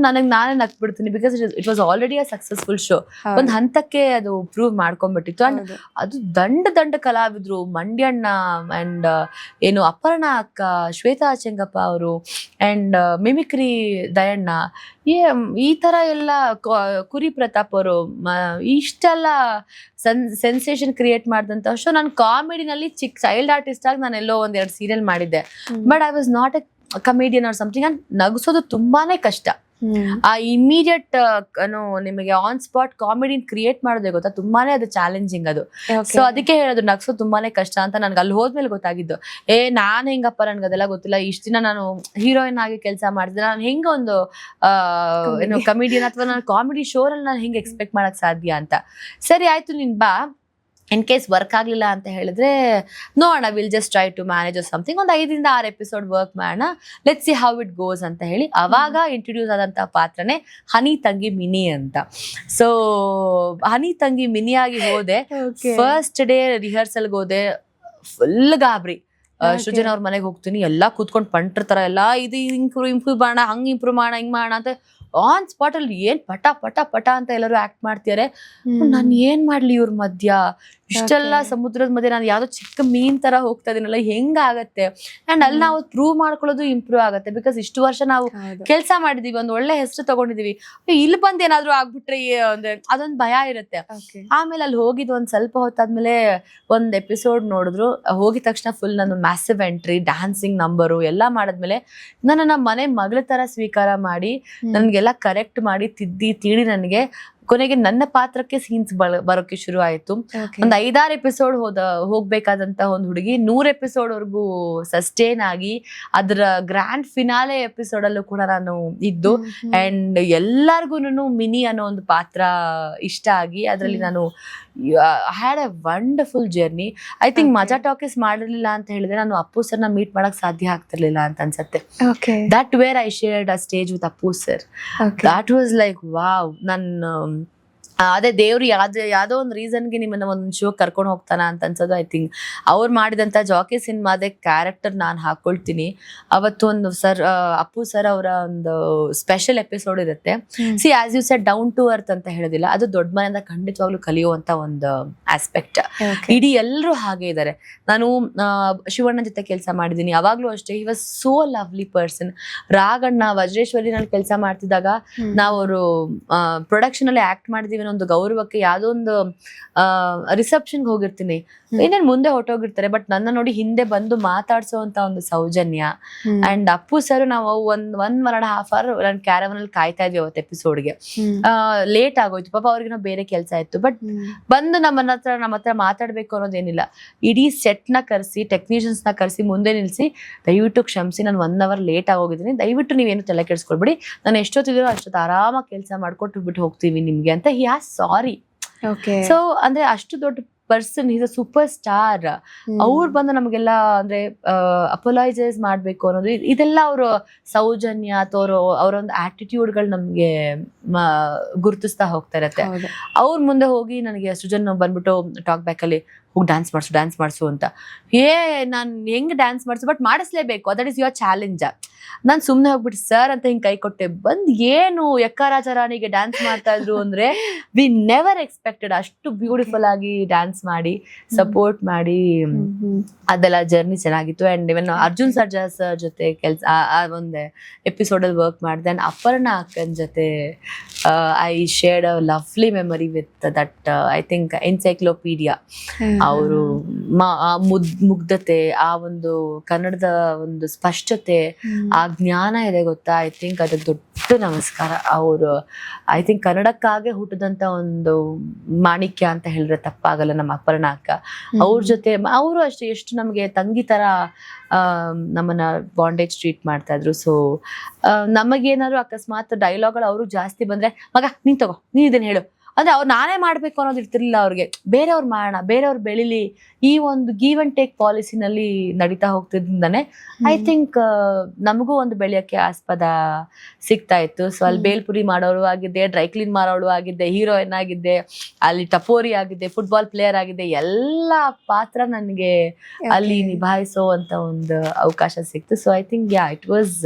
ನಾನೇ ನಕ್ಬಿಡ್ತೀನಿ, because it was already a successful show. ಒಂದ್ ಹಂತಕ್ಕೆ ಅದು ಪ್ರೂವ್ ಮಾಡ್ಕೊಂಡ್ಬಿಟ್ಟಿತ್ತು. ಅಂಡ್ ಅದು ದಂಡ ಕಲಾವಿದ್ರು, ಮಂಡ್ಯಣ್ಣ ಅಂಡ್ ಏನು ಅಪರ್ಣ ಅಕ್ಕ, ಶ್ವೇತಾ ಚೆಂಗಪ್ಪ ಅವರು ಅಂಡ್ ಮಿಮಿಕ್ರಿ ದಯಣ್ಣ, ಈ ತರ ಎಲ್ಲ ಕುರಿ ಪ್ರತಾಪ್ ಅವರು ಇಷ್ಟೆಲ್ಲ ಸೆನ್ಸೇಷನ್ ಕ್ರಿಯೇಟ್ ಮಾಡಿದಂತ ಶೋ. ನಾನು ಕಾಮಿಡಿನಲ್ಲಿ ಚೈಲ್ಡ್ ಆರ್ಟಿಸ್ಟ್ ಆಗಿ ನಾನು ಎಲ್ಲೋ 1-2 ಸೀರಿಯಲ್ ಮಾಡಿದ್ದೆ, but I was not a comedian or something. And ನಗಿಸೋದು ತುಂಬಾನೇ ಕಷ್ಟ. ಆ ಇಮಿಡಿಯೇಟ್ ನಿಮಗೆ ಆನ್ ಸ್ಪಾಟ್ ಕಾಮಿಡಿ ಕ್ರಿಯೇಟ್ ಮಾಡೋದೇ ಗೊತ್ತಾ, ತುಂಬಾನೇ ಅದು ಚಾಲೆಂಜಿಂಗ್ ಅದು. ಸೊ ಅದಕ್ಕೆ ಹೇಳೋದು ನಗ್ಸೋದು ತುಂಬಾನೇ ಕಷ್ಟ ಅಂತ ನನ್ಗೆ ಅಲ್ಲಿ ಹೋದ್ಮೇಲೆ ಗೊತ್ತಾಗಿದ್ದು. ನಾನ್ ಹೆಂಗಪ್ಪ, ನನ್ಗೆ ಅದೆಲ್ಲ ಗೊತ್ತಿಲ್ಲ, ಇಷ್ಟ ದಿನ ನಾನು ಹೀರೋಯಿನ್ ಆಗಿ ಕೆಲಸ ಮಾಡಿದ್ರೆ ನಾನು ಹೆಂಗ ಒಂದು ಏನು ಕಮಿಡಿಯನ್ ಅಥವಾ ನಾನು ಕಾಮಿಡಿ ಶೋರಲ್ಲಿ ನಾನು ಹೆಂಗೆ ಎಕ್ಸ್ಪೆಕ್ಟ್ ಮಾಡಕ್ ಸಾಧ್ಯ ಅಂತ. ಸರಿ ಆಯ್ತು, ನೀನ್ ಬಾ, ಇನ್ ಕೇಸ್ ವರ್ಕ್ ಆಗ್ಲಿಲ್ಲ ಅಂತ ಹೇಳಿದ್ರೆ ನೋಡೋಣ, will just try to manage something, ಒಂದು 5-6 ಎಪಿಸೋಡ್ ವರ್ಕ್ ಮಾಡೋಣ, let see how it goes ಅಂತ ಹೇಳಿ ಅವಾಗ ಇಂಟ್ರೊಡ್ಯೂಸ್ ಆದಂತ ಪಾತ್ರನೇ ಹನಿ ತಂಗಿ ಮಿನಿ ಅಂತ. ಸೊ ಹನಿ ತಂಗಿ ಮಿನಿ ಆಗಿ ಹೋದೆ. ಫಸ್ಟ್ ಡೇ ರಿಹರ್ಸಲ್ಗೆ ಹೋದೆ, ಫುಲ್ ಗಾಬರಿ. ಸೃಜನ್ ಅವ್ರ ಮನೆಗೆ ಹೋಗ್ತೀನಿ, ಎಲ್ಲಾ ಕೂತ್ಕೊಂಡು ಪಂಟಿರ್ತಾರ, ಎಲ್ಲಾ ಇದು ಇಂಪ್ರೂವ್ ಮಾಡೋಣ, ಹಂಗ್ ಇಂಪ್ರೂವ್ ಮಾಡೋಣ, ಹಿಂಗ್ ಮಾಡೋಣ ಅಂತ ಆನ್ ಸ್ಪಾಟ್ ಅಲ್ಲಿ ಏನ್ ಪಟ ಪಟ ಪಟ ಅಂತ ಎಲ್ಲರೂ ಆಕ್ಟ್ ಮಾಡ್ತಿದ್ದಾರೆ. ನಾನು ಏನ್ ಮಾಡ್ಲಿ ಇವ್ರ ಮಧ್ಯ, ಇಷ್ಟೆಲ್ಲ ಸಮುದ್ರದ ಮಧ್ಯೆ ನಾನು ಯಾವ್ದೋ ಚಿಕ್ಕ ಮೀನ್ ತರ ಹೋಗ್ತಾ ಇದೀನಲ್ಲ, ಹೆಂಗಾಗತ್ತೆ. ಅಂಡ್ ಅಲ್ಲಿ ನಾವು ಪ್ರೂವ್ ಮಾಡ್ಕೊಳ್ಳೋದು ಇಂಪ್ರೂವ್ ಆಗತ್ತೆ. ಬಿಕಾಸ್ ಇಷ್ಟು ವರ್ಷ ನಾವು ಕೆಲಸ ಮಾಡಿದೀವಿ, ಒಂದ್ ಒಳ್ಳೆ ಹೆಸರು ತಗೊಂಡಿದೀವಿ, ಇಲ್ಲಿ ಬಂದ್ ಏನಾದ್ರು ಆಗ್ಬಿಟ್ರೆ ಅಂದ್ರೆ ಅದೊಂದ್ ಭಯ ಇರುತ್ತೆ. ಆಮೇಲೆ ಅಲ್ಲಿ ಹೋಗಿದ್ ಒಂದ್ ಸ್ವಲ್ಪ ಹೊತ್ತಾದ್ಮೇಲೆ ಒಂದ್ ಎಪಿಸೋಡ್ ನೋಡಿದ್ರು, ಹೋಗಿದ ತಕ್ಷಣ ಫುಲ್ ನಾನು ಮ್ಯಾಸಿವ್ ಎಂಟ್ರಿ, ಡ್ಯಾನ್ಸಿಂಗ್ ನಂಬರು ಎಲ್ಲಾ ಮಾಡದ್ಮೇಲೆ ನನ್ನ ಮನೆ ಮಗಳ ತರ ಸ್ವೀಕಾರ ಮಾಡಿ ನನ್ಗೆಲ್ಲ ಕರೆಕ್ಟ್ ಮಾಡಿ ತಿದ್ದಿ ತೀಡಿ ನನಗೆ ಕೊನೆಗೆ ನನ್ನ ಪಾತ್ರಕ್ಕೆ ಸೀನ್ಸ್ ಬರೋಕೆ ಶುರು ಆಯ್ತು. ಒಂದ್ 5-6 ಎಪಿಸೋಡ್ ಹೋಗ್ಬೇಕಾದಂತ ಒಂದ್ ಹುಡುಗಿ 100 ಎಪಿಸೋಡ್ ವರ್ಗು ಸಸ್ಟೇನ್ ಆಗಿ ಅದ್ರ ಗ್ರ್ಯಾಂಡ್ ಫಿನಾಲೆ ಎಪಿಸೋಡ್ ಅಲ್ಲೂ ಕೂಡ ನಾನು ಇದ್ದು. ಅಂಡ್ ಎಲ್ಲಾರ್ಗುನು ಮಿನಿ ಅನ್ನೋ ಒಂದು ಪಾತ್ರ ಇಷ್ಟ ಆಗಿ ಅದ್ರಲ್ಲಿ ನಾನು had A wonderful journey. I think ಮಜಾ ಟಾಕೀಸ್ ಮಾಡಿರ್ಲಿಲ್ಲ ಅಂತ ಹೇಳಿದ್ರೆ ನಾನು ಅಪ್ಪು ಸರ್ನ ಮೀಟ್ ಮಾಡಕ್ ಸಾಧ್ಯ ಆಗ್ತಿರ್ಲಿಲ್ಲ ಅಂತ ಅನ್ಸತ್ತೆ. That where I shared a stage with Appu sir. That was like wow. ನನ್ನ ಅದೇ ದೇವ್ರು ಯಾವ್ದೋ ಒಂದು ರೀಸನ್ಗೆ ನಿಮ್ಮನ್ನ ಒಂದ್ ಶೋ ಕರ್ಕೊಂಡು ಹೋಗ್ತಾನ ಅಂತ ಅನ್ಸೋದು. ಐ ಥಿಂಕ್ ಅವ್ರು ಮಾಡಿದಂತ ಜಾಕಿ ಸಿನಿಮಾದ ಕ್ಯಾರೆಕ್ಟರ್ ನಾನು ಹಾಕೊಳ್ತೀನಿ. ಅವತ್ತು ಒಂದು ಅಪ್ಪು ಸರ್ ಅವರ ಒಂದು ಸ್ಪೆಷಲ್ ಎಪಿಸೋಡ್ ಇರುತ್ತೆ. See as you said down to earth ಅಂತ ಹೇಳೋದಿಲ್ಲ, ಅದು ದೊಡ್ಡ ಮನೆಯಿಂದ ಖಂಡಿತವಾಗ್ಲೂ ಕಲಿಯುವಂತ ಒಂದು ಆಸ್ಪೆಕ್ಟ್. ಇಡೀ ಎಲ್ಲರೂ ಹಾಗೆ ಇದ್ದಾರೆ. ನಾನು ಶಿವಣ್ಣ ಜೊತೆ ಕೆಲಸ ಮಾಡಿದೀನಿ, ಅವಾಗ್ಲೂ ಅಷ್ಟೇ. He was so lovely person. Raganna Vajreshwari ನಲ್ಲಿ ಕೆಲಸ ಮಾಡ್ತಿದ್ದಾಗ ನಾವು ಅವರು ಪ್ರೊಡಕ್ಷನ್ ಅಲ್ಲಿ ಆಕ್ಟ್ ಮಾಡಿದೀವಿ ಒಂದು ಗೌರವಕ್ಕೆ ಯಾವ್ದೋ ಒಂದು ರಿಸೆಪ್ಷನ್ಗೆ ಹೋಗಿರ್ತೀನಿ, ಇನ್ನೇನ್ ಮುಂದೆ ಹೊಟ್ಟೋಗಿರ್ತಾರೆ, ಬಟ್ ನನ್ನ ನೋಡಿ ಹಿಂದೆ ಬಂದು ಮಾತಾಡ್ಸೋಂತ ಒಂದು ಸೌಜನ್ಯ. ಅಂಡ್ ಅಪ್ಪು ಸರ್ ನಾವು 1.5 hour ನಾನು ಕ್ಯಾರವನ್ ಅಲ್ಲಿ ಕಾಯ್ತಾ ಇದ್ವಿ ಅವತ್ತು ಎಪಿಸೋಡ್ಗೆ. ಲೇಟ್ ಆಗೋಯ್ತು ಪಾಪ, ಅವ್ರಿಗೆ ಬೇರೆ ಕೆಲಸ ಇತ್ತು, ಬಟ್ ಬಂದು ನಮ್ಮ ಹತ್ರ ಮಾತಾಡ್ಬೇಕು ಅನ್ನೋದೇನಿಲ್ಲ. ಇಡೀ ಸೆಟ್ ನ ಕರೆಸಿ, ಟೆಕ್ನಿಷಿಯನ್ಸ್ ನ ಕರೆಸಿ ಮುಂದೆ ನಿಲ್ಸಿ, ದಯವಿಟ್ಟು ಕ್ಷಮಿಸಿ, ನಾನು 1 hour ಲೇಟ್ ಆಗೋಗಿದ್ದೀನಿ, ದಯವಿಟ್ಟು ನೀವೇನು ತಲೆ ಕೆಡಿಸ್ಕೊಳ್ಬೇಡಿ, ನಾನು ಎಷ್ಟೊತ್ತಿದ್ರು ಅಷ್ಟೊತ್ತು ಆರಾಮಾಗಿ ಕೆಲಸ ಮಾಡ್ಕೊಟ್ಟು ಬಿಟ್ಟು ಹೋಗ್ತೀವಿ ನಿಮ್ಗೆ ಅಂತ. He has sorry. ಸೊ ಅಂದ್ರೆ ಅಷ್ಟು ದೊಡ್ಡ person, is a super star. ಅವ್ರು ಬಂದು ನಮಗೆಲ್ಲ ಅಂದ್ರೆ ಅಪೊಲೈಸೈಸ್ ಮಾಡ್ಬೇಕು ಅನ್ನೋದು, ಇದೆಲ್ಲ ಅವರು ಸೌಜನ್ಯ ಅಥವಾ ಅವರೊಂದು ಆಟಿಟ್ಯೂಡ್ಗಳು ನಮ್ಗೆ ಗುರುತಿಸ್ತಾ ಹೋಗ್ತಾ ಇರತ್ತೆ. ಅವ್ರ ಮುಂದೆ ಹೋಗಿ ನನಗೆ ಸೃಜನ್ ಬಂದ್ಬಿಟ್ಟು ಟಾಕ್ ಬ್ಯಾಕ್ ಅಲ್ಲಿ ಹೋಗಿ ಡ್ಯಾನ್ಸ್ ಮಾಡ್ಸು ಅಂತ, ನಾನ್ ಹೆಂಗ್ ಡ್ಯಾನ್ಸ್ ಮಾಡ್ಸು, ಬಟ್ ಮಾಡಿಸ್ಲೇಬೇಕು, ದಟ್ ಇಸ್ ಯುವರ್ ಚಾಲೆಂಜ್. ನಾನ್ ಸುಮ್ನೆ ಹೋಗ್ಬಿಟ್ಟು ಸರ್ ಅಂತ ಹಿಂಗ್ ಕೈ ಕೊಟ್ಟೆ, ಬಂದ್ ಏನು ಯಕ್ಕರಾಜ ರಾಣಿಗೆ ಡ್ಯಾನ್ಸ್ ಮಾಡ್ತಾ ಇದ್ರು ಅಂದ್ರೆ ವಿ ನೆವರ್ ಎಕ್ಸ್ಪೆಕ್ಟೆಡ್. ಅಷ್ಟು ಬ್ಯೂಟಿಫುಲ್ ಆಗಿ ಡ್ಯಾನ್ಸ್ ಮಾಡಿ ಸಪೋರ್ಟ್ ಮಾಡಿ, ಅದೆಲ್ಲ ಜರ್ನಿ ಚೆನ್ನಾಗಿತ್ತು. And even Arjun Sarja sir ಜೊತೆ ಆ ಒಂದು ಎಪಿಸೋಡ್ ಅಲ್ಲಿ ವರ್ಕ್ ಮಾಡಿದೆ. ಅಂಡ್ ಅಪರ್ಣ ಅಕ್ಕನ್ ಜೊತೆ I shared a lovely memory with that I think encyclopedia. ಅವರು ಮುಗ್ಧತೆ, ಆ ಒಂದು ಕನ್ನಡದ ಒಂದು ಸ್ಪಷ್ಟತೆ, ಆ ಜ್ಞಾನ ಇದೆ ಗೊತ್ತಾ. ಐ ಥಿಂಕ್ ಅದಕ್ಕೆ ದೊಡ್ಡ ನಮಸ್ಕಾರ. ಅವರು ಐ ಥಿಂಕ್ ಕನ್ನಡಕ್ಕಾಗೆ ಹುಟ್ಟಿದಂತ ಒಂದು ಮಾಣಿಕ್ಯ ಅಂತ ಹೇಳಿದ್ರೆ ತಪ್ಪಾಗಲ್ಲ ನಮ್ಮ ಅಪರ್ಣ ಅಕ್ಕ. ಅವ್ರ ಜೊತೆ ಅವರು ಅಷ್ಟೇ ಎಷ್ಟು ನಮ್ಗೆ ತಂಗಿ ತರ ನಮ್ಮನ್ನ ಬಾಂಡೇಜ್ ಟ್ರೀಟ್ ಮಾಡ್ತಾ ಇದ್ರು. ಸೊ ನಮಗೇನಾದ್ರು ಅಕಸ್ಮಾತ್ ಡೈಲಾಗ್ಗಳು ಅವರು ಜಾಸ್ತಿ ಬಂದ್ರೆ, ಮಗ ನೀನ್ ತಗೋ, ನೀನ್ ಇದನ್ನ ಹೇಳು, ಅಂದ್ರೆ ಅವ್ರು ನಾನೇ ಮಾಡ್ಬೇಕು ಅನ್ನೋದು ಇರ್ತಿರ್ಲಿಲ್ಲ ಅವ್ರಿಗೆ, ಬೇರೆಯವ್ರು ಮಾಡೋಣ, ಬೇರೆಯವ್ರು ಬೆಳಿಲಿ, ಈ ಒಂದು ಗಿವ್ ಅಂಡ್ ಟೇಕ್ ಪಾಲಿಸಿನಲ್ಲಿ ನಡೀತಾ ಹೋಗ್ತಿದ್ದಿಂದಾನೆ ಐ ಥಿಂಕ್ ನಮಗೂ ಒಂದು ಬೆಳೆಯಕ್ಕೆ ಆಸ್ಪದ ಸಿಗ್ತಾ ಇತ್ತು. ಸೊ ಅಲ್ಲಿ ಬೇಲ್ಪುರಿ ಮಾಡೋರು ಆಗಿದ್ದೆ, ಡ್ರೈ ಕ್ಲೀನ್ ಮಾಡೋಳು ಆಗಿದ್ದೆ, ಹೀರೋಯಿನ್ ಆಗಿದ್ದೆ, ಅಲ್ಲಿ ಟಪೋರಿ ಆಗಿದ್ದೆ, ಫುಟ್ಬಾಲ್ ಪ್ಲೇಯರ್ ಆಗಿದ್ದೆ, ಎಲ್ಲ ಪಾತ್ರ ನನಗೆ ಅಲ್ಲಿ ನಿಭಾಯಿಸೋ ಅಂತ ಒಂದು ಅವಕಾಶ ಸಿಕ್ತು. So I think it was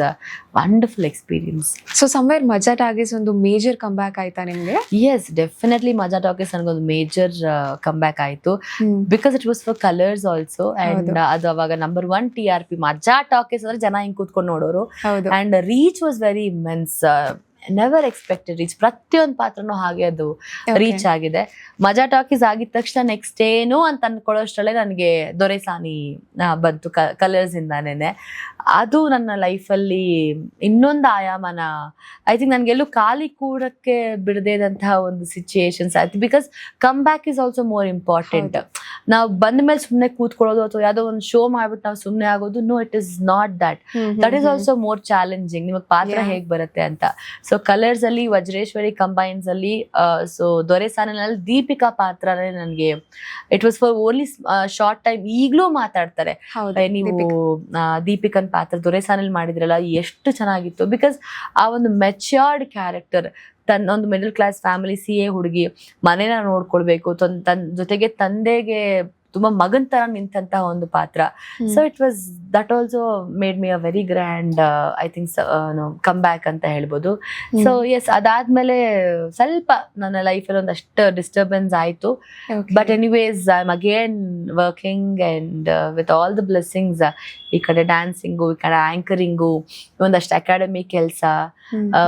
wonderful experience. So somewhere ಮಜಾ ಟಾಕೀಸ್ ಒಂದು ಮೇಜರ್ ಕಂಬ್ಯಾಕ್ ಆಯ್ತಾ ನಿಮ್ಗೆ? ಎಸ್, ಡೆಫಿನೆಟ್ಲಿ ಮಜಾ ಟಾಕೀಸ್ ನನಗೊಂದು ಮೇಜರ್ ಕಂಬ್ಯಾಕ್ ಆಯ್ತು, because it was for colours also. And ಅದು ಅವಾಗ ನಂಬರ್ 1 TRP ಮಜಾ ಟಾಕೀಸ್ ಅಂದ್ರೆ ಜನ ಹಿಂಗ್ ಕೂತ್ಕೊಂಡು ನೋಡೋರು. And reach was very immense, never expected reach. ಪ್ರತಿಯೊಂದು ಪಾತ್ರನೂ ಹಾಗೆ ಅದು ರೀಚ್ ಆಗಿದೆ. ಮಜಾ ಟಾಕೀಸ್ ಆಗಿದ ತಕ್ಷಣ ನೆಕ್ಸ್ಟ್ ಏನು ಅಂತ ಅನ್ಕೊಳ್ಳೋಷ್ಟರಲ್ಲೇ ನನಗೆ ದೊರೆಸಾನಿ ಬಂತು ಕಲರ್ಸ್ ಇಂದಾನೇನೆ. ಅದು ನನ್ನ ಲೈಫಲ್ಲಿ ಇನ್ನೊಂದು ಆಯಾಮನ, ಐ ಥಿಂಕ್ ನನ್ಗೆಲ್ಲೂ ಖಾಲಿ ಕೂಡಕ್ಕೆ ಬಿಡದೇ ಇದ್ದಂತಹ ಒಂದು ಸಿಚುಯೇಷನ್ಸ್ ಆಯ್ತು. Because come back is also more important. ನಾವು ಬಂದ ಮೇಲೆ ಸುಮ್ಮನೆ ಕೂತ್ಕೊಳ್ಳೋದು ಅಥವಾ ಯಾವುದೋ ಒಂದು ಶೋ ಮಾಡ್ಬಿಟ್ಟು ನಾವು ಸುಮ್ಮನೆ ಆಗೋದು, no, it is not that. That is also more challenging, ನಿಮಗೆ ಪಾತ್ರ ಹೇಗ್ ಬರುತ್ತೆ ಅಂತ. ಸೊ ಕಲರ್ಸ್ ಅಲ್ಲಿ ವಜ್ರೇಶ್ವರಿ ಕಂಬೈನ್ಸ್ ಅಲ್ಲಿ ಸೊ ದೊರೆಸಾನಲ್ಲಿ ದೀಪಿಕಾ ಪಾತ್ರನೇ ನನಗೆ it was for only short time. ಈಗ್ಲೂ ಮಾತಾಡ್ತಾರೆ, ನೀವು ದೀಪಿಕನ್ ಪಾತ್ರ ದೊರೆಸಾನಲ್ಲಿ ಮಾಡಿದ್ರಲ್ಲ ಎಷ್ಟು ಚೆನ್ನಾಗಿತ್ತು. ಬಿಕಾಸ್ ಆ ಒಂದು ಮೆಚ್ಯೂರ್ಡ್ ಕ್ಯಾರೆಕ್ಟರ್, ತನ್ನ ಒಂದು ಮಿಡಲ್ ಕ್ಲಾಸ್ ಫ್ಯಾಮಿಲಿ CA ಹುಡುಗಿ, ಮನೇನ ನೋಡ್ಕೊಳ್ಬೇಕು, ತನ್ನ ಜೊತೆಗೆ ತಂದೆಗೆ ತುಂಬಾ ಮಗನ್ ತರ ನಿಂತಹ ಒಂದು ಪಾತ್ರ. So it was that also made me a very grand I think come back ಅಂತ ಹೇಳ್ಬೋದು. ಸೊ ಎಸ್, ಅದಾದ್ಮೇಲೆ ಸ್ವಲ್ಪ ನನ್ನ ಲೈಫಲ್ಲಿ ಒಂದಷ್ಟು ಡಿಸ್ಟರ್ಬೆನ್ಸ್ ಆಯ್ತು. But anyways I am again working and with all the blessings. ಈ ಕಡೆ ಡ್ಯಾನ್ಸಿಂಗು, ಈ ಕಡೆ ಆಂಕರಿಂಗು, ಒಂದಷ್ಟು ಅಕಾಡೆಮಿ ಕೆಲಸ,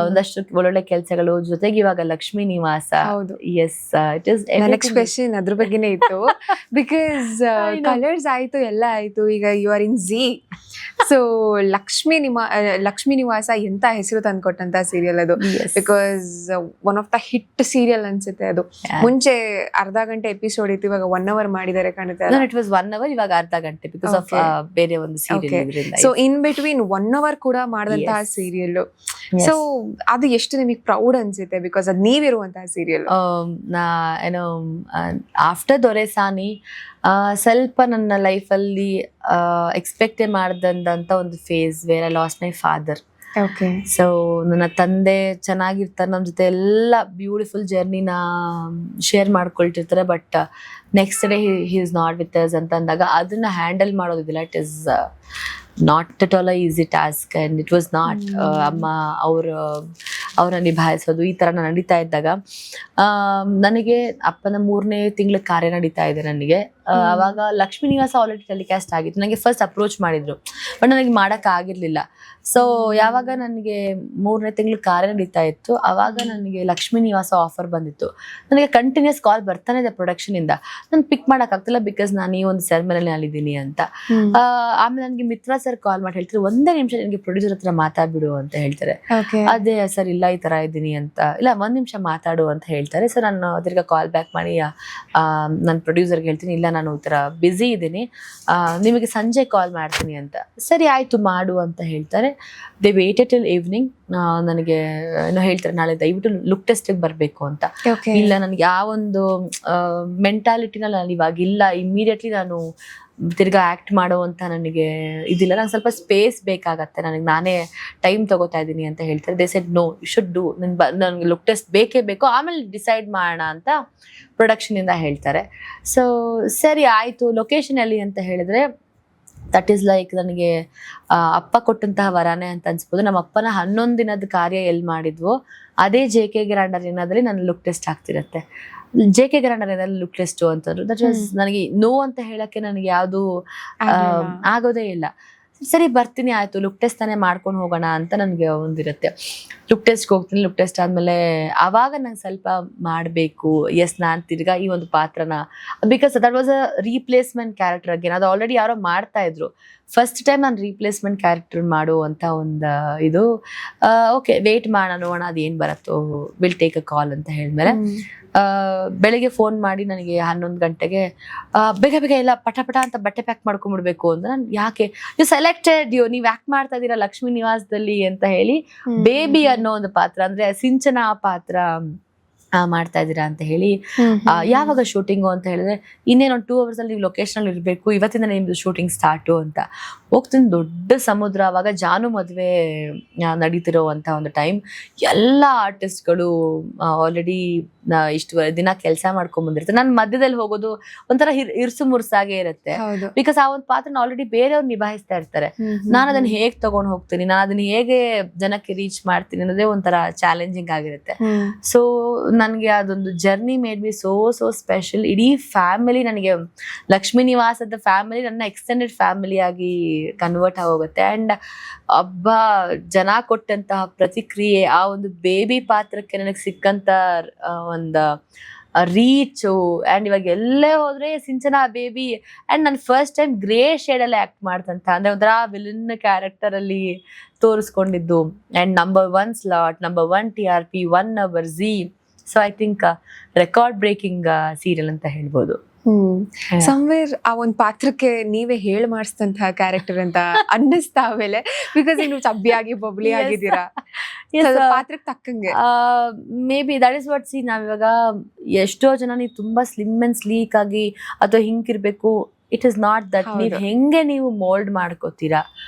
ಒಂದಷ್ಟು ಒಳ್ಳೊಳ್ಳೆ ಕೆಲಸಗಳು, ಜೊತೆಗೆ ಇವಾಗ Lakshmi Nivasa. Yes, it is next question ಅದ್ರ ಬಗ್ಗೆನೇ ಇತ್ತು. ಬಿಕಾಸ್ ಕಲರ್ಸ್ ಆಯ್ತು, ಎಲ್ಲ ಆಯ್ತು, ಈಗ you are in Zee. So Lakshmi Nivasa ಎಂತ ಹೆಸರು ತಂದ್ಕೊಟ್ಟಂತ ಸೀರಿಯಲ್ ಅದು. Because one of the hit serial ಅನ್ಸುತ್ತೆ ಅದು. ಮುಂಚೆ ಅರ್ಧ ಗಂಟೆ ಎಪಿಸೋಡ್ ಇತ್ತು, ಇವಾಗ 1 hour ಮಾಡಿದ್ದಾರೆ ಕಾಣುತ್ತೆ. ಇಟ್ ವಾಸ್ 1 hour, ಇವಾಗ ಅರ್ಧ ಗಂಟೆ, ಬಿಕಾಸ್ ಆಫ್ ಬೇರೆ ಒಂದು serial. So in between 1 hour ಕೂಡ ಮಾಡಿದಂತಹ ಸೀರಿಯಲ್. ಸೊ ಅದು ಎಷ್ಟು ನಿಮಗೆ ಪ್ರೌಡ್ ಅನ್ಸುತ್ತೆ, ಬಿಕಾಸ್ ಅದು ನೀವಿರುವಂತಹ ಸೀರಿಯಲ್. ಏನೋ ಆಫ್ಟರ್ ದೊರೆಸಾನಿ ಸ್ವಲ್ಪ ನನ್ನ ಲೈಫಲ್ಲಿ ಎಕ್ಸ್ಪೆಕ್ಟೇ ಮಾಡ್ದಂತ ಒಂದು face where I lost my father. So ನನ್ನ ತಂದೆ ಚೆನ್ನಾಗಿರ್ತಾರೆ, ನಮ್ಮ ಜೊತೆ ಎಲ್ಲ ಬ್ಯೂಟಿಫುಲ್ ಜರ್ನಿನ ಶೇರ್ ಮಾಡ್ಕೊಳ್ತಿರ್ತಾರೆ. But next day he is not with us ಅಂತ ಅಂದಾಗ ಅದನ್ನ ಹ್ಯಾಂಡಲ್ ಮಾಡೋದಿಲ್ಲ. It is not at all easy task and it was not. ಅಮ್ಮ ಅವ್ರನ್ನ ನಿಭಾಯಿಸೋದು ಈ ಥರ ನಡೀತಾ ಇದ್ದಾಗ ನನಗೆ ಅಪ್ಪನ 3ನೇ ತಿಂಗಳ ಕಾರ್ಯ ನಡೀತಾ ಇದೆ ನನಗೆ. ಅವಾಗ ಲಕ್ಷ್ಮೀ ನಿವಾಸ ಆಲ್ರೆಡಿ ಟೆಲಿಕಾಸ್ಟ್ ಆಗಿತ್ತು. ನನಗೆ ಫಸ್ಟ್ ಅಪ್ರೋಚ್ ಮಾಡಿದ್ರು, ಬಟ್ ನನಗೆ ಮಾಡೋಕ್ಕಾಗಿರ್ಲಿಲ್ಲ. ಸೊ ಯಾವಾಗ ನನಗೆ 3ನೇ ತಿಂಗಳ ಕಾರ್ಯ ನಡೀತಾ ಇತ್ತು, ಅವಾಗ ನನಗೆ ಲಕ್ಷ್ಮೀ ನಿವಾಸ ಆಫರ್ ಬಂದಿತ್ತು. ನನಗೆ ಕಂಟಿನ್ಯೂಸ್ ಕಾಲ್ ಬರ್ತಾನೆ ಇದೆ ಪ್ರೊಡಕ್ಷನ್ ಇಂದ. ನಾನು ಪಿಕ್ ಮಾಡೋಕ್ಕಾಗ್ತಿಲ್ಲ, ಬಿಕಾಸ್ ನಾನು ಈ ಒಂದು ಸೆರೆಮನಿಯಲ್ಲಿ ಅಲ್ಲಿದ್ದೀನಿ ಅಂತ. ಆಮೇಲೆ ನನಗೆ ಮಿತ್ರ ಸರ್ ಕಾಲ್ ಮಾಡಿ ಹೇಳ್ತಾರೆ, 1 ನಿಮಿಷ ನನಗೆ ಪ್ರೊಡ್ಯೂಸರ್ ಹತ್ರ ಮಾತಾಡ್ಬಿಡು ಅಂತ ಹೇಳ್ತಾರೆ. ಅದೇ ಸರ್, ಇಲ್ಲ ಈ ತರ ಇದ್ದೀನಿ ಅಂತ. ಇಲ್ಲ, 1 ನಿಮಿಷ ಮಾತಾಡು ಅಂತ ಹೇಳ್ತಾರೆ. ಸೊ ನಾನು ತಿರ್ಗಾ ಕಾಲ್ ಬ್ಯಾಕ್ ಮಾಡಿ ನನ್ನ ಪ್ರೊಡ್ಯೂಸರ್ಗೆ ಹೇಳ್ತೀನಿ, ಇಲ್ಲ ನಾನು ಈ ಥರ ಬ್ಯುಸಿ ಇದ್ದೀನಿ, ನಿಮಗೆ ಸಂಜೆ ಕಾಲ್ ಮಾಡ್ತೀನಿ ಅಂತ. ಸರಿ ಆಯಿತು ಮಾಡು ಅಂತ ಹೇಳ್ತಾರೆ. They weighted till evening. ನನಗೆ ಏನೋ ಹೇಳ್ತಾರೆ, ನಾಳೆ ದಯವಿಟ್ಟು ಲುಕ್ ಟೆಸ್ಟಿಗೆ ಬರಬೇಕು ಅಂತ. ಇಲ್ಲ, ನನಗೆ ಆ ಒಂದು ಮೆಂಟಾಲಿಟಿನಲ್ಲಿ ನಾನು ಇವಾಗಿಲ್ಲ, ಇಮ್ಮಿಡಿಯೇಟ್ಲಿ ನಾನು ತಿರ್ಗಾ ಆ್ಯಕ್ಟ್ ಮಾಡೋ ಅಂತ ನನಗೆ ಇದಿಲ್ಲ, ನಂಗೆ ಸ್ವಲ್ಪ ಸ್ಪೇಸ್ ಬೇಕಾಗತ್ತೆ, ನನಗೆ ನಾನೇ ಟೈಮ್ ತಗೋತಾ ಇದ್ದೀನಿ ಅಂತ ಹೇಳ್ತಾರೆ. They said no, you should do, ನನಗೆ ಲುಕ್ ಟೆಸ್ಟ್ ಬೇಕೇ ಬೇಕು, ಆಮೇಲೆ ಡಿಸೈಡ್ ಮಾಡೋಣ ಅಂತ ಪ್ರೊಡಕ್ಷನಿಂದ ಹೇಳ್ತಾರೆ. ಸೊ ಸರಿ ಆಯಿತು, ಲೊಕೇಶನ್ ಎಲ್ಲಿ ಅಂತ ಹೇಳಿದ್ರೆ ದಟ್ ಈಸ್ ಲೈಕ್ ನನಗೆ ಅಪ್ಪ ಕೊಟ್ಟಂತಹ ವರಾನೆ ಅಂತ ಅನ್ಸ್ಬೋದು. ನಮ್ಮ ಅಪ್ಪನ 11 ದಿನದ ಕಾರ್ಯ ಎಲ್ಲಿ ಮಾಡಿದ್ವೋ ಅದೇ JK ಗ್ರ್ಯಾಂಡರ್ ಏನಾದ್ರಲ್ಲಿ ನನ್ನ ಲುಕ್ ಟೆಸ್ಟ್ ಆಗ್ತಿರತ್ತೆ. JK ಗ್ರ್ಯಾಂಡರ್ ಏನಾದ್ರು ಲುಕ್ ಟೆಸ್ಟ್ ಅಂತಂದ್ರು, ದಟ್ ವಾಸ್ ನನಗೆ ನೋ ಅಂತ ಹೇಳಕ್ಕೆ ನನಗೆ ಯಾವುದು ಆಗೋದೇ ಇಲ್ಲ. ಸರಿ ಬರ್ತೀನಿ, ಆಯ್ತು ಲುಕ್ ಟೆಸ್ಟ್ ತಾನೇ ಮಾಡ್ಕೊಂಡು ಹೋಗೋಣ ಅಂತ ನನಗೆ ಒಂದಿರುತ್ತೆ. ಲುಕ್ ಟೆಸ್ಟ್ಗೆ ಹೋಗ್ತೀನಿ. ಲುಕ್ ಟೆಸ್ಟ್ ಆದಮೇಲೆ ಆವಾಗ ನಂಗೆ ಸ್ವಲ್ಪ ಮಾಡಬೇಕು. ಎಸ್, ನಾನು ತಿರ್ಗಾ ಈ ಒಂದು ಪಾತ್ರನ, because that was a replacement character again. ಅದು ಆಲ್ರೆಡಿ ಯಾರೋ ಮಾಡ್ತಾ ಇದ್ರು. ಫಸ್ಟ್ ಟೈಮ್ ನಾನು ರೀಪ್ಲೇಸ್ಮೆಂಟ್ ಕ್ಯಾರೆಕ್ಟರ್ ಮಾಡುವಂಥ ಒಂದು ಇದು. ಓಕೆ, ವೇಟ್ ಮಾಡೋಣ, ನೋಡೋಣ ಅದೇನು ಬರುತ್ತೋ, ವಿಲ್ ಟೇಕ್ ಅ ಕಾಲ್ ಅಂತ ಹೇಳಿದ್ಮೇಲೆ ಬೆಳಿಗ್ಗೆ ಫೋನ್ ಮಾಡಿ ನನಗೆ 11 ಗಂಟೆಗೆ ಬೇಗ ಬೇಗ ಎಲ್ಲ ಪಟ ಅಂತ ಬಟ್ಟೆ ಪ್ಯಾಕ್ ಮಾಡ್ಕೊಂಡ್ಬಿಡ್ಬೇಕು ಅಂತ. ನಾನು ಯಾಕೆ, ಯು ಸೆಲೆಕ್ಟೆಡ್, ನೀವು ಆ್ಯಕ್ಟ್ ಮಾಡ್ತಾ ಇದ್ದೀರಾ ಲಕ್ಷ್ಮೀ ನಿವಾಸದಲ್ಲಿ ಅಂತ ಹೇಳಿ ಬೇಬಿ ಅನ್ನೋ ಒಂದು ಪಾತ್ರ, ಅಂದ್ರೆ ಸಿಂಚನ ಪಾತ್ರ ಮಾಡ್ತಾ ಇದ್ದೀರಾ ಅಂತ ಹೇಳಿ, ಯಾವಾಗ ಶೂಟಿಂಗು ಅಂತ ಹೇಳಿದ್ರೆ ಇನ್ನೇನೊಂದು 2 hours ಅಲ್ಲಿ ನೀವು ಲೊಕೇಶನ್ ಅಲ್ಲಿ ಇರಬೇಕು, ಇವತ್ತಿಂದ ನಿಮ್ದು ಶೂಟಿಂಗ್ ಸ್ಟಾರ್ಟು ಅಂತ. ಹೋಗ್ತೀನಿ, ದೊಡ್ಡ ಸಮುದ್ರ. ಅವಾಗ ಜಾನು ಮದುವೆ ನಡೀತಿರೋವಂಥ ಒಂದು ಟೈಮ್. ಎಲ್ಲ ಆರ್ಟಿಸ್ಟ್ಗಳು ಆಲ್ರೆಡಿ ಇಷ್ಟು ದಿನ ಕೆಲಸ ಮಾಡ್ಕೊಂಡ್ ಬಂದಿರ್ತಾರೆ. ನಾನು ಮಧ್ಯದಲ್ಲಿ ಹೋಗೋದು ಒಂಥರ ಇರ್ಸು ಮುರ್ಸಾಗೆ ಇರುತ್ತೆ, ಬಿಕಾಸ್ ಆ ಒಂದು ಪಾತ್ರ ಆಲ್ರೆಡಿ ಬೇರೆಯವ್ರು ನಿಭಾಯಿಸ್ತಾ ಇರ್ತಾರೆ. ನಾನು ಅದನ್ನ ಹೇಗ್ ತಗೊಂಡ್ ಹೋಗ್ತೀನಿ, ನಾನು ಅದನ್ನ ಹೇಗೆ ಜನಕ್ಕೆ ರೀಚ್ ಮಾಡ್ತೀನಿ ಅನ್ನೋದೇ ಒಂಥರ ಚಾಲೆಂಜಿಂಗ್ ಆಗಿರುತ್ತೆ. ಸೊ ನನಗೆ ಅದೊಂದು journey made be so special. ಇಡೀ ಫ್ಯಾಮಿಲಿ, ನನಗೆ ಲಕ್ಷ್ಮೀ ನಿವಾಸದ ಫ್ಯಾಮಿಲಿ ನನ್ನ ಎಕ್ಸ್ಟೆಂಡೆಡ್ ಫ್ಯಾಮಿಲಿ ಆಗಿ ಕನ್ವರ್ಟ್ ಆಗೋಗುತ್ತೆ. ಅಂಡ್ ಜನ ಕೊಟ್ಟಂತಹ ಪ್ರತಿಕ್ರಿಯೆ, ಆ ಒಂದು ಬೇಬಿ ಪಾತ್ರಕ್ಕೆ ನನಗೆ ಸಿಕ್ಕಂತ ಒಂದು ರೀಚು. ಅಂಡ್ ಇವಾಗ ಎಲ್ಲೇ ಹೋದ್ರೆ ಸಿಂಚನಾ ಬೇಬಿ. ಅಂಡ್ ನಾನು ಫಸ್ಟ್ ಟೈಮ್ ಗ್ರೇ ಶೇಡ್ ಅಲ್ಲಿ ಆಕ್ಟ್ ಮಾಡ್ತಂತ, ಅಂದ್ರೆ ಒಂಥರ ವಿಲನ್ ಕ್ಯಾರೆಕ್ಟರ್ ಅಲ್ಲಿ ತೋರಿಸ್ಕೊಂಡಿದ್ದು. ಅಂಡ್ ನಂಬರ್ 1 ಸ್ಲಾಟ್, number 1 TRP, 1 hour Z. So I think record breaking serial ಅಂತ ಹೇಳ್ಬೋದು. ಸಮ್ವೇರ್ ಆ ಒಂದ್ ಪಾತ್ರಕ್ಕೆ ನೀವೇ ಹೇಳ್ ಮಾಡಿಸಿದಂತಹ ಕ್ಯಾರೆಕ್ಟರ್ ಅಂತ ಅನ್ನಿಸ್ತಾ ಆಮೇಲೆ, ಬಿಕಾಸ್ ನೀವು ಚಬ್ಬಿಯಾಗಿ ಬಬ್ಲಿ ಆಗಿದ್ದೀರಾ ಪಾತ್ರಕ್ಕೆ ತಕ್ಕಂಗೆ. May be that is what. C, ನಾವಿವಾಗ ಎಷ್ಟೋ ಜನ ನೀವು ತುಂಬಾ ಸ್ಲಿಮ್ ಅಂಡ್ ಸ್ಲೀಕ್ ಆಗಿ ಅಥವಾ ಹಿಂಗಿರ್ಬೇಕು, ಇಟ್ ಇಸ್ ನಾಟ್ ದಟ್. ನೀವ್ ಹೆಂಗೆ ನೀವು ಮೋಲ್ಡ್ ಮಾಡ್ಕೋತೀರಾ,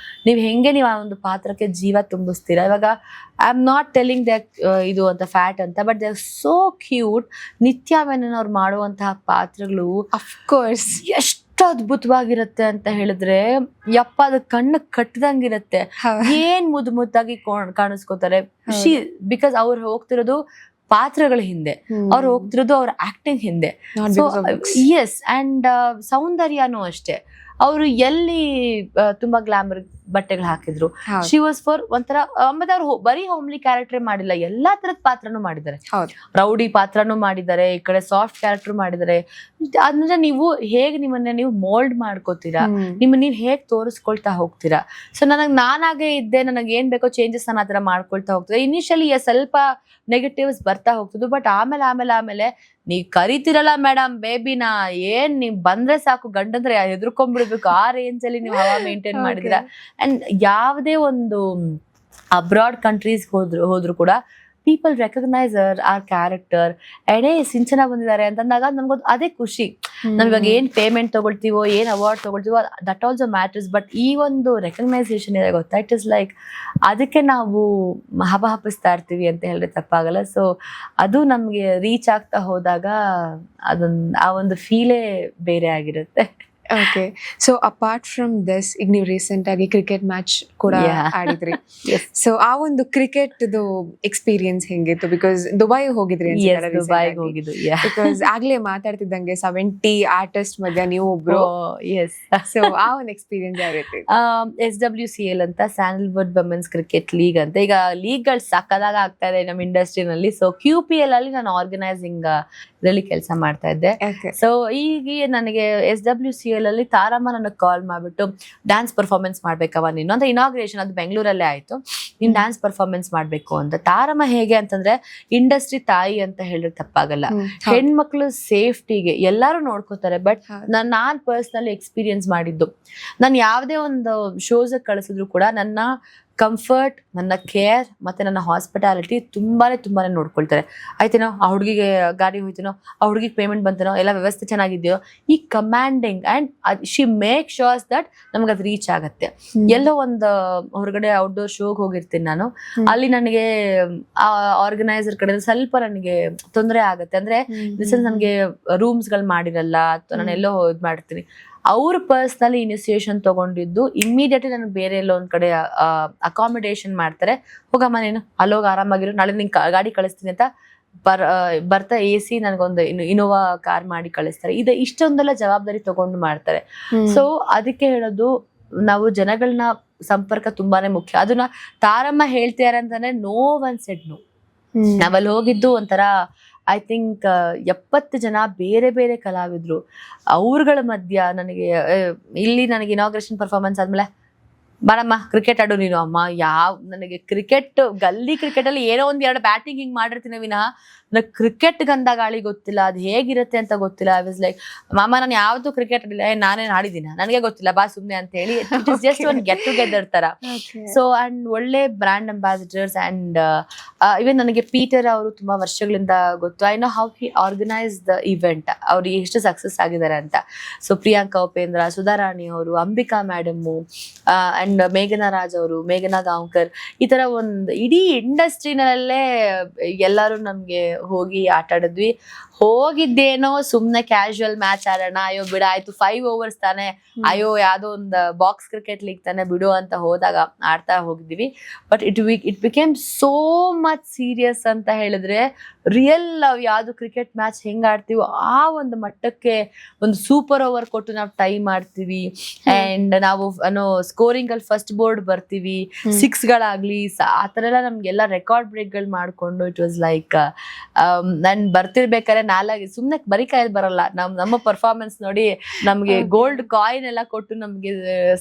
ನೀವ್ ಹೆಂಗೆ ನೀವು ಆ ಒಂದು ಪಾತ್ರಕ್ಕೆ ಜೀವ ತುಂಬಿಸ್ತೀರಾ. ಇವಾಗ I am not telling that ಇದು ಅಂತ ಫ್ಯಾಟ್ ಅಂತ, but they are so cute. ನಿತ್ಯ ಮೆನನ್ ಅವ್ರು ಮಾಡುವಂತಹ ಪಾತ್ರಗಳು ಅಫ್ಕೋರ್ಸ್ ಎಷ್ಟು ಅದ್ಭುತವಾಗಿರುತ್ತೆ ಅಂತ ಹೇಳಿದ್ರೆ, ಯಪ್ಪ, ಅದು ಕಣ್ಣು ಕಟ್ಟದಂಗಿರುತ್ತೆ. ಏನ್ ಮುದ್ದಾಗಿ ಕಾಣಿಸ್ಕೋತಾರೆ. ಬಿಕಾಸ್ ಅವ್ರು ಹೋಗ್ತಿರೋದು ಪಾತ್ರಗಳ ಹಿಂದೆ, ಅವ್ರು ಹೋಗ್ತಿರೋದು ಅವ್ರ ಆಕ್ಟಿಂಗ್ ಹಿಂದೆ. ಎಸ್, ಅಂಡ್ ಸೌಂದರ್ಯನೂ ಅಷ್ಟೇ. ಅವರು ಎಲ್ಲಿ ತುಂಬಾ ಗ್ಲಾಮರ್ ಬಟ್ಟೆಗಳು ಹಾಕಿದ್ರು, ಶಿ ವಾಸ್ ಫಾರ್ ಒಂಥರ. ಮತ್ತೆ ಅವ್ರು ಬರೀ ಹೋಮ್ಲಿ ಕ್ಯಾರೆಕ್ಟರ್ ಮಾಡಿಲ್ಲ, ಎಲ್ಲಾ ತರದ ಪಾತ್ರನೂ ಮಾಡಿದ್ದಾರೆ. ರೌಡಿ ಪಾತ್ರನೂ ಮಾಡಿದ್ದಾರೆ, ಈ ಕಡೆ ಸಾಫ್ಟ್ ಕ್ಯಾರೆಕ್ಟರ್ ಮಾಡಿದ್ದಾರೆ. ಅಂದ್ರೆ ನೀವು ಹೇಗೆ ನಿಮ್ಮನ್ನ ನೀವು ಮೋಲ್ಡ್ ಮಾಡ್ಕೋತೀರಾ, ನಿಮ್ಮನ್ನ ನೀವು ಹೇಗ್ ತೋರಿಸ್ಕೊಳ್ತಾ ಹೋಗ್ತೀರಾ. ಸೊ ನಾನಾಗೆ ಇದ್ದೆ, ನನಗೆ ಏನ್ ಬೇಕೋ ಚೇಂಜಸ್ ನಾನು ಆತರ ಮಾಡ್ಕೊಳ್ತಾ ಹೋಗ್ತಿದ್ದೆ. ಇನಿಷಿಯಲಿ ಸ್ವಲ್ಪ ನೆಗೆಟಿವ್ಸ್ ಬರ್ತಾ ಹೋಗ್ತಿದ್ದು, ಬಟ್ ಆಮೇಲೆ ನೀವ್ ಕರಿತಿರಲ್ಲ ಮೇಡಮ್ ಬೇಬಿನ, ಏನ್ ನೀವ್ ಬಂದ್ರೆ ಸಾಕು, ಗಂಡಂದ್ರೆ ಹೆದರ್ಕೊಂಡ್ಬಿಡ್ಬೇಕು, ಆ ರೇಂಜ್ ಅಲ್ಲಿ ನೀವು ಹವಾ ಮೇಂಟೈನ್ ಮಾಡಿದ್ರ. ಅಂಡ್ ಯಾವುದೇ ಒಂದು ಅಬ್ರಾಡ್ ಕಂಟ್ರೀಸ್ ಹೋದ್ರು ಕೂಡ ಪೀಪಲ್ ರೆಕಗ್ನೈಸ್ ಆರ್ ಕ್ಯಾರೆಕ್ಟರ್. ಎಡೇ ಸಿಂಚನ ಬಂದಿದ್ದಾರೆ ಅಂತಂದಾಗ ನಮ್ಗೊಂದು ಅದೇ ಖುಷಿ. ನಾವ್ ಇವಾಗ ಏನ್ ಪೇಮೆಂಟ್ ತಗೊಳ್ತೀವೋ, ಏನ್ ಅವಾರ್ಡ್ ತಗೊಳ್ತೀವೋ, ದಟ್ ಆಲ್ಸೋ ಮ್ಯಾಟರ್ಸ್. ಬಟ್ ಈ ಒಂದು ರೆಕಗ್ನೈಸೇಷನ್ ಇದೆ ಗೊತ್ತಾ, ಇಟ್ ಇಸ್ ಲೈಕ್ ಅದಕ್ಕೆ ನಾವು ಹಬಹಪಿಸ್ತಾ ಇರ್ತೀವಿ ಅಂತ ಹೇಳಿದ್ರೆ ತಪ್ಪಾಗಲ್ಲ. ಸೊ ಅದು ನಮ್ಗೆ ರೀಚ್ ಆಗ್ತಾ ಹೋದಾಗ ಆ ಒಂದು ಫೀಲೇ ಬೇರೆ ಆಗಿರುತ್ತೆ. Okay, so apart from this, ಈಗ ನೀವು ರೀಸೆಂಟ್ ಆಗಿ ಕ್ರಿಕೆಟ್ ಮ್ಯಾಚ್ ಕೂಡ ಆಡಿದ್ರಿ. ಸೊ ಆ ಒಂದು ಕ್ರಿಕೆಟ್ ಎಕ್ಸ್ಪೀರಿಯನ್ಸ್ ಹೆಂಗಿತ್ತು? ಬಿಕಾಸ್ ದುಬೈ ಹೋಗಿದ್ರಿ, ಬಿಕಾಸ್ ಆಗ್ಲೇ ಮಾತಾಡ್ತಿದ್ದಂಗೆ 70 ಆರ್ಟಿಸ್ಟ್ ಮಧ್ಯ ನೀವು ಒಬ್ರು. ಸೊ ಆ ಒಂದು ಎಕ್ಸ್ಪೀರಿಯನ್ಸ್ ಯಾವ ರೀತಿ? SWCL ಅಂತ, ಸ್ಯಾಂಡಲ್ವುಡ್ ವುಮೆನ್ಸ್ ಕ್ರಿಕೆಟ್ ಲೀಗ್ ಅಂತ. ಈಗ ಲೀಗ್ ಗಳು ಸಕ್ಕದಾಗ ಆಗ್ತಾ ಇದೆ ನಮ್ಮ ಇಂಡಸ್ಟ್ರಿನಲ್ಲಿ. ಸೊ QPL ಅಲ್ಲಿ ನಾನು ಆರ್ಗನೈಸಿಂಗ್ ಇದರಲ್ಲಿ ಕೆಲಸ ಮಾಡ್ತಾ ಇದ್ದೆ. ಸೊ ಈಗ ನನಗೆ SWCL ಅಲ್ಲಿ ತಾರಮ್ಮ ನನಗೆ ಕಾಲ್ ಮಾಡ್ಬಿಟ್ಟು, ಡ್ಯಾನ್ಸ್ ಪರ್ಫಾರ್ಮೆನ್ಸ್ ಮಾಡ್ಬೇಕವ ನೀನು ಅಂತ. ಇನಾಗ್ರೇಷನ್ ಅದು ಬೆಂಗಳೂರಲ್ಲೇ ಆಯ್ತು, ನೀನ್ ಡ್ಯಾನ್ಸ್ ಪರ್ಫಾರ್ಮೆನ್ಸ್ ಮಾಡ್ಬೇಕು ಅಂತ. ತಾರಮ್ಮ ಹೇಗೆ ಅಂತಂದ್ರೆ ಇಂಡಸ್ಟ್ರಿ ತಾಯಿ ಅಂತ ಹೇಳಿದ್ರೆ ತಪ್ಪಾಗಲ್ಲ. ಹೆಣ್ಮಕ್ಳು ಸೇಫ್ಟಿಗೆ ಎಲ್ಲಾರು ನೋಡ್ಕೋತಾರೆ. ಬಟ್ ನಾನ್ ಪರ್ಸನಲಿ ಎಕ್ಸ್ಪೀರಿಯನ್ಸ್ ಮಾಡಿದ್ದು, ನಾನು ಯಾವ್ದೇ ಒಂದು ಶೋಸ್ ಕಳಿಸಿದ್ರು ಕೂಡ ನನ್ನ ಕಂಫರ್ಟ್, ನನ್ನ ಕೇರ್ ಮತ್ತೆ ನನ್ನ ಹಾಸ್ಪಿಟಾಲಿಟಿ ತುಂಬಾನೇ ನೋಡ್ಕೊಳ್ತಾರೆ. ಆಯ್ತೇನೋ, ಆ ಹುಡುಗಿಗೆ ಗಾಡಿ ಹೋಯ್ತೇನೋ, ಆ ಹುಡುಗಿಗೆ ಪೇಮೆಂಟ್ ಬಂತೇನೋ, ಎಲ್ಲ ವ್ಯವಸ್ಥೆ ಚೆನ್ನಾಗಿದೆಯೋ, ಈ commanding and she make shores that ನಮ್ಗೆ ಅದು ರೀಚ್ ಆಗತ್ತೆ. ಎಲ್ಲೋ ಒಂದು ಹೊರಗಡೆ ಔಟ್ಡೋರ್ ಶೋಗೆ ಹೋಗಿರ್ತೀನಿ ನಾನು, ಅಲ್ಲಿ ನನಗೆ ಆ ಆರ್ಗನೈಸರ್ ಕಡೆ ಸ್ವಲ್ಪ ನನಗೆ ತೊಂದರೆ ಆಗತ್ತೆ. ಅಂದ್ರೆ ನನಗೆ ರೂಮ್ಸ್ ಗಳು ಮಾಡಿರಲ್ಲ, ಅಥವಾ ನಾನು ಎಲ್ಲೋ ಇದ್ ಮಾಡ್ತೀನಿ. ಅವ್ರು ಪರ್ಸ್ನಲಿ ಇನಿಷಿಯೇಷನ್ ತಗೊಂಡಿದ್ದು, ಇಮಿಡಿಯೇಟ್ಲಿ ನನಗೆ ಬೇರೆ ಎಲ್ಲೋ ಒಂದ್ ಕಡೆ ಅಕಾಮಿಡೇಷನ್ ಮಾಡ್ತಾರೆ. ಹೋಗಮ್ಮ ನೀನು ಅಲ್ಲೋಗಿ ಆರಾಮಾಗಿರು, ನಾಳೆ ನಿಂಗೆ ಗಾಡಿ ಕಳಿಸ್ತೀನಿ ಅಂತ ಬರ್ತಾ AC ನನಗೊಂದು ಇನೋವಾ ಕಾರ್ ಮಾಡಿ ಕಳಿಸ್ತಾರೆ. ಇಷ್ಟೊಂದೆಲ್ಲ ಜವಾಬ್ದಾರಿ ತಗೊಂಡು ಮಾಡ್ತಾರೆ. ಸೊ ಅದಕ್ಕೆ ಹೇಳೋದು, ನಾವು ಜನಗಳನ್ನ ಸಂಪರ್ಕ ತುಂಬಾನೇ ಮುಖ್ಯ. ಅದನ್ನ ತಾರಮ್ಮ ಹೇಳ್ತಾರೆ ಅಂತಾನೆ ನೋ ಒನ್ ಸೆಡ್ ನೋ. ನಾವಲ್ಲಿ ಹೋಗಿದ್ದು ಒಂಥರ ಐ ಥಿಂಕ್ 70 ಜನ ಬೇರೆ ಬೇರೆ ಕಲಾವಿದ್ರು. ಅವ್ರಗಳ ಮಧ್ಯ ನನಗೆ ನನಗೆ ಇನಾಗ್ರೇಷನ್ ಪರ್ಫಾರ್ಮೆನ್ಸ್ ಆದ್ಮೇಲೆ, ಬಾರಮ್ಮ ಕ್ರಿಕೆಟ್ ಆಡು ನೀನು ಅಮ್ಮ. ನನಗೆ ಕ್ರಿಕೆಟ್, ಗಲ್ಲಿ ಕ್ರಿಕೆಟ್ ಅಲ್ಲಿ ಏನೋ ಒಂದ್ 2 ಬ್ಯಾಟಿಂಗ್ ಹಿಂಗ್ ಮಾಡಿರ್ತೀನಿ ವಿನಃ ನನಗೆ ಕ್ರಿಕೆಟ್ ಗಂಧ ಗಾಳಿ ಗೊತ್ತಿಲ್ಲ, ಅದು ಹೇಗಿರುತ್ತೆ ಅಂತ ಗೊತ್ತಿಲ್ಲ. ಐ ವಾಸ್ ಲೈಕ್, ಮಾಮ ನಾನು ಯಾವ್ದು ಕ್ರಿಕೆಟ್ ಆಡಿಲ್ಲ, ನಾನೇನು ಆಡಿದ್ದೀನಿ ನನಗೆ ಗೊತ್ತಿಲ್ಲ ಬಾ ಸುಮ್ನೆ ಅಂತ ಹೇಳಿ. ಜಸ್ಟ್ ಒಂದು ಗೆಟ್ ಟುಗೆದರ್ ತರ. ಸೊ ಅಂಡ್ ಒಳ್ಳೆ ಬ್ರ್ಯಾಂಡ್ ಅಂಬಾಸಿಡರ್ಸ್ ಅಂಡ್ ಇವನ್ ನನಗೆ ಪೀಟರ್ ಅವರು ತುಂಬಾ ವರ್ಷಗಳಿಂದ ಗೊತ್ತು. I know how he organise the event, ಅವ್ರು ಎಷ್ಟು ಸಕ್ಸಸ್ ಆಗಿದ್ದಾರೆ ಅಂತ. ಸೊ ಪ್ರಿಯಾಂಕಾ ಉಪೇಂದ್ರ, ಸುಧಾರಾಣಿ ಅವರು, ಅಂಬಿಕಾ ಮೇಡಮ್ಮು ಅಂಡ್ ಮೇಘನಾ ರಾಜ್ ಅವರು, ಮೇಘನಾ ಗಾಂವ್ಕರ್, ಈ ತರ ಒಂದು ಇಡೀ ಇಂಡಸ್ಟ್ರಿನಲ್ಲೇ ಎಲ್ಲರೂ ನಮ್ಗೆ ಹೋಗಿ ಆಟ ಆಡಿದ್ವಿ. ಹೋಗಿದ್ದೇನೋ ಸುಮ್ನೆ ಕ್ಯಾಶುವಲ್ ಮ್ಯಾಚ್ ಆಡೋಣ, ಅಯ್ಯೋ ಬಿಡ ಆಯ್ತು 5 overs ತಾನೆ, ಅಯ್ಯೋ ಯಾವ್ದೋ ಒಂದು ಬಾಕ್ಸ್ ಕ್ರಿಕೆಟ್ ಲೀಗ್ ತಾನೆ ಬಿಡು ಅಂತ ಹೋದಾಗ ಆಡ್ತಾ ಹೋಗಿದ್ವಿ. But it became so much serious ಅಂತ ಹೇಳಿದ್ರೆ, ರಿಯಲ್ ನಾವು ಯಾವ್ದು ಕ್ರಿಕೆಟ್ ಮ್ಯಾಚ್ ಹೆಂಗ್ ಆಡ್ತೀವೋ ಆ ಒಂದು ಮಟ್ಟಕ್ಕೆ ಒಂದು ಸೂಪರ್ ಓವರ್ ಕೊಟ್ಟು ನಾವು ಟೈ ಮಾಡ್ತೀವಿ. ಅಂಡ್ ನಾವು ಸ್ಕೋರಿಂಗ್ ಅಲ್ಲಿ ಫಸ್ಟ್ ಬೋರ್ಡ್ ಬರ್ತೀವಿ, 6 ಗಳಾಗ್ಲಿ ಆತರ ಎಲ್ಲ ನಮ್ಗೆಲ್ಲ ರೆಕಾರ್ಡ್ ಬ್ರೇಕ್ ಗಳು ಮಾಡ್ಕೊಂಡು ಇಟ್ ವಾಸ್ ಲೈಕ್, ನಾನ್ ಬರ್ತಿರ್ಬೇಕಾದ್ರೆ ಸುಮ್ನೆ ಬರೀ ಕೈಯಲ್ಲಿ ಬರಲ್ಲ, ನಮ್ಮ ಪರ್ಫಾರ್ಮೆನ್ಸ್ ನೋಡಿ ನಮ್ಗೆ ಗೋಲ್ಡ್ ಕಾಯಿನ್ ಎಲ್ಲ ಕೊಟ್ಟು ನಮ್ಗೆ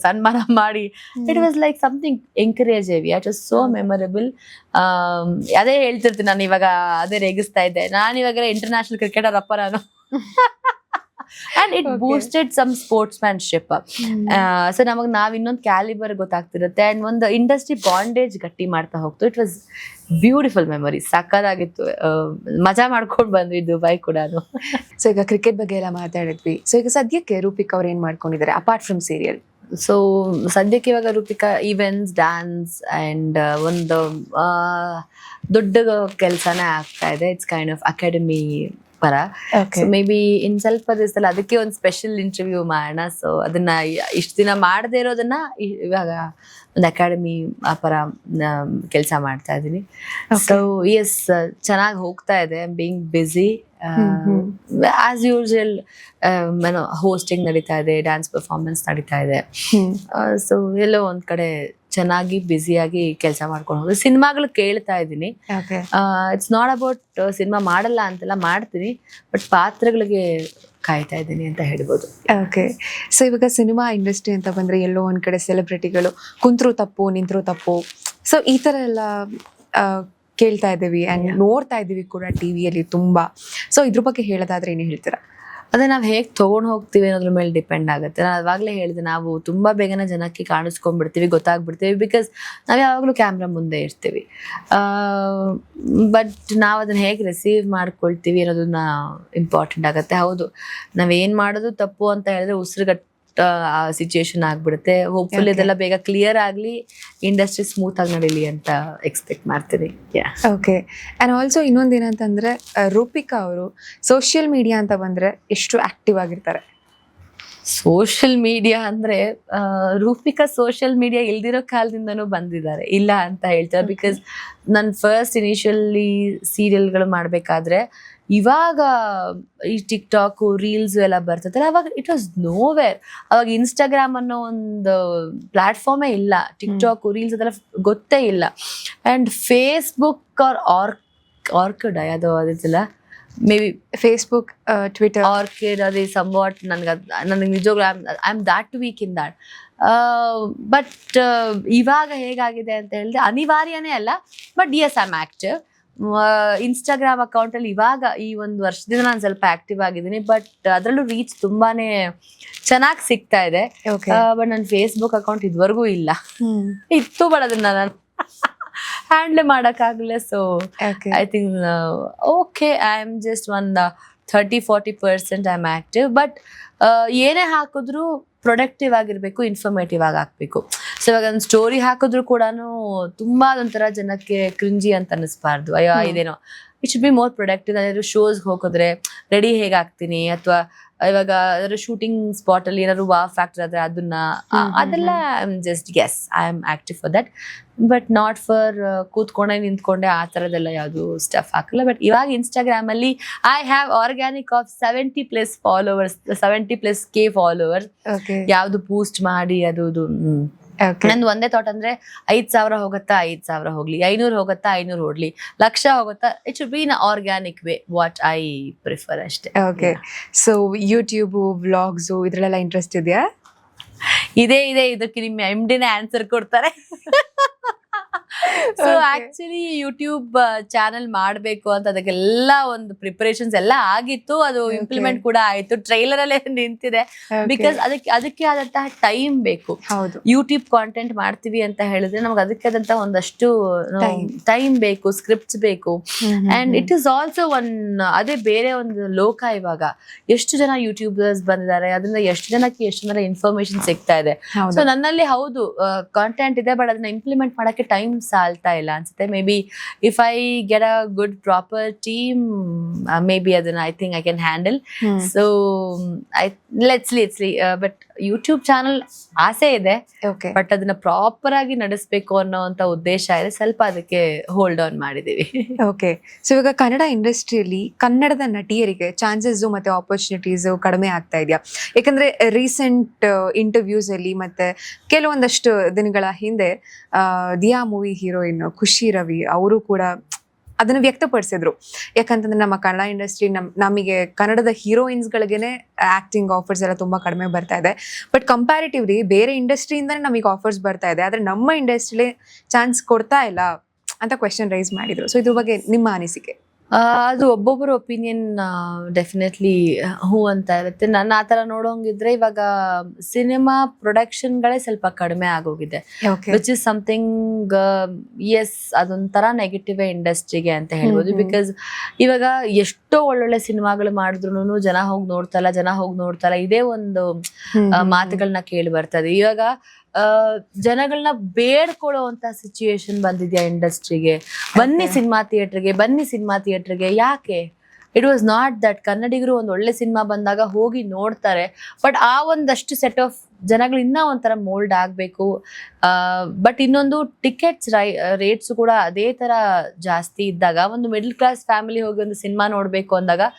ಸನ್ಮಾನ ಮಾಡಿ, it was like something encouragive. It was so memorable. ಅದೇ ಹೇಳ್ತಿರ್ತೀನಿ ನಾನು ಇವಾಗ, ಅದೇ ರೇಗಿಸ್ತಾ ಇದ್ದೆ, ನಾನು ಇವಾಗ ಇಂಟರ್ನ್ಯಾಷನಲ್ ಕ್ರಿಕೆಟರ್ ಅಪ್ಪ ನಾನು. And it boosted some sportsmanship. So ನಮಗ್ ನಾವ್ ಇನ್ನೊಂದು ಕ್ಯಾಲಿಬರ್ ಗೊತ್ತಾಗ್ತಿರುತ್ತೆ ಅಂಡ್ ಒಂದು ಇಂಡಸ್ಟ್ರಿ ಬಾಂಡೇಜ್ ಗಟ್ಟಿ ಮಾಡ್ತಾ ಹೋಗ್ತು. ಇಟ್ ವಾಸ್ ಬ್ಯೂಟಿಫುಲ್ ಮೆಮೊರಿ, ಸಕ್ಕದಾಗಿತ್ತು. ಮಜಾ ಮಾಡ್ಕೊಂಡು ಬಂದ್ವಿ ದುಬೈ ಕೂಡ. ಸೊ ಈಗ ಕ್ರಿಕೆಟ್ ಬಗ್ಗೆ ಎಲ್ಲ ಮಾತಾಡಿದ್ವಿ. ಸೊ ಈಗ ಸದ್ಯಕ್ಕೆ ರೂಪಿಕಾ ಅವ್ರು ಏನ್ ಮಾಡ್ಕೊಂಡಿದ್ದಾರೆ ಅಪಾರ್ಟ್ ಫ್ರಮ್ ಸೀರಿಯಲ್? ಸೊ ಸದ್ಯಕ್ಕೆ ಇವಾಗ ರೂಪಿಕಾ ಈವೆಂಟ್ಸ್, ಡ್ಯಾನ್ಸ್ ಅಂಡ್ ಒಂದು ದೊಡ್ಡ ಕೆಲಸನೇ ಆಗ್ತಾ ಇದೆ. ಇಟ್ಸ್ ಕೈಂಡ್ ಆಫ್ ಅಕಾಡೆಮಿ ಪರ. ಸೊ ಮೇ ಬಿ ಇನ್ ಸ್ವಲ್ಪ ದಿವಸದಲ್ಲಿ ಅದಕ್ಕೆ ಒಂದು ಸ್ಪೆಷಲ್ ಇಂಟರ್ವ್ಯೂ ಮಾಡೋಣ. ಸೊ ಅದನ್ನ ಇಷ್ಟು ದಿನ ಮಾಡದೇ ಇರೋದನ್ನ ಇವಾಗ ಒಂದು ಅಕಾಡೆಮಿ ಪರ ಕೆಲಸ ಮಾಡ್ತಾ ಇದ್ದೀನಿ. ಸೊ ಎಸ್, ಚೆನ್ನಾಗಿ ಹೋಗ್ತಾ ಇದೆ. Being busy as usual. Hosting ನಡೀತಾ ಇದೆ, ಡ್ಯಾನ್ಸ್ ಪರ್ಫಾರ್ಮೆನ್ಸ್ ನಡೀತಾ ಇದೆ. ಸೊ ಎಲ್ಲೋ ಒಂದ್ ಕಡೆ ಚೆನ್ನಾಗಿ ಬ್ಯುಸಿಯಾಗಿ ಕೆಲಸ ಮಾಡ್ಕೊಂಡು ಹೋಗೋದು. ಸಿನಿಮಾಗಳು ಕೇಳ್ತಾ ಇದ್ದೀನಿ. ಇಟ್ಸ್ ನಾಟ್ ಅಬೌಟ್ ಸಿನಿಮಾ ಮಾಡಲ್ಲ ಅಂತೆಲ್ಲ, ಮಾಡ್ತೀನಿ, ಬಟ್ ಪಾತ್ರಗಳಿಗೆ ಕಾಯ್ತಾ ಇದ್ದೀನಿ ಅಂತ ಹೇಳ್ಬೋದು. ಓಕೆ. ಸೊ ಇವಾಗ ಸಿನಿಮಾ ಇಂಡಸ್ಟ್ರಿ ಅಂತ ಬಂದ್ರೆ ಎಲ್ಲೋ ಒಂದ್ ಕಡೆ ಸೆಲೆಬ್ರಿಟಿಗಳು ಕುಂತ್ರು ತಪ್ಪು ನಿಂತ್ರು ತಪ್ಪು, ಸೊ ಈ ತರ ಎಲ್ಲ ಕೇಳ್ತಾ ಇದ್ದೀವಿ ಅಂಡ್ ನೋಡ್ತಾ ಇದೀವಿ ಕೂಡ ಟಿವಿಯಲ್ಲಿ ತುಂಬಾ. ಸೊ ಇದ್ರ ಬಗ್ಗೆ ಹೇಳೋದಾದ್ರೆ ಏನು ಹೇಳ್ತೀರಾ? ಅದೇ ನಾವು ಹೇಗೆ ತೊಗೊಂಡು ಹೋಗ್ತೀವಿ ಅನ್ನೋದ್ರ ಮೇಲೆ ಡಿಪೆಂಡ್ ಆಗುತ್ತೆ. ನಾನು ಅವಾಗಲೇ ಹೇಳಿದೆ, ನಾವು ತುಂಬ ಬೇಗನೆ ಜನಕ್ಕೆ ಕಾಣಿಸ್ಕೊಂಡ್ಬಿಡ್ತೀವಿ, ಗೊತ್ತಾಗ್ಬಿಡ್ತೀವಿ, ಬಿಕಾಸ್ ನಾವು ಯಾವಾಗಲೂ ಕ್ಯಾಮ್ರಾ ಮುಂದೆ ಇರ್ತೀವಿ. ಬಟ್ ನಾವು ಅದನ್ನು ಹೇಗೆ ರಿಸೀವ್ ಮಾಡ್ಕೊಳ್ತೀವಿ ಅನ್ನೋದನ್ನ ಇಂಪಾರ್ಟೆಂಟ್ ಆಗುತ್ತೆ. ಹೌದು, ನಾವೇನು ಮಾಡೋದು ತಪ್ಪು ಅಂತ ಹೇಳಿದ್ರೆ ಉಸಿರುಗಟ್ಟ ಆ ಸಿಚುಯೇಷನ್ ಆಗ್ಬಿಡುತ್ತೆ. ಹೋಪ್ಫುಲ್ ಇದೆಲ್ಲ ಬೇಗ ಕ್ಲಿಯರ್ ಆಗಲಿ, ಇಂಡಸ್ಟ್ರಿ ಸ್ಮೂತ್ ಆಗಿ ನಡೀಲಿ ಅಂತ ಎಕ್ಸ್ಪೆಕ್ಟ್ ಮಾಡ್ತೀನಿ. ಓಕೆ. ಆ್ಯಂಡ್ ಆಲ್ಸೋ ಇನ್ನೊಂದು ಏನಂತಂದ್ರೆ, ರೂಪಿಕಾ ಅವರು ಸೋಷಿಯಲ್ ಮೀಡಿಯಾ ಅಂತ ಬಂದ್ರೆ ಎಷ್ಟು ಆಕ್ಟಿವ್ ಆಗಿರ್ತಾರೆ? ಸೋಷಿಯಲ್ ಮೀಡಿಯಾ ಅಂದ್ರೆ ರೂಪಿಕಾ ಸೋಷಿಯಲ್ ಮೀಡಿಯಾ ಇಲ್ದಿರೋ ಕಾಲದಿಂದನೂ ಬಂದಿದ್ದಾರೆ, ಇಲ್ಲ ಅಂತ ಹೇಳ್ತಾರೆ. ಬಿಕಾಸ್ ನನ್ನ ಫಸ್ಟ್ ಇನಿಷಿಯಲಿ ಸೀರಿಯಲ್ಗಳು ಮಾಡಬೇಕಾದ್ರೆ, ಇವಾಗ ಈ ಟಿಕ್ಟಾಕು ರೀಲ್ಸ್ ಎಲ್ಲ ಬರ್ತದಲ್ಲ, ಅವಾಗ ಇಟ್ ವಾಸ್ ನೋವೇರ್. ಅವಾಗ ಇನ್ಸ್ಟಾಗ್ರಾಮ್ ಅನ್ನೋ ಒಂದು ಪ್ಲಾಟ್ಫಾರ್ಮೇ ಇಲ್ಲ, ಟಿಕ್ಟಾಕು ರೀಲ್ಸ್ ಅದೆಲ್ಲ ಗೊತ್ತೇ ಇಲ್ಲ. ಆ್ಯಂಡ್ ಫೇಸ್ಬುಕ್ ಆರ್ಕಿಡ್ ಯಾವುದೋ ಅದಿಲ್ಲ, may be Facebook, Twitter, Orkut, ಅದೇ ಸಂವಾಟ್. ನನಗೆ ನಿಜವಾಗ್ಲೂ I am that weak in that. But ಇವಾಗ ಹೇಗಾಗಿದೆ ಅಂತ ಹೇಳಿದ್ರೆ, ಅನಿವಾರ್ಯನೇ ಅಲ್ಲ, but yes I am active. Instagram ಅಕೌಂಟಲ್ಲಿ ಇವಾಗ ಈ ಒಂದು ವರ್ಷದಿಂದ ನಾನು ಸ್ವಲ್ಪ ಆಕ್ಟಿವ್ ಆಗಿದ್ದೀನಿ, ಬಟ್ ಅದರಲ್ಲೂ ರೀಚ್ ತುಂಬಾನೇ ಚೆನ್ನಾಗಿ ಸಿಗ್ತಾ ಇದೆ. ಬಟ್ ನನ್ನ ಫೇಸ್ಬುಕ್ ಅಕೌಂಟ್ ಇದುವರೆಗೂ ಇಲ್ಲ, ಇತ್ತು, ಬಟ್ ಅದನ್ನ ನಾನು ಹ್ಯಾಂಡಲ್ ಮಾಡೋಕ್ಕಾಗಲಿಲ್ಲ. So I think okay, I am just ಒಂದು 30-40% ಐ ಆಮ್ ಆಕ್ಟಿವ್. ಬಟ್ ಏನೇ ಹಾಕಿದ್ರು ಪ್ರೊಡಕ್ಟಿವ್ ಆಗಿರ್ಬೇಕು, ಇನ್ಫಾರ್ಮೇಟಿವ್ ಆಗಿ ಹಾಕ್ಬೇಕು. ಸೊ ಇವಾಗ ಒಂದು ಸ್ಟೋರಿ ಹಾಕಿದ್ರು ಕೂಡ ತುಂಬಾ ಒಂಥರ ಜನಕ್ಕೆ ಕ್ರಿಂಜಿ ಅಂತ ಅನ್ನಿಸ್ಬಾರ್ದು, ಅಯ್ಯೋ ಇದೇನೋ. It should be more productive. ಏನಾದ್ರು ಶೋಸ್ಗೆ ಹೋಗಿದ್ರೆ ರೆಡಿ ಹೇಗೆ ಆಗ್ತೀನಿ, ಅಥವಾ ಇವಾಗ ಏನಾದ್ರು ಶೂಟಿಂಗ್ ಸ್ಪಾಟ್ ಅಲ್ಲಿ ಏನಾದ್ರು ವಾವ್ ಫ್ಯಾಕ್ಟರ್ ಆದ್ರೆ ಅದನ್ನ ಅದೆಲ್ಲ just as I am active for that. But not for ಕೂತ್ಕೊಂಡೆ ನಿಂತ್ಕೊಂಡೆ ಆ ಥರದ್ದೆಲ್ಲ ಯಾವುದು ಸ್ಟಫ್ ಹಾಕಲ್ಲ. ಬಟ್ ಇವಾಗ ಇನ್ಸ್ಟಾಗ್ರಾಮ್ ಅಲ್ಲಿ I have organic of 70+ followers, 70+ followers. ಯಾವ್ದು ಪೋಸ್ಟ್ ಮಾಡಿ ಅದು ನಂದು ಒಂದೇ ಥಾಟ್ ಅಂದ್ರೆ, 5,000 ಹೋಗುತ್ತಾ 5,000 ಹೋಗ್ಲಿ, 500 ಹೋಗುತ್ತಾ 500 ಓಡ್ಲಿ, 1,00,000 ಹೋಗುತ್ತಾ, it should be in organic way, what I prefer ಅಷ್ಟೇ. ಓಕೆ. ಸೊ ಯೂಟ್ಯೂಬ್ ವ್ಲಾಗ್ಸ್ ಇದ್ರಲ್ಲೆಲ್ಲ ಇಂಟ್ರೆಸ್ಟ್ ಇದೆಯಾ? ಇದೆ. ಇದಕ್ಕೆ ನಿಮ್ಮ MDನೇ ಆನ್ಸರ್ ಕೊಡ್ತಾರೆ. ಸೊ ಆಕ್ಚುಲಿ ಯೂಟ್ಯೂಬ್ ಚಾನೆಲ್ ಮಾಡ್ಬೇಕು ಅಂತ ಅದಕ್ಕೆಲ್ಲ ಒಂದು ಪ್ರಿಪರೇಷನ್ಸ್ ಎಲ್ಲ ಆಗಿತ್ತು, ಅದು ಇಂಪ್ಲಿಮೆಂಟ್ ಕೂಡ ಆಯ್ತು, ಟ್ರೈಲರ್ ಅಲ್ಲೇ ನಿಂತಿದೆ. ಬಿಕಾಸ್ ಅದಕ್ಕೆ ಆದಂತಹ ಟೈಮ್ ಬೇಕು. ಯೂಟ್ಯೂಬ್ ಕಾಂಟೆಂಟ್ ಮಾಡ್ತೀವಿ ಅಂತ ಹೇಳಿದ್ರೆ ನಮ್ಗೆ ಅದಕ್ಕೆ ಆದಂತಹ ಒಂದಷ್ಟು ಟೈಮ್ ಬೇಕು, ಸ್ಕ್ರಿಪ್ಟ್ಸ್ ಬೇಕು. ಅಂಡ್ ಇಟ್ ಇಸ್ ಆಲ್ಸೋ ಅದೇ ಬೇರೆ ಒಂದು ಲೋಕ. ಇವಾಗ ಎಷ್ಟು ಜನ ಯೂಟ್ಯೂಬರ್ಸ್ ಬಂದಿದ್ದಾರೆ, ಅದರಿಂದ ಎಷ್ಟು ಜನಕ್ಕೆ ಎಷ್ಟು ಜನ ಇನ್ಫಾರ್ಮೇಶನ್ ಸಿಗ್ತಾ ಇದೆ. ಸೊ ನನ್ನಲ್ಲಿ ಹೌದು ಕಾಂಟೆಂಟ್ ಇದೆ, ಬಟ್ ಅದನ್ನ ಇಂಪ್ಲಿಮೆಂಟ್ ಮಾಡಕ್ಕೆ ಟೈಮ್ ಸಾಲ್ತಾ ಇಲ್ಲ ಅನ್ಸುತ್ತೆ. Maybe if I get a good proper team, maybe ಅದನ್ನ I think I can handle. So let's but YouTube channel ಆಸೆ ಇದೆ, ಬಟ್ ಅದನ್ನ ಪ್ರಾಪರ್ ಆಗಿ ನಡೆಸಬೇಕು ಅನ್ನೋಂತ ಉದ್ದೇಶ ಇದೆ. ಸ್ವಲ್ಪ ಅದಕ್ಕೆ ಹೋಲ್ಡ್ ಆನ್ ಮಾಡಿದೀವಿ. ಓಕೆ. ಸೊ ಇವಾಗ ಕನ್ನಡ ಇಂಡಸ್ಟ್ರಿಯಲ್ಲಿ ಕನ್ನಡದ ನಟಿಯರಿಗೆ ಚಾನ್ಸಸ್ ಮತ್ತೆ ಆಪರ್ಚುನಿಟೀಸ್ ಕಡಿಮೆ ಆಗ್ತಾ ಇದೆಯಾ? ಯಾಕಂದ್ರೆ ರೀಸೆಂಟ್ ಇಂಟರ್ವ್ಯೂಸ್ ಅಲ್ಲಿ ಮತ್ತೆ ಕೆಲವೊಂದಷ್ಟು ದಿನಗಳ ಹಿಂದೆ ದಿಯಾ ಮೂವಿ ಹೀರೋಯಿನ್ ಖುಷಿ ರವಿ ಅವರು ಕೂಡ ಅದನ್ನ ವ್ಯಕ್ತಪಡಿಸಿದ್ರು. ಯಾಕಂತಂದ್ರೆ ನಮ್ಮ ಕನ್ನಡ ಇಂಡಸ್ಟ್ರಿ ನಮಗೆ ಕನ್ನಡದ ಹೀರೋಯಿನ್ಸ್ ಗಳಿಗೆನೆ ಆಕ್ಟಿಂಗ್ ಆಫರ್ಸ್ ಎಲ್ಲ ತುಂಬಾ ಕಡಿಮೆ ಬರ್ತಾ ಇದೆ. ಬಟ್ ಕಂಪ್ಯಾರಿಟಿವ್ಲಿ ಬೇರೆ ಇಂಡಸ್ಟ್ರಿಯಿಂದಾನೇ ನಮಗೆ ಆಫರ್ಸ್ ಬರ್ತಾ ಇದೆ, ಆದ್ರೆ ನಮ್ಮ ಇಂಡಸ್ಟ್ರಿಲಿ ಚಾನ್ಸ್ ಕೊಡ್ತಾ ಇಲ್ಲ ಅಂತ ಕ್ವೆಶನ್ ರೈಸ್ ಮಾಡಿದ್ರು. ಸೊ ಇದ್ರ ಬಗ್ಗೆ ನಿಮ್ಮ ಅನಿಸಿಕೆ? ಅದು ಒಬ್ಬೊಬ್ಬರ ಒಪಿನಿಯನ್ ಡೆಫಿನೆಟ್ಲಿ ಹೂ ಅಂತ ಇರುತ್ತೆ. ನನ್ನ ಆತರ ನೋಡೋಂಗಿದ್ರೆ ಇವಾಗ ಸಿನಿಮಾ ಪ್ರೊಡಕ್ಷನ್ಗಳೇ ಸ್ವಲ್ಪ ಕಡಿಮೆ ಆಗೋಗಿದೆ, ವಿಚ್ ಇಸ್ ಸಮಥಿಂಗ್ ಎಸ್ ಅದೊಂಥರ ನೆಗೆಟಿವ್ ಇಂಡಸ್ಟ್ರಿಗೆ ಅಂತ ಹೇಳ್ಬೋದು. ಬಿಕಾಸ್ ಇವಾಗ ಎಷ್ಟೋ ಒಳ್ಳೊಳ್ಳೆ ಸಿನಿಮಾಗಳು ಮಾಡಿದ್ರು ಜನ ಹೋಗಿ ನೋಡ್ತಲ್ಲ ಇದೇ ಒಂದು ಮಾತುಗಳನ್ನ ಕೇಳಿ ಬರ್ತದೆ. ಇವಾಗ ಜನಗಳನ್ನ ಬೇಡ್ಕೊಳ್ಳುವಂತ ಸಿಚುಯೇಷನ್ ಬಂದಿದ್ಯಾ ಇಂಡಸ್ಟ್ರಿಗೆ, ಬನ್ನಿ ಸಿನಿಮಾ ಥಿಯೇಟರ್ಗೆ. ಯಾಕೆ? It was not that. ಕನ್ನಡಿಗರು ಒಂದು ಒಳ್ಳೆ ಸಿನಿಮಾ ಬಂದಾಗ ಹೋಗಿ ನೋಡ್ತಾರೆ, ಬಟ್ ಆ ಒಂದಷ್ಟು ಸೆಟ್ ಆಫ್ ಜನಗಳು ಇನ್ನ ಒಂಥರ ಮೋಲ್ಡ್ ಆಗ್ಬೇಕು. ಬಟ್ ಇನ್ನೊಂದು ಟಿಕೆಟ್ಸ್ ರೇಟ್ಸ್ ಕೂಡ ಅದೇ ತರ ಜಾಸ್ತಿ ಇದ್ದಾಗ, ಒಂದು ಮಿಡಲ್ ಕ್ಲಾಸ್ ಫ್ಯಾಮಿಲಿ ಹೋಗಿ ಒಂದು ಸಿನಿಮಾ ನೋಡ್ಬೇಕು ಅಂದಾಗ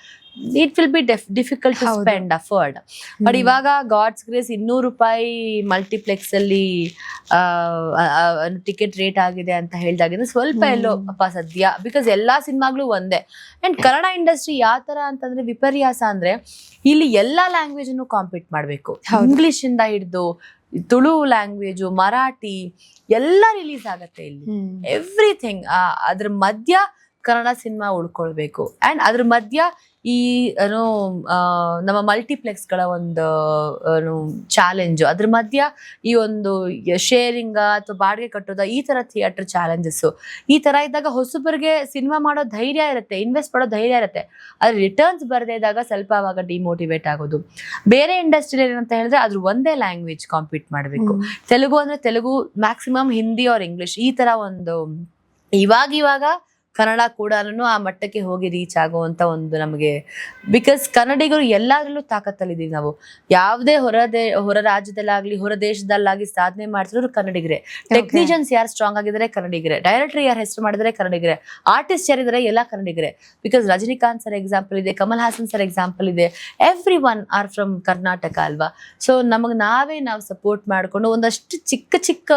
it will be difficult to spend afford. But ಇವಾಗ ಗಾಡ್ಸ್ ಗ್ರೇಸ್ ₹200 ಮಲ್ಟಿಪ್ಲೆಕ್ಸ್ ಅಲ್ಲಿ ಟಿಕೆಟ್ ರೇಟ್ ಆಗಿದೆ ಅಂತ ಹೇಳ್ದಾಗಿದ್ರೆ ಸ್ವಲ್ಪ ಎಲ್ಲೋ ಅಪ್ಪ ಸದ್ಯ, ಬಿಕಾಸ್ ಎಲ್ಲಾ ಸಿನಿಮಾಗಳು ಒಂದೇ. ಅಂಡ್ ಕನ್ನಡ ಇಂಡಸ್ಟ್ರಿ ಯಾವ ತರ ಅಂತಂದ್ರೆ ವಿಪರ್ಯಾಸ ಅಂದ್ರೆ ಇಲ್ಲಿ ಎಲ್ಲಾ ಲ್ಯಾಂಗ್ವೇಜ್ ಅನ್ನು ಕಾಂಪೀಟ್ ಮಾಡ್ಬೇಕು. ಇಂಗ್ಲಿಷ್ ಇಂದ ಹಿಡಿದು ತುಳು ಲ್ಯಾಂಗ್ವೇಜು, ಮರಾಠಿ ಎಲ್ಲ ರಿಲೀಸ್ ಆಗತ್ತೆ ಇಲ್ಲಿ, ಎವ್ರಿಥಿಂಗ್. ಅದ್ರ ಮಧ್ಯ ಕನ್ನಡ ಸಿನಿಮಾ ಉಳ್ಕೊಳ್ಬೇಕು. ಅಂಡ್ ಅದ್ರ ಮಧ್ಯ ಈ ಏನೋ ನಮ್ಮ ಮಲ್ಟಿಪ್ಲೆಕ್ಸ್ ಗಳ ಒಂದು ಚಾಲೆಂಜ್, ಅದ್ರ ಮಧ್ಯ ಈ ಒಂದು ಶೇರಿಂಗ್ ಅಥವಾ ಬಾಡಿಗೆ ಕಟ್ಟೋದ ಈ ತರ ಥಿಯೇಟರ್ ಚಾಲೆಂಜಸ್, ಈ ತರ ಇದ್ದಾಗ ಹೊಸಬರಿಗೆ ಸಿನಿಮಾ ಮಾಡೋ ಧೈರ್ಯ ಇರುತ್ತೆ, ಇನ್ವೆಸ್ಟ್ ಮಾಡೋ ಧೈರ್ಯ ಇರುತ್ತೆ. ಅದ್ರ ರಿಟರ್ನ್ಸ್ ಬರದೇ ಇದ್ದಾಗ ಸ್ವಲ್ಪ ಅವಾಗ ಡಿಮೋಟಿವೇಟ್ ಆಗೋದು. ಬೇರೆ ಇಂಡಸ್ಟ್ರಿ ಏನಂತ ಹೇಳಿದ್ರೆ ಅದ್ರ ಒಂದೇ ಲ್ಯಾಂಗ್ವೇಜ್ ಕಾಂಪೀಟ್ ಮಾಡಬೇಕು. ತೆಲುಗು ಅಂದ್ರೆ Telugu, maximum Hindi or English, ಈ ತರ ಒಂದು. ಇವಾಗ ಕನ್ನಡ ಕೂಡ ಆ ಮಟ್ಟಕ್ಕೆ ಹೋಗಿ ರೀಚ್ ಆಗುವಂತ ಒಂದು ನಮಗೆ, ಬಿಕಾಸ್ ಕನ್ನಡಿಗರು ಎಲ್ಲಾದ್ರಲ್ಲೂ ತಾಕತ್ತಲ್ಲಿದ್ದೀವಿ ನಾವು. ಯಾವುದೇ ಹೊರ ರಾಜ್ಯದಲ್ಲಾಗ್ಲಿ ಹೊರ ದೇಶದಲ್ಲಾಗಿ ಸಾಧನೆ ಮಾಡ್ತಿರೋರು ಕನ್ನಡಿಗರೇ. ಟೆಕ್ನಿಷಿಯನ್ಸ್ ಯಾರು ಸ್ಟ್ರಾಂಗ್ ಆಗಿದ್ದಾರೆ ಕನ್ನಡಿಗರೇ, ಡೈರೆಕ್ಟರ್ ಯಾರು ಹೆಸರು ಮಾಡಿದರೆ ಕನ್ನಡಿಗರೇ, ಆರ್ಟಿಸ್ಟ್ ಯಾರಿದ್ದಾರೆ ಎಲ್ಲ ಕನ್ನಡಿಗರೇ. ಬಿಕಾಸ್ ರಜನಿಕಾಂತ್ ಸರ್ ಎಕ್ಸಾಂಪಲ್ ಇದೆ, ಕಮಲ್ ಹಾಸನ್ ಸರ್ ಎಕ್ಸಾಂಪಲ್ ಇದೆ, every one are from Karnataka ಅಲ್ವಾ. ಸೊ ನಾವು ಸಪೋರ್ಟ್ ಮಾಡ್ಕೊಂಡು ಒಂದಷ್ಟು ಚಿಕ್ಕ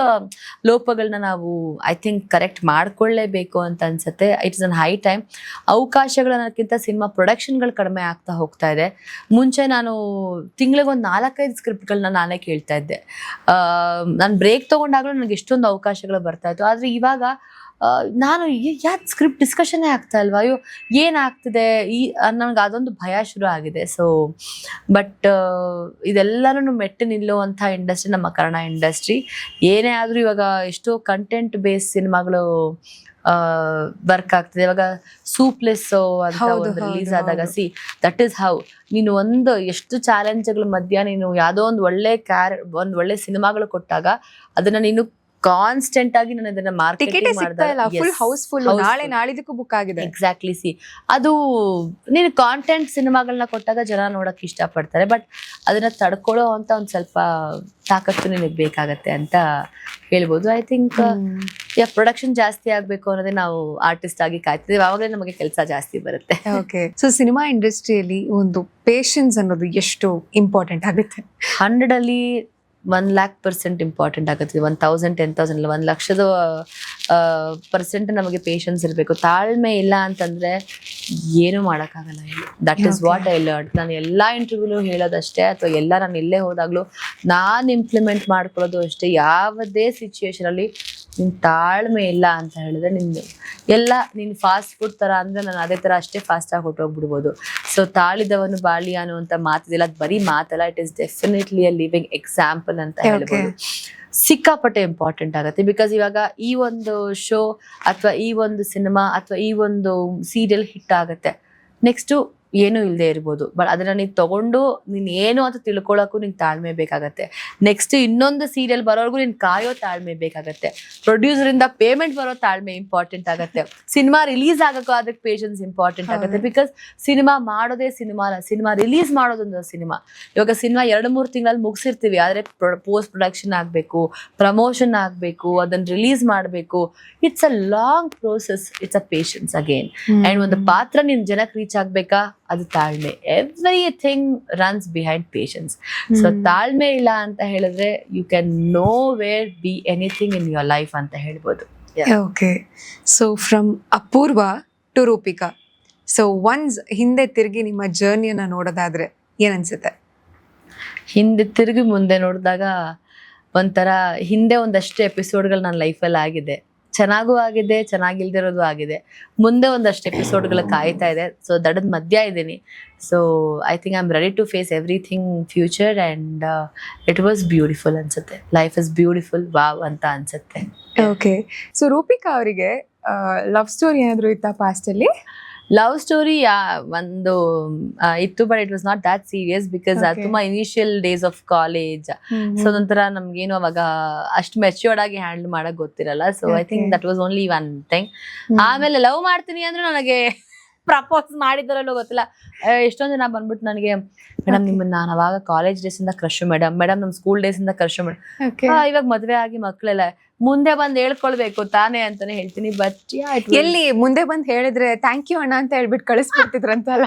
ಲೋಪಗಳನ್ನ ನಾವು ಐ ಥಿಂಕ್ ಕರೆಕ್ಟ್ ಮಾಡ್ಕೊಳ್ಳೇಬೇಕು ಅಂತ ಅನ್ಸುತ್ತೆ. It's an high time. ಅವಕಾಶಗಳು ಅನ್ನೋಕ್ಕಿಂತ ಸಿನಿಮಾ ಪ್ರೊಡಕ್ಷನ್ಗಳು ಕಡಿಮೆ ಆಗ್ತಾ ಹೋಗ್ತಾ ಇದೆ. ಮುಂಚೆ ನಾನು ತಿಂಗಳಿಗೆ ಒಂದು 4-5 ಸ್ಕ್ರಿಪ್ಟ್ಗಳನ್ನ ನಾನೇ ಕೇಳ್ತಾ ಇದ್ದೆ. ನಾನು ಬ್ರೇಕ್ ತಗೊಂಡಾಗ್ಲೂ ನನಗೆ ಎಷ್ಟೊಂದು ಅವಕಾಶಗಳು ಬರ್ತಾ ಇತ್ತು. ಆದ್ರೆ ಇವಾಗ ನಾನು ಯಾಕೆ ಸ್ಕ್ರಿಪ್ಟ್ ಡಿಸ್ಕಷನ್ನೇ ಆಗ್ತಾ ಇಲ್ವಾ, ಅಯ್ಯೋ ಏನಾಗ್ತಿದೆ ನನಗೆ ಅದೊಂದು ಭಯ ಶುರು ಆಗಿದೆ. ಸೊ ಬಟ್ ಇದೆಲ್ಲರೂ ಮೆಟ್ಟು ನಿಲ್ಲುವಂಥ ಇಂಡಸ್ಟ್ರಿ ನಮ್ಮ ಕನ್ನಡ ಇಂಡಸ್ಟ್ರಿ. ಏನೇ ಆದ್ರೂ ಇವಾಗ ಎಷ್ಟೋ ಕಂಟೆಂಟ್ ಬೇಸ್ ಸಿನಿಮಾಗಳು ವರ್ಕ್ ಆಗ್ತಿದೆ. ಇವಾಗ ಸೂಪ್ಲೆಸ್ ಅಂತ ಒಂದು ರಿಲೀಸ್ ಆದಾಗ ದಟ್ ಈಸ್ ಹೌ ನೀನು ಒಂದು ಎಷ್ಟು ಚಾಲೆಂಜ್ಗಳ ಮಧ್ಯ ನೀನು ಯಾವ್ದೋ ಒಂದು ಒಳ್ಳೆ ಸಿನಿಮಾಗಳು ಕೊಟ್ಟಾಗ ಅದನ್ನ ನೀನು ಕಾನ್ಸ್ಟೆಂಟ್ ಆಗಿ ನಾನು ಇದನ್ನ ಮಾರ್ಕೆಟಿಂಗ್ ನಾಳಿದಕ್ಕೂ ಬುಕ್ ಆಗಿದೆ. ಎಕ್ಸಾಕ್ಟ್ಲಿ. ಅದು ನೀನು ಕಾಂಟೆಂಟ್ ಸಿನಿಮಾಗಳನ್ನ ಕೊಟ್ಟಾಗ ಜನ ನೋಡಕ್ ಇಷ್ಟಪಡ್ತಾರೆ, ಬಟ್ ಅದನ್ನ ತಡ್ಕೊಳ್ಳೋ ಅಂತ ಒಂದ್ ಸ್ವಲ್ಪ ತಾಕತ್ತು ನಿನಗೆ ಬೇಕಾಗತ್ತೆ ಅಂತ ಹೇಳ್ಬೋದು. ಐ ಥಿಂಕ್ ಪ್ರೊಡಕ್ಷನ್ ಜಾಸ್ತಿ ಆಗ್ಬೇಕು ಅನ್ನೋದೇ ನಾವು ಆರ್ಟಿಸ್ಟ್ ಆಗಿ ಕಾಯ್ತಿದ್ದೀವಿ, ಆವಾಗಲೇ ನಮಗೆ ಕೆಲಸ ಜಾಸ್ತಿ ಬರುತ್ತೆ. ಓಕೆ. ಸೊ ಸಿನಿಮಾ ಇಂಡಸ್ಟ್ರಿಯಲ್ಲಿ ಒಂದು ಪೇಷನ್ಸ್ ಅನ್ನೋದು ಎಷ್ಟು ಇಂಪಾರ್ಟೆಂಟ್ ಆಗುತ್ತೆ? 100 ಅಲ್ಲಿ 1,00,000% ಇಂಪಾರ್ಟೆಂಟ್ ಆಗುತ್ತೆ. 1,000, 10,000 ಇಲ್ಲ, 1,00,000% ನಮಗೆ ಪೇಷನ್ಸ್ ಇರಬೇಕು. ತಾಳ್ಮೆ ಇಲ್ಲ ಅಂತಂದ್ರೆ ಏನು ಮಾಡೋಕ್ಕಾಗಲ್ಲ. That is what I learn. ನಾನು ಎಲ್ಲಾ ಇಂಟರ್ವ್ಯೂಲು ಹೇಳೋದಷ್ಟೇ, ಅಥವಾ ನಾನು ಎಲ್ಲೇ ಹೋದಾಗ್ಲೂ ನಾನು ಇಂಪ್ಲಿಮೆಂಟ್ ಮಾಡ್ಕೊಳ್ಳೋದು ಅಷ್ಟೇ. ಯಾವುದೇ ಸಿಚುಯೇಷನ್ ಅಲ್ಲಿ ನಿನ್ ತಾಳ್ಮೆ ಇಲ್ಲ ಅಂತ ಹೇಳಿದ್ರೆ ನೀನು ಫಾಸ್ಟ್ ಫುಡ್ ತರ ಅಂದ್ರೆ ನಾನು ಅದೇ ತರ ಅಷ್ಟೇ ಫಾಸ್ಟ್ ಆಗಿ ಹೊಟ್ಟೋಗ್ಬಿಡ್ಬೋದು. ಸೊ ತಾಳಿದವನು ಬಾಳಿ ಅನ್ನುವಂತ ಮಾತಿದೆಲ್ಲ ಅದು ಬರೀ ಮಾತಲ್ಲ, it is definitely a living example ಅಂತ ಹೇಳ್ಬೋದು. ಸಿಕ್ಕಾಪಟ್ಟೆ ಇಂಪಾರ್ಟೆಂಟ್ ಆಗುತ್ತೆ. ಬಿಕಾಸ್ ಇವಾಗ ಈ ಒಂದು ಶೋ ಅಥವಾ ಈ ಒಂದು ಸಿನಿಮಾ ಅಥವಾ ಈ ಒಂದು ಸೀರಿಯಲ್ ಹಿಟ್ ಆಗುತ್ತೆ, ನೆಕ್ಸ್ಟು ಏನೂ ಇಲ್ಲದೆ ಇರ್ಬೋದು, ಬಟ್ ಅದನ್ನ ನೀನು ತಗೊಂಡು ನೀನ್ ಏನು ಅಂತ ತಿಳ್ಕೊಳಕ್ಕೂ ನಿನ್ ತಾಳ್ಮೆ ಬೇಕಾಗತ್ತೆ. ನೆಕ್ಸ್ಟ್ ಇನ್ನೊಂದು ಸೀರಿಯಲ್ ಬರೋರ್ಗು ನೀನ್ ಕಾಯೋ ತಾಳ್ಮೆ ಬೇಕಾಗತ್ತೆ. ಪ್ರೊಡ್ಯೂಸರ್ ಇಂದ ಪೇಮೆಂಟ್ ಬರೋ ತಾಳ್ಮೆ ಇಂಪಾರ್ಟೆಂಟ್ ಆಗತ್ತೆ. ಸಿನಿಮಾ ರಿಲೀಸ್ ಆಗಕ್ಕೂ ಅದಕ್ಕೆ ಪೇಷನ್ಸ್ ಇಂಪಾರ್ಟೆಂಟ್ ಆಗುತ್ತೆ. ಬಿಕಾಸ್ ಸಿನಿಮಾ ಮಾಡೋದೇ ಸಿನಿಮಾ ಅಲ್ಲ, ಸಿನಿಮಾ ರಿಲೀಸ್ ಮಾಡೋದೊಂದು ಸಿನಿಮಾ. ಇವಾಗ ಸಿನಿಮಾ 2-3 ತಿಂಗಳಲ್ಲಿ ಮುಗಿಸಿರ್ತೀವಿ, ಆದ್ರೆ ಪೋಸ್ಟ್ ಪ್ರೊಡಕ್ಷನ್ ಆಗ್ಬೇಕು, ಪ್ರಮೋಷನ್ ಆಗ್ಬೇಕು, ಅದನ್ನ ರಿಲೀಸ್ ಮಾಡ್ಬೇಕು. It's a long process, it's a patience again. And ಒಂದು ಪಾತ್ರ ನಿನ್ ಜನಕ್ಕೆ ರೀಚ್ ಆಗ್ಬೇಕಾ, ಅದು ತಾಳ್ಮೆ. Everything runs behind patience. So ತಾಳ್ಮೆ ಇಲ್ಲ ಅಂತ ಹೇಳಿದ್ರೆ you can nowhere be anything in your life ಅಂತ ಹೇಳ್ಬೋದು. Okay, so from Apoorva to Rupika, so once ಹಿಂದೆ ತಿರುಗಿ ನಿಮ್ಮ ಜರ್ನಿಯನ್ನ ನೋಡೋದಾದ್ರೆ ಏನ್ ಅನ್ಸುತ್ತೆ? ಹಿಂದೆ ತಿರುಗಿ ಮುಂದೆ ನೋಡಿದಾಗ ಒಂಥರ ಹಿಂದೆ ಒಂದಷ್ಟು ಎಪಿಸೋಡ್ಗಳು ನನ್ನ ಲೈಫಲ್ಲಿ ಆಗಿದೆ, ಚೆನ್ನಾಗೂ ಆಗಿದೆ, ಚೆನ್ನಾಗಿಲ್ದಿರೋದು ಆಗಿದೆ. ಮುಂದೆ ಒಂದಷ್ಟು ಎಪಿಸೋಡ್ಗಳ ಕಾಯ್ತಾ ಇದೆ. ಸೊ ದಡದ ಮಧ್ಯ ಇದ್ದೀನಿ. So I think I am ready to face everything future and it was beautiful ಅನ್ಸುತ್ತೆ. ಲೈಫ್ ಇಸ್ ಬ್ಯೂಟಿಫುಲ್, ವಾವ್ ಅಂತ ಅನ್ಸುತ್ತೆ. ಓಕೆ, ಸೊ ರೂಪಿಕಾ ಅವರಿಗೆ ಲವ್ ಸ್ಟೋರಿ ಏನಾದ್ರು ಇತ್ತಾ ಪಾಸ್ಟ್ ಅಲ್ಲಿ? ಲವ್ ಸ್ಟೋರಿ ಒಂದು ಇತ್ತು, but it was not that serious because ತುಂಬಾ initial days of college. So ಅದೊಂಥರ ನಮ್ಗೇನು ಅವಾಗ ಅಷ್ಟು ಮೆಚ್ಯೂರ್ಡ್ ಆಗಿ ಹ್ಯಾಂಡಲ್ ಮಾಡಕ್ ಗೊತ್ತಿರಲ್ಲ. So I think that was only one thing. ಆಮೇಲೆ ಲವ್ ಮಾಡ್ತೀನಿ ಅಂದ್ರೆ ನನಗೆ ಪ್ರಪೋಸ್ ಮಾಡಿದಾರಲ್ಲೋ ಗೊತ್ತಿಲ್ಲ, ಎಷ್ಟೊಂದ್ ಜನ ಬಂದ್ಬಿಟ್ಟು ನನಗೆ, ಮೇಡಮ್ ನಿಮ್ಮನ್ನ ನಾನು ಅವಾಗ ಕಾಲೇಜ್ ಡೇಸ್ ಇಂದ ಕ್ರಶ್ ಮೇಡಮ್ ನಮ್ ಸ್ಕೂಲ್ ಡೇಸ್ ಇಂದ ಕ್ರಶ್ ಮೇಡಮ್, ಇವಾಗ ಮದ್ವೆ ಆಗಿ ಮಕ್ಳೆಲ್ಲ ಮುಂದೆ ಬಂದ್ ಹೇಳ್ಕೊಳ್ಬೇಕು ತಾನೇ ಅಂತಾನೆ ಹೇಳ್ತೀನಿ. ಬಟ್ ಎಲ್ಲಿ ಮುಂದೆ ಬಂದ್ ಹೇಳಿದ್ರೆ ಥ್ಯಾಂಕ್ ಯು ಅಣ್ಣ ಅಂತ ಹೇಳ್ಬಿಟ್ಟು ಕಳಿಸ್ಬಿಡ್ತಿದ್ರಂತಲ್ಲ.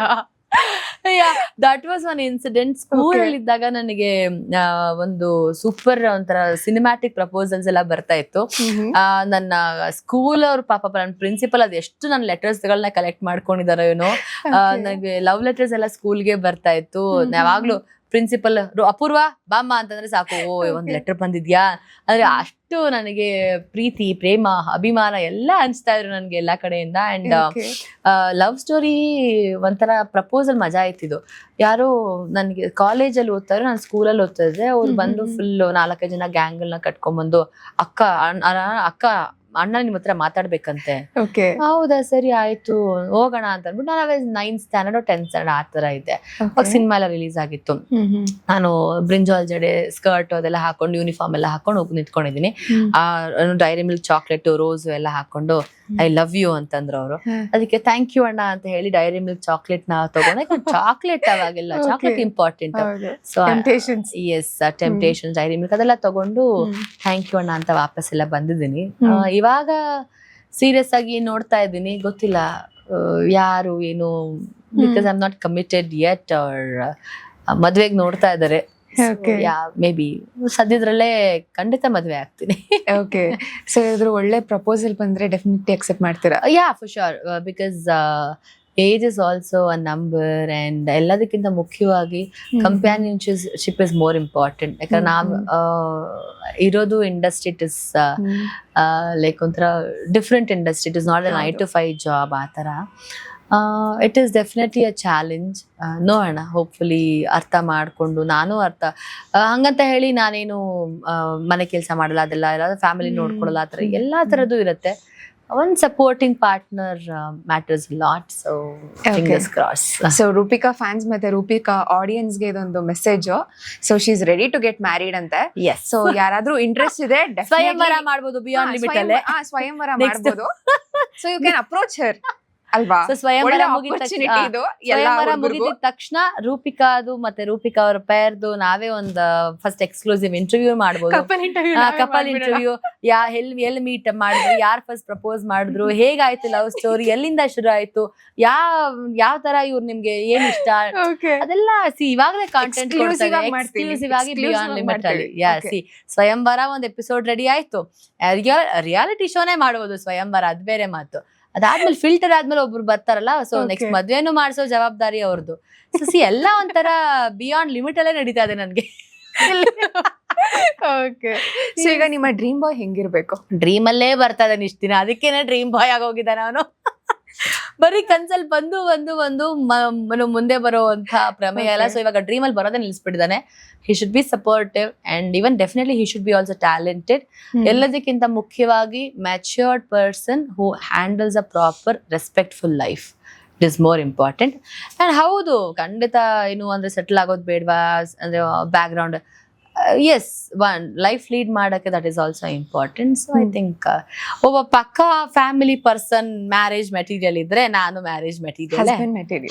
That was one incident. School ಅಲ್ಲಿ ಇದ್ದಾಗ ನನಗೆ ಒಂದು ಸೂಪರ್ ಒಂಥರ ಸಿನಿಮ್ಯಾಟಿಕ್ ಪ್ರಪೋಸಲ್ಸ್ ಎಲ್ಲ ಬರ್ತಾ ಇತ್ತು. ನನ್ನ ಸ್ಕೂಲ್ ಅವ್ರ ಪಾಪ ನನ್ನ ಪ್ರಿನ್ಸಿಪಲ್ ಅದ್ ಎಷ್ಟು ನನ್ನ ಲೆಟರ್ಸ್ ಗಳನ್ನ ಕಲೆಕ್ಟ್ ಮಾಡ್ಕೊಂಡಿದಾರೋ ಏನೋ, ನನಗೆ ಲವ್ ಲೆಟರ್ಸ್ ಎಲ್ಲ ಸ್ಕೂಲ್ಗೆ ಬರ್ತಾ ಇತ್ತು. ಯಾವಾಗ್ಲೂ ಪ್ರಿನ್ಸಿಪಲ್ ಅಪೂರ್ವ ಬಾಮ್ಮ ಅಂತಂದ್ರೆ ಸಾಕು, ಒಂದ್ ಲೆಟರ್ ಬಂದಿದ್ಯಾ ಅಂದ್ರೆ ಅಷ್ಟು ನನಗೆ ಪ್ರೀತಿ, ಪ್ರೇಮ, ಅಭಿಮಾನ ಎಲ್ಲ ಹಂಚ್ತಾ ಇದ್ರು ನನ್ಗೆ ಎಲ್ಲಾ ಕಡೆಯಿಂದ. ಅಂಡ್ ಲವ್ ಸ್ಟೋರಿ ಒಂಥರ ಪ್ರಪೋಸಲ್ ಮಜಾ ಆಯ್ತಿದ್ದು. ಯಾರೋ ನನ್ಗೆ ಕಾಲೇಜಲ್ಲಿ ಓದ್ತಾರೆ, ನಾನು ಸ್ಕೂಲಲ್ಲಿ ಓದ್ತಾ ಇದ್ದೆ. ಅವ್ರು ಬಂದು ಫುಲ್ 4-5 ಜನ ಗ್ಯಾಂಗ್ಗಳನ್ನ ಕಟ್ಕೊಂಡ್ಬಂದು ಅಕ್ಕ ಅಣ್ಣ ನಿಮ್ ಹತ್ರ ಮಾತಾಡ್ಬೇಕಂತೆ. ಹೌದಾ ಸರಿ ಆಯ್ತು ಹೋಗೋಣ ಅಂತ ಅಂದ್ಬಿಟ್ಟು ನಾನು 9th ಸ್ಟ್ಯಾಂಡರ್ಡ್ 10th ಸ್ಟ್ಯಾಂಡರ್ಡ್ ಆ ತರ ಇದ್ದೆ. ಅವಾಗ ಸಿನಿಮಾ ಎಲ್ಲ ರಿಲೀಸ್ ಆಗಿತ್ತು. ನಾನು ಬ್ರಿಂಜಾಲ್ ಜಡೆ, ಸ್ಕರ್ಟ್ ಅದೆಲ್ಲ ಹಾಕೊಂಡು, ಯೂನಿಫಾರ್ಮ್ ಎಲ್ಲ ಹಾಕೊಂಡು ಹೋಗಿ ನಿಂತ್ಕೊಂಡಿದೀನಿ. ಡೈರಿ ಮಿಲ್ಕ್ ಚಾಕ್ಲೇಟ್, ರೋಸ್ ಎಲ್ಲ ಹಾಕೊಂಡು ಐ ಲವ್ ಯು ಅಂತಂದ್ರು ಅವರು. ಅದಕ್ಕೆ ಥ್ಯಾಂಕ್ ಯು ಅಣ್ಣ ಅಂತ ಹೇಳಿ ಡೈರಿ ಮಿಲ್ಕ್ ಚಾಕ್ಲೇಟ್ ನ ತಗೊಂಡೆ. ಚಾಕ್ಲೇಟ್ ಅವಾಗೆಲ್ಲ chocolate important. So yes, temptation, Dairy Milk ಅದೆಲ್ಲ ತಗೊಂಡು ಥ್ಯಾಂಕ್ ಯು ಅಣ್ಣ ಅಂತ ವಾಪಸ್ ಎಲ್ಲ ಬಂದಿದ್ದೀನಿ. ಇವಾಗ ಸೀರಿಯಸ್ ಆಗಿ ನೋಡ್ತಾ ಇದ್ದೀನಿ, ಗೊತ್ತಿಲ್ಲ ಯಾರು ಏನು, because I am not committed yet. ಮದ್ವೆಗ್ ನೋಡ್ತಾ ಇದಾರೆ, ಮೇ ಬಿ ಸದ್ಯದ್ರಲ್ಲೇ ಖಂಡಿತ ಮದ್ವೆ ಆಗ್ತೀನಿ. ಓಕೆ, ಸೊ ಇದ್ರ ಒಳ್ಳೆ ಪ್ರಪೋಸಲ್ ಬಂದ್ರೆ ಡೆಫಿನೆಟ್ಲಿ ಅಕ್ಸೆಪ್ಟ್ ಮಾಡ್ತೀರಾ? Yeah, for sure. Because age is also a number and ಎಲ್ಲದಕ್ಕಿಂತ ಮುಖ್ಯವಾಗಿ ಕಂಪ್ಯಾನಿಯನ್ಶಿಪ್ ಇಸ್ ಮೋರ್ ಇಂಪಾರ್ಟೆಂಟ್. ಯಾಕಂದ್ರೆ ನಾವು ಇರೋದು ಇಂಡಸ್ಟ್ರಿ, ಇಟ್ ಇಸ್ ಲೈಕ್ ಒಂಥರ different industry, it is not a 9 to 5 job ಆ ಥರ. It is definitely a challenge. ನೋಡೋಣ, hopefully ಅರ್ಥ ಮಾಡಿಕೊಂಡು, ನಾನು ಹಂಗಂತ ಹೇಳಿ ನಾನೇನು ಮನೆ ಕೆಲಸ ಮಾಡಲ್ಲ, ಅದೆಲ್ಲ ಎಲ್ಲ ಫ್ಯಾಮಿಲಿ ನೋಡ್ಕೊಳ್ಳಲ್ಲ, ಆ ಥರ ಎಲ್ಲ ಥರದ್ದು ಇರುತ್ತೆ. One supporting partner matters a lot, so fingers crossed. So Rupika fans ಮತ್ತೆ ರೂಪಿಕಾ ಆಡಿಯನ್ಸ್ ಗೆ ಇದೊಂದು message. So she is ready to get married ಅಂತೆ. Yes. ಸೊ ಯಾರಾದ್ರೂ ಇಂಟ್ರೆಸ್ಟ್ ಇದೆ ಸ್ವಯಂವರ ಮಾಡ್ಬೋದು, ಬಿಯಾಂಡ್ ಲಿಮಿಟ್ ಅಲ್ಲೇ ಸ್ವಯಂವರ ಮಾಡ್ಬೋದು. So you can approach her ಅಲ್ವಾ? ಸ್ವಯಂವರ ಮುಗಿದ ತಕ್ಷಣ ರೂಪಿಕಾದು ಮತ್ತೆ ರೂಪಿಕಾ ಅವರ ಪೇರ್ದು ನಾವೇ ಒಂದು ಫಸ್ಟ್ ಎಕ್ಸ್ಕ್ಲೂಸಿವ್ ಇಂಟರ್ವ್ಯೂ ಮಾಡ್ಬೋದು. ಕಪಲ್ ಇಂಟರ್ವ್ಯೂ, ಎಲ್ಲಿ ಮೀಟ್ ಮಾಡಿದ್ರು, ಯಾರು ಫಸ್ಟ್ ಪ್ರಪೋಸ್ ಮಾಡಿದ್ರು, ಹೇಗಾಯ್ತು ಲವ್ ಸ್ಟೋರಿ, ಎಲ್ಲಿಂದ ಶುರು ಆಯ್ತು, ಯಾವ ತರ ಇವ್ರು ನಿಮ್ಗೆ ಏನ್ ಇಷ್ಟ, ಅದೆಲ್ಲ ಇವಾಗಲೇ ಕಾಂಟೆಂಟ್ ಎಕ್ಸ್ಕ್ಲೂಸಿವ್ ಆಗಿ ಬಿಯಾಂಡ್ ಲಿಮಿಟ್ ಅಲ್ಲಿ. ಸ್ವಯಂವರ ಒಂದ್ ಎಪಿಸೋಡ್ ರೆಡಿ ಆಯ್ತು, ರಿಯಾಲಿಟಿ ಶೋನೇ ಮಾಡ್ಬೋದು ಸ್ವಯಂವರ, ಅದ್ ಬೇರೆ ಮಾತು. ಅದಾದ್ಮೇಲೆ ಫಿಲ್ಟರ್ ಆದ್ಮೇಲೆ ಒಬ್ರು ಬರ್ತಾರಲ್ಲ, ಸೊ ನೆಕ್ಸ್ಟ್ ಮದ್ವೆನೂ ಮಾಡಿಸೋ ಜವಾಬ್ದಾರಿ ಅವ್ರದ್ದು. ಸೊ ಎಲ್ಲ ಒಂಥರ ಬಿಯಾಂಡ್ ಲಿಮಿಟ್ ಅಲ್ಲೇ ನಡೀತಾ ಇದೆ ನನ್ಗೆ. ಓಕೆ. ಸೊ ಈಗ ನಿಮ್ಮ ಡ್ರೀಮ್ ಬಾಯ್ ಹೆಂಗಿರ್ಬೇಕು? ಡ್ರೀಮ್ ಅಲ್ಲೇ ಬರ್ತಾ ಇದ್ದಾನೆ ಇಷ್ಟ ದಿನ, ಅದಕ್ಕೇನೆ ಡ್ರೀಮ್ ಬಾಯ್ ಆಗೋಗಿದ್ದಾನೆ ಅವನು. ಬರೀ ಕನ್ಸಲ್ಲಿ ಬಂದು ಮುಂದೆ ಬರುವಂತ ಪ್ರಮೇಯ ಅಲ್ಲ. ಸೊ ಇವಾಗ ಡ್ರೀಮ್ ಅಲ್ಲಿ ಬರೋದೇ ನಿಲ್ಸ್ಬಿಟ್ಟಿದ್ದಾನೆ. He should be supportive and even definitely he should be also talented. ಎಲ್ಲದಕ್ಕಿಂತ ಮುಖ್ಯವಾಗಿ matured person who handles a proper respectful life. It is more important. And ಹೌದು, ಖಂಡಿತ ಏನು ಅಂದ್ರೆ ಸೆಟಲ್ ಆಗೋದು ಬೇಡವಾ ಅಂದ್ರೆ background, yes, one life lead ಮಾಡಕ್ಕೆ that is also important. So I think ಒಬ್ಬ ಪಕ್ಕ ಫ್ಯಾಮಿಲಿ ಪರ್ಸನ್ ಮ್ಯಾರೇಜ್ ಮೆಟೀರಿಯಲ್ ಇದ್ರೆ, ನಾನು ಮ್ಯಾರೇಜ್ ಮೆಟೀರಿಯಲ್,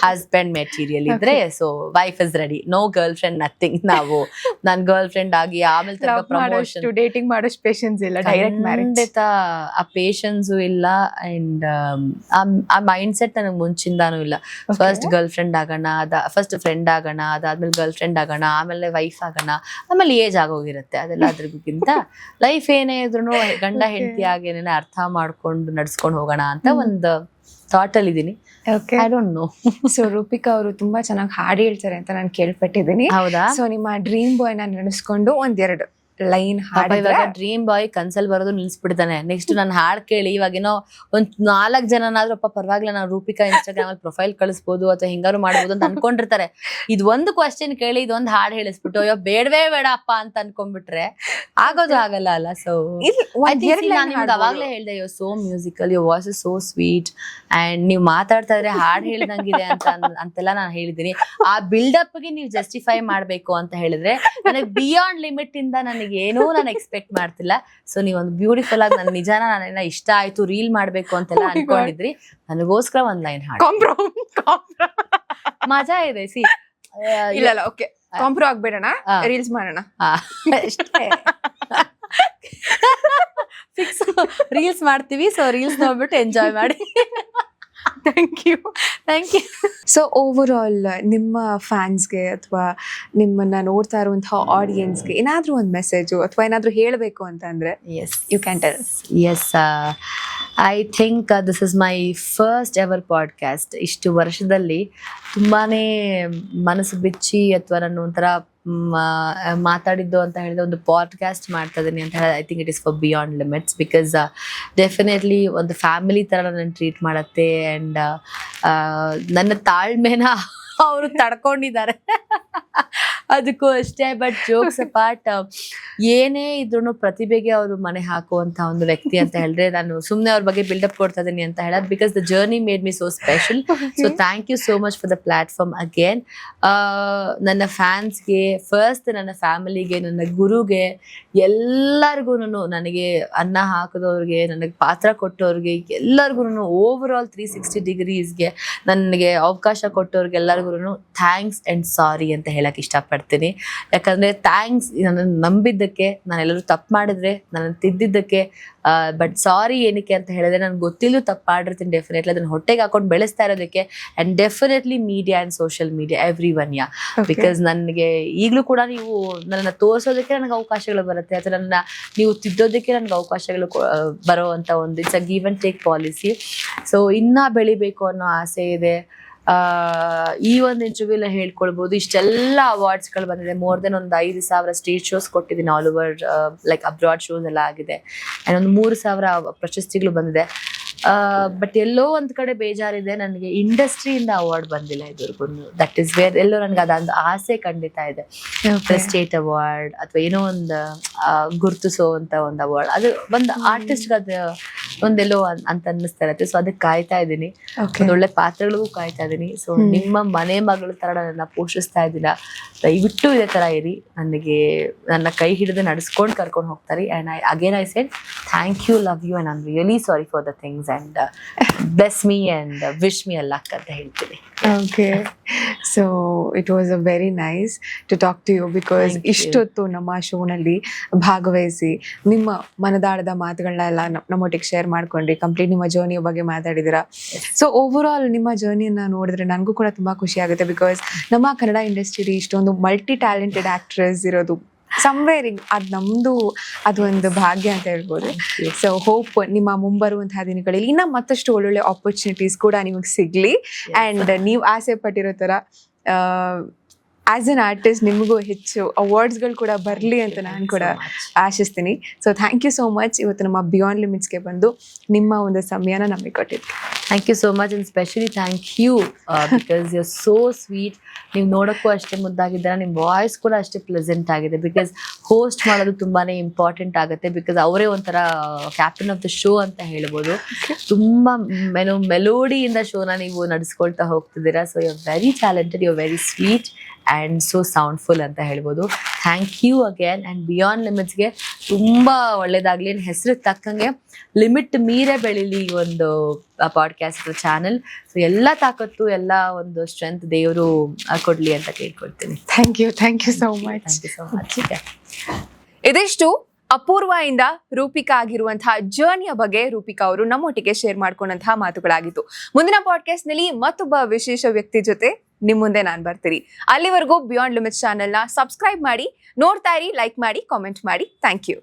ಹಸ್ಬೆಂಡ್ ಮೆಟೀರಿಯಲ್ ಇದ್ರೆ, so wife is ready, no girlfriend nothing. ನಾವು ನನ್ ಗರ್ಲ್ ಫ್ರೆಂಡ್ ಆಗಿ ಆಮೇಲೆ ಪ್ರಮೋಷನ್, ಡೇಟಿಂಗ್ ಮಾಡೋ ಪೇಷನ್ಸ್ ಇಲ್ಲ, ಡೈರೆಕ್ಟ್ ಖಂಡಿತ ಆ ಪೇಷನ್ಸು ಇಲ್ಲ. ಅಂಡ್ ಆ ಮೈಂಡ್ ಸೆಟ್ ನನಗೆ ಮುಂಚಿಂದಾನು ಇಲ್ಲ. ಫಸ್ಟ್ ಗರ್ಲ್ ಫ್ರೆಂಡ್ ಆಗೋಣ, ಫಸ್ಟ್ ಫ್ರೆಂಡ್ ಆಗೋಣ, ಅದಾದ್ಮೇಲೆ ಗರ್ಲ್ ಫ್ರೆಂಡ್ ಆಗೋಣ, ಆಮೇಲೆ ವೈಫ್ ಆಗೋಣ, ಆಮೇಲೆ ಏಜ್ ಆಗೋಗಿರುತ್ತೆ. ಅದೆಲ್ಲ ಅದ್ರಗಿಂತ ಲೈಫ್ ಏನೇ ಇದ್ರು ಗಂಡ ಹೆಂಡತಿ ಆಗೇನೇನೆ ಅರ್ಥ ಮಾಡ್ಕೊಂಡು ನಡ್ಸ್ಕೊಂಡು ಹೋಗೋಣ ಅಂತ ಒಂದು ಥಾಟ್ ಅಲ್ಲಿ ಇದೀನಿ. I don't know. So Roopika ಅವರು ತುಂಬಾ ಚೆನ್ನಾಗಿ ಹಾಡು ಹೇಳ್ತಾರೆ ಅಂತ ನಾನು ಕೇಳ್ಪಟ್ಟಿದ್ದೀನಿ. ಹೌದಾ? ಸೊ ನಿಮ್ಮ ಡ್ರೀಮ್ ಬಾಯ್ ನ ನಡೆಸ್ಕೊಂಡು ಒಂದೆರಡು ಲೈನ್ ಹಾಡು. ಇವಾಗ ಡ್ರೀಮ್ ಬಾಯ್ ಕನ್ಸಲ್ ಬರೋದು ನಿಲ್ಸ್ಬಿಡ್ತಾನೆ. ನೆಕ್ಸ್ಟ್ ನಾನು ಹಾಡ್ ಕೇಳಿ ಇವಾಗೇನೋ ಒಂದ್ 4 ಜನನಾದ್ರೂ ಪರವಾಗಿಲ್ಲ, ನಾವು ರೂಪಿಕಾ ಇನ್ಸ್ಟಾಗ್ರಾಮ್ ಅಲ್ಲಿ ಪ್ರೊಫೈಲ್ ಕಳಿಸ್ಬೋದು ಅಥವಾ ಹಿಂಗಾರು ಮಾಡ್ಬೋದು ಅಂತ ಅನ್ಕೊಂಡಿರ್ತಾರೆ. ಇದು ಒಂದು ಕ್ವಶನ್ ಕೇಳಿ ಇದೊಂದು ಹಾಡ್ ಹೇಳಿಸ್ಬಿಟ್ಟು ಅಯ್ಯೋ ಬೇಡವೇ ಬೇಡಪ್ಪ ಅಂತ ಅನ್ಕೊಂಡ್ಬಿಟ್ರೆ ಆಗೋದು ಆಗಲ್ಲ ಅಲ್ಲ. ಸೊ ಅವಾಗ್ಲೇ ಹೇಳ್ದೆ, you so musical, your voice is so sweet and ನೀವು ಮಾತಾಡ್ತಾ ಇದ್ರೆ ಹಾಡ್ ಹೇಳ್ದಂಗಿದೆ ಅಂತೆಲ್ಲ ನಾನು ಹೇಳಿದೀನಿ. ಆ ಬಿಲ್ಡಪ್ ಗೆ ನೀವು ಜಸ್ಟಿಫೈ ಮಾಡ್ಬೇಕು ಅಂತ ಹೇಳಿದ್ರೆ ನನಗೆ ಬಿಯಾಂಡ್ ಲಿಮಿಟ್ ಇಂದ ನನಗೆ ಏನೂ ನಾನು ಎಕ್ಸ್ಪೆಕ್ಟ್ ಮಾಡ್ತಿಲ್ಲ. ಸೊ ನೀವೊಂದು ಬ್ಯೂಟಿಫುಲ್ ಆಗಿ ನನ್ನ ನಿಜಾನ ನನ್ನ ಇಷ್ಟ ಆಯ್ತು ರೀಲ್ ಮಾಡ್ಬೇಕು ಅಂತೆಲ್ಲ ಅನ್ಕೊಂಡಿದ್ರಿ. ನನಗೋಸ್ಕರ ಒಂದ್ ಲೈನ್ ಹಾಡು, ಮಜಾ ಇದೆ. ಸಿ ಇಲ್ಲ, ಓಕೆ, ಕಾಂಪ್ರೋ ಆಗ್ಬೇಡಣ, ರೀಲ್ಸ್ ಮಾಡೋಣ ಅಷ್ಟೇ. ಫಿಕ್ಸ್ ರೀಲ್ಸ್ ಮಾಡ್ತೀವಿ. ಸೊ ರೀಲ್ಸ್ ನೋಡ್ಬಿಟ್ಟು ಎಂಜಾಯ್ ಮಾಡಿ. Thank you. So overall ನಿಮ್ಮ ಫ್ಯಾನ್ಸ್ಗೆ ಅಥವಾ ನಿಮ್ಮನ್ನ ನೋಡ್ತಾ ಇರುವಂತಹ ಆಡಿಯನ್ಸ್ಗೆ ಏನಾದ್ರೂ ಒಂದು ಮೆಸೇಜು ಅಥವಾ ಏನಾದ್ರೂ ಹೇಳಬೇಕು ಅಂತ ಅಂದ್ರೆ you can tell. Yes, I think this is my first ever podcast. ಇಷ್ಟು ವರ್ಷದಲ್ಲಿ ತುಂಬಾನೇ ಮನಸ್ಸು ಬಿಚ್ಚಿ ಅಥವಾ ನಾನು ಒಂಥರ ಮಾತಾಡಿದ್ದು ಅಂತ ಹೇಳಿದ್ರೆ ಒಂದು ಪಾಡ್ಕಾಸ್ಟ್ ಮಾಡ್ತಾ ಇದ್ದೀನಿ ಅಂತ ಹೇಳಿದ್ರೆ I think it is for beyond limits. Because definitely ಒಂದು ಫ್ಯಾಮಿಲಿ ಥರ ನನ್ನ ಟ್ರೀಟ್ ಮಾಡುತ್ತೆ. ಆ್ಯಂಡ್ ನನ್ನ ತಾಳ್ಮೆನ ಅವರು ತಡ್ಕೊಂಡಿದ್ದಾರೆ, ಅದಕ್ಕೂ ಅಷ್ಟೇ. ಬಟ್ ಜೋಕ್ಸ್ ಅಪಾರ್ಟ್, ಏನೇ ಇದ್ರು ಪ್ರತಿಭೆಗೆ ಅವರು ಮನೆ ಹಾಕುವಂತ ಒಂದು ವ್ಯಕ್ತಿ ಅಂತ ಹೇಳಿದ್ರೆ ನಾನು ಸುಮ್ಮನೆ ಅವ್ರ ಬಗ್ಗೆ ಬಿಲ್ಡಪ್ ಕೊಡ್ತಾ ಇದೀನಿ ಅಂತ ಹೇಳೋದು. Because the journey made me so special. So thank you so much for the platform again. ನನ್ನ ಫ್ಯಾನ್ಸ್ಗೆ ಫಸ್ಟ್, ನನ್ನ ಫ್ಯಾಮಿಲಿಗೆ, ನನ್ನ ಗುರುಗೆ, ಎಲ್ಲರಿಗೂ, ನನಗೆ ಅನ್ನ ಹಾಕಿದವ್ರಿಗೆ, ನನಗೆ ಪಾತ್ರ ಕೊಟ್ಟವ್ರಿಗೆ ಎಲ್ಲರಿಗೂ, ಓವರ್ ಆಲ್ 360 ಡಿಗ್ರೀಸ್ಗೆ ನನಗೆ ಅವಕಾಶ ಕೊಟ್ಟವ್ರಿಗೆ ಎಲ್ಲರಿಗೂ ಥ್ಯಾಂಕ್ಸ್ ಅಂಡ್ ಸಾರಿ ಅಂತ ಹೇಳಕ್ ಇಷ್ಟಪಡ್ತೀನಿ. ಯಾಕಂದ್ರೆ ಥ್ಯಾಂಕ್ಸ್ ನನ್ನನ್ನು ನಂಬಿದ್ದಕ್ಕೆ, ನಾನು ಎಲ್ಲರೂ ತಪ್ಪು ಮಾಡಿದ್ರೆ ನನ್ನ ತಿದ್ದಿದ್ದಕ್ಕೆ. ಬಟ್ ಸಾರಿ ಏನಕ್ಕೆ ಅಂತ ಹೇಳಿದ್ರೆ ನನ್ಗೆ ಗೊತ್ತಿಲ್ಲೂ ತಪ್ಪು ಮಾಡಿರ್ತೀನಿ ಡೆಫಿನೆಟ್ಲಿ, ಅದನ್ನ ಹೊಟ್ಟೆಗೆ ಹಾಕೊಂಡು ಬೆಳೆಸ್ತಾ ಇರೋದಕ್ಕೆ. And definitely media and social media, every one. Because ನನಗೆ ಈಗಲೂ ಕೂಡ ನೀವು ನನ್ನ ತೋರಿಸೋದಕ್ಕೆ ನನಗೆ ಅವಕಾಶಗಳು ಬರುತ್ತೆ, ಅಥವಾ ನನ್ನ ನೀವು ತಿದ್ದೋದಕ್ಕೆ ನನಗೆ ಅವಕಾಶಗಳು ಬರೋ ಅಂತ ಒಂದು it's a give and take policy. So ಇನ್ನೂ ಬೆಳಿಬೇಕು ಅನ್ನೋ ಆಸೆ ಇದೆ. ಈ ಒಂದು ಇಂಟರ್ವ್ಯೂಲ ಹೇಳ್ಕೊಳ್ಬೋದು, ಇಷ್ಟೆಲ್ಲ ಅವಾರ್ಡ್ಸ್ಗಳು ಬಂದಿದೆ. ಮೋರ್ ದೆನ್ ಒಂದು 5,000 ಸ್ಟೇಜ್ ಶೋಸ್ ಕೊಟ್ಟಿದ್ದೀನಿ, all over like abroad shows ಎಲ್ಲ ಆಗಿದೆ. ಆ್ಯಂಡ್ ಒಂದು 3,000 ಪ್ರಶಸ್ತಿಗಳು ಬಂದಿದೆ. ಬಟ್ ಎಲ್ಲೋ ಒಂದ್ ಕಡೆ ಬೇಜಾರಿದೆ, ನನಗೆ ಇಂಡಸ್ಟ್ರಿಯಿಂದ ಅವಾರ್ಡ್ ಬಂದಿಲ್ಲ ಇದುವರೆಗೂ. ದಟ್ ಇಸ್ ವೇರ್ ಎಲ್ಲೋ ನನಗೆ ಅದೊಂದು ಆಸೆ ಖಂಡಿತ ಇದೆ. ಸ್ಟೇಟ್ ಅವಾರ್ಡ್ ಅಥವಾ ಏನೋ ಒಂದು ಗುರುತಿಸುವಂತ ಒಂದು ಅವಾರ್ಡ್, ಅದು ಒಂದು ಆರ್ಟಿಸ್ಟ್ಗೆ ಅದು ಒಂದೆಲ್ಲೋ ಅಂತ ಅನ್ನಿಸ್ತಾ ಇರತ್ತೆ. ಸೊ ಅದಕ್ಕೆ ಕಾಯ್ತಾ ಇದ್ದೀನಿ, ಒಳ್ಳೆ ಪಾತ್ರಗಳಿಗೂ ಕಾಯ್ತಾ ಇದ್ದೀನಿ. ಸೊ ನಿಮ್ಮ ಮನೆ ಮಗಳ ತರ ನನ್ನ ಪೋಷಿಸ್ತಾ ಇದ್ದೀರಾ, ದಯವಿಟ್ಟು ಇದೇ ತರ ಇರಿ, ನನಗೆ ನನ್ನ ಕೈ ಹಿಡಿದು ನಡೆಸ್ಕೊಂಡು ಕರ್ಕೊಂಡು ಹೋಗ್ತಾರೆ. And I said thank you, love you, and I am really sorry for the things and bless me and wish me a luck ಅಂತ ಹೇಳ್ತೀನಿ. Okay, so it was a very nice to talk to you because ಇಷ್ಟೊತ್ತು ನಮ್ಮ ಶೋನಲ್ಲಿ ಭಾಗವಹಿಸಿ ನಿಮ್ಮ ಮನದಾಳದ ಮಾತುಗಳನ್ನೆಲ್ಲ ನಮ್ಮೊಟ್ಟಿಗೆ share ಮಾಡ್ಕೊಂಡ್ರಿ. ಕಂಪ್ಲೀಟ್ ನಿಮ್ಮ ಜರ್ನಿಯ ಬಗ್ಗೆ ಮಾತಾಡಿದಿರಾ. ಸೊ ಓವರ್ ಆಲ್ ನಿಮ್ಮ ಜರ್ನಿಯನ್ನ ನೋಡಿದ್ರೆ ನನಗೂ ಕೂಡ ತುಂಬಾ ಖುಷಿ ಆಗುತ್ತೆ. ಬಿಕಾಸ್ ನಮ್ಮ ಕನ್ನಡ ಇಂಡಸ್ಟ್ರಿ ಇಷ್ಟೊಂದು ಮಲ್ಟಿ ಟ್ಯಾಲೆಂಟೆಡ್ ಆಕ್ಟ್ರೆಸ್ ಇರೋದು ಸಮ್ವೇರಿಂಗ್ ಅದು ಒಂದು ಭಾಗ್ಯ ಅಂತ ಹೇಳ್ಬೋದು. ಸೊ ಹೋಪ್ ನಿಮ್ಮ ಮುಂಬರುವಂತಹ ದಿನಗಳಲ್ಲಿ ಇನ್ನ ಮತ್ತಷ್ಟು ಒಳ್ಳೊಳ್ಳೆ ಆಪರ್ಚುನಿಟೀಸ್ ಕೂಡ ನಿಮಗೆ ಸಿಗ್ಲಿ. ಅಂಡ್ ನೀವು ಆಸೆ ಪಟ್ಟಿರೋ ತರ ಆಸ್ ಅನ್ ಆರ್ಟಿಸ್ಟ್ ನಿಮಗೂ ಹೆಚ್ಚು ಅವಾರ್ಡ್ಸ್ಗಳು ಕೂಡ ಬರಲಿ ಅಂತ ನಾನು ಕೂಡ ಆಶಿಸ್ತೀನಿ. So thank you so much ಇವತ್ತು ನಮ್ಮ ಬಿಯಾಂಡ್ ಲಿಮಿಟ್ಸ್ಗೆ ಬಂದು ನಿಮ್ಮ ಒಂದು ಸಮಯನ ನಮಗೆ ಕೊಟ್ಟಿದ್ದು. Thank you so much, and specially thank you because you are so sweet. ನೀವು ನೋಡೋಕ್ಕೂ ಅಷ್ಟೇ ಮುದ್ದಾಗಿದ್ದೀರಾ, ನಿಮ್ಮ ವಾಯ್ಸ್ ಕೂಡ ಅಷ್ಟೇ ಪ್ಲೆಸೆಂಟ್ ಆಗಿದೆ. ಬಿಕಾಸ್ ಹೋಸ್ಟ್ ಮಾಡೋದು ತುಂಬಾನೇ ಇಂಪಾರ್ಟೆಂಟ್ ಆಗುತ್ತೆ, ಬಿಕಾಸ್ ಅವರೇ ಒಂಥರ ಕ್ಯಾಪ್ಟನ್ ಆಫ್ ದ ಶೋ ಅಂತ ಹೇಳ್ಬೋದು. ತುಂಬಾ ಮೆಲೋಡಿಯಿಂದ ಶೋನ ನೀವು ನಡೆಸ್ಕೊಳ್ತಾ ಹೋಗ್ತಿದ್ದೀರಾ. So you are very talented, you are very sweet and so soundful ಅಂತ ಹೇಳ್ಬೋದು. Thank you again. And beyond ಲಿಮಿಟ್ಸ್ಗೆ ತುಂಬ ಒಳ್ಳೇದಾಗಲಿ. ಹೆಸರು ತಕ್ಕಂಗೆ ಲಿಮಿಟ್ ಮೀರೇ ಬೆಳೀಲಿ ಈ ಒಂದು ಪಾಡ್ಕಾಸ್ಟ್ ಚಾನಲ್. ಸೊ ಎಲ್ಲ ತಾಕತ್ತು, ಎಲ್ಲ ಒಂದು ಸ್ಟ್ರೆಂತ್ ದೇವರು ಕೊಡ್ಲಿ ಅಂತ ಕೇಳ್ಕೊಳ್ತೀನಿ. Thank you so much. Thank you so much. ಇದಿಷ್ಟು ಅಪೂರ್ವ ಇಂದ ರೂಪಿಕಾ ಆಗಿರುವಂತಹ ಜರ್ನಿಯ ಬಗ್ಗೆ ರೂಪಿಕಾ ಅವರು ನಮ್ಮೊಟ್ಟಿಗೆ ಶೇರ್ ಮಾಡ್ಕೊಂಡಂತಹ ಮಾತುಗಳಾಗಿತ್ತು. ಮುಂದಿನ ಪಾಡ್ಕಾಸ್ಟ್ ನಲ್ಲಿ ಮತ್ತೊಬ್ಬ ವಿಶೇಷ ವ್ಯಕ್ತಿ ಜೊತೆ ನಿಮ್ ಮುಂದೆ ನಾನು ಬರ್ತೀನಿ. ಅಲ್ಲಿವರೆಗೂ ಬಿಯಾಂಡ್ ಲಿಮಿಟ್ಸ್ ಚಾನೆಲ್ನ ಸಬ್ಸ್ಕ್ರೈಬ್ ಮಾಡಿ, ನೋಡ್ತಾ ಇರಿ, ಲೈಕ್ ಮಾಡಿ, ಕಾಮೆಂಟ್ ಮಾಡಿ. Thank you.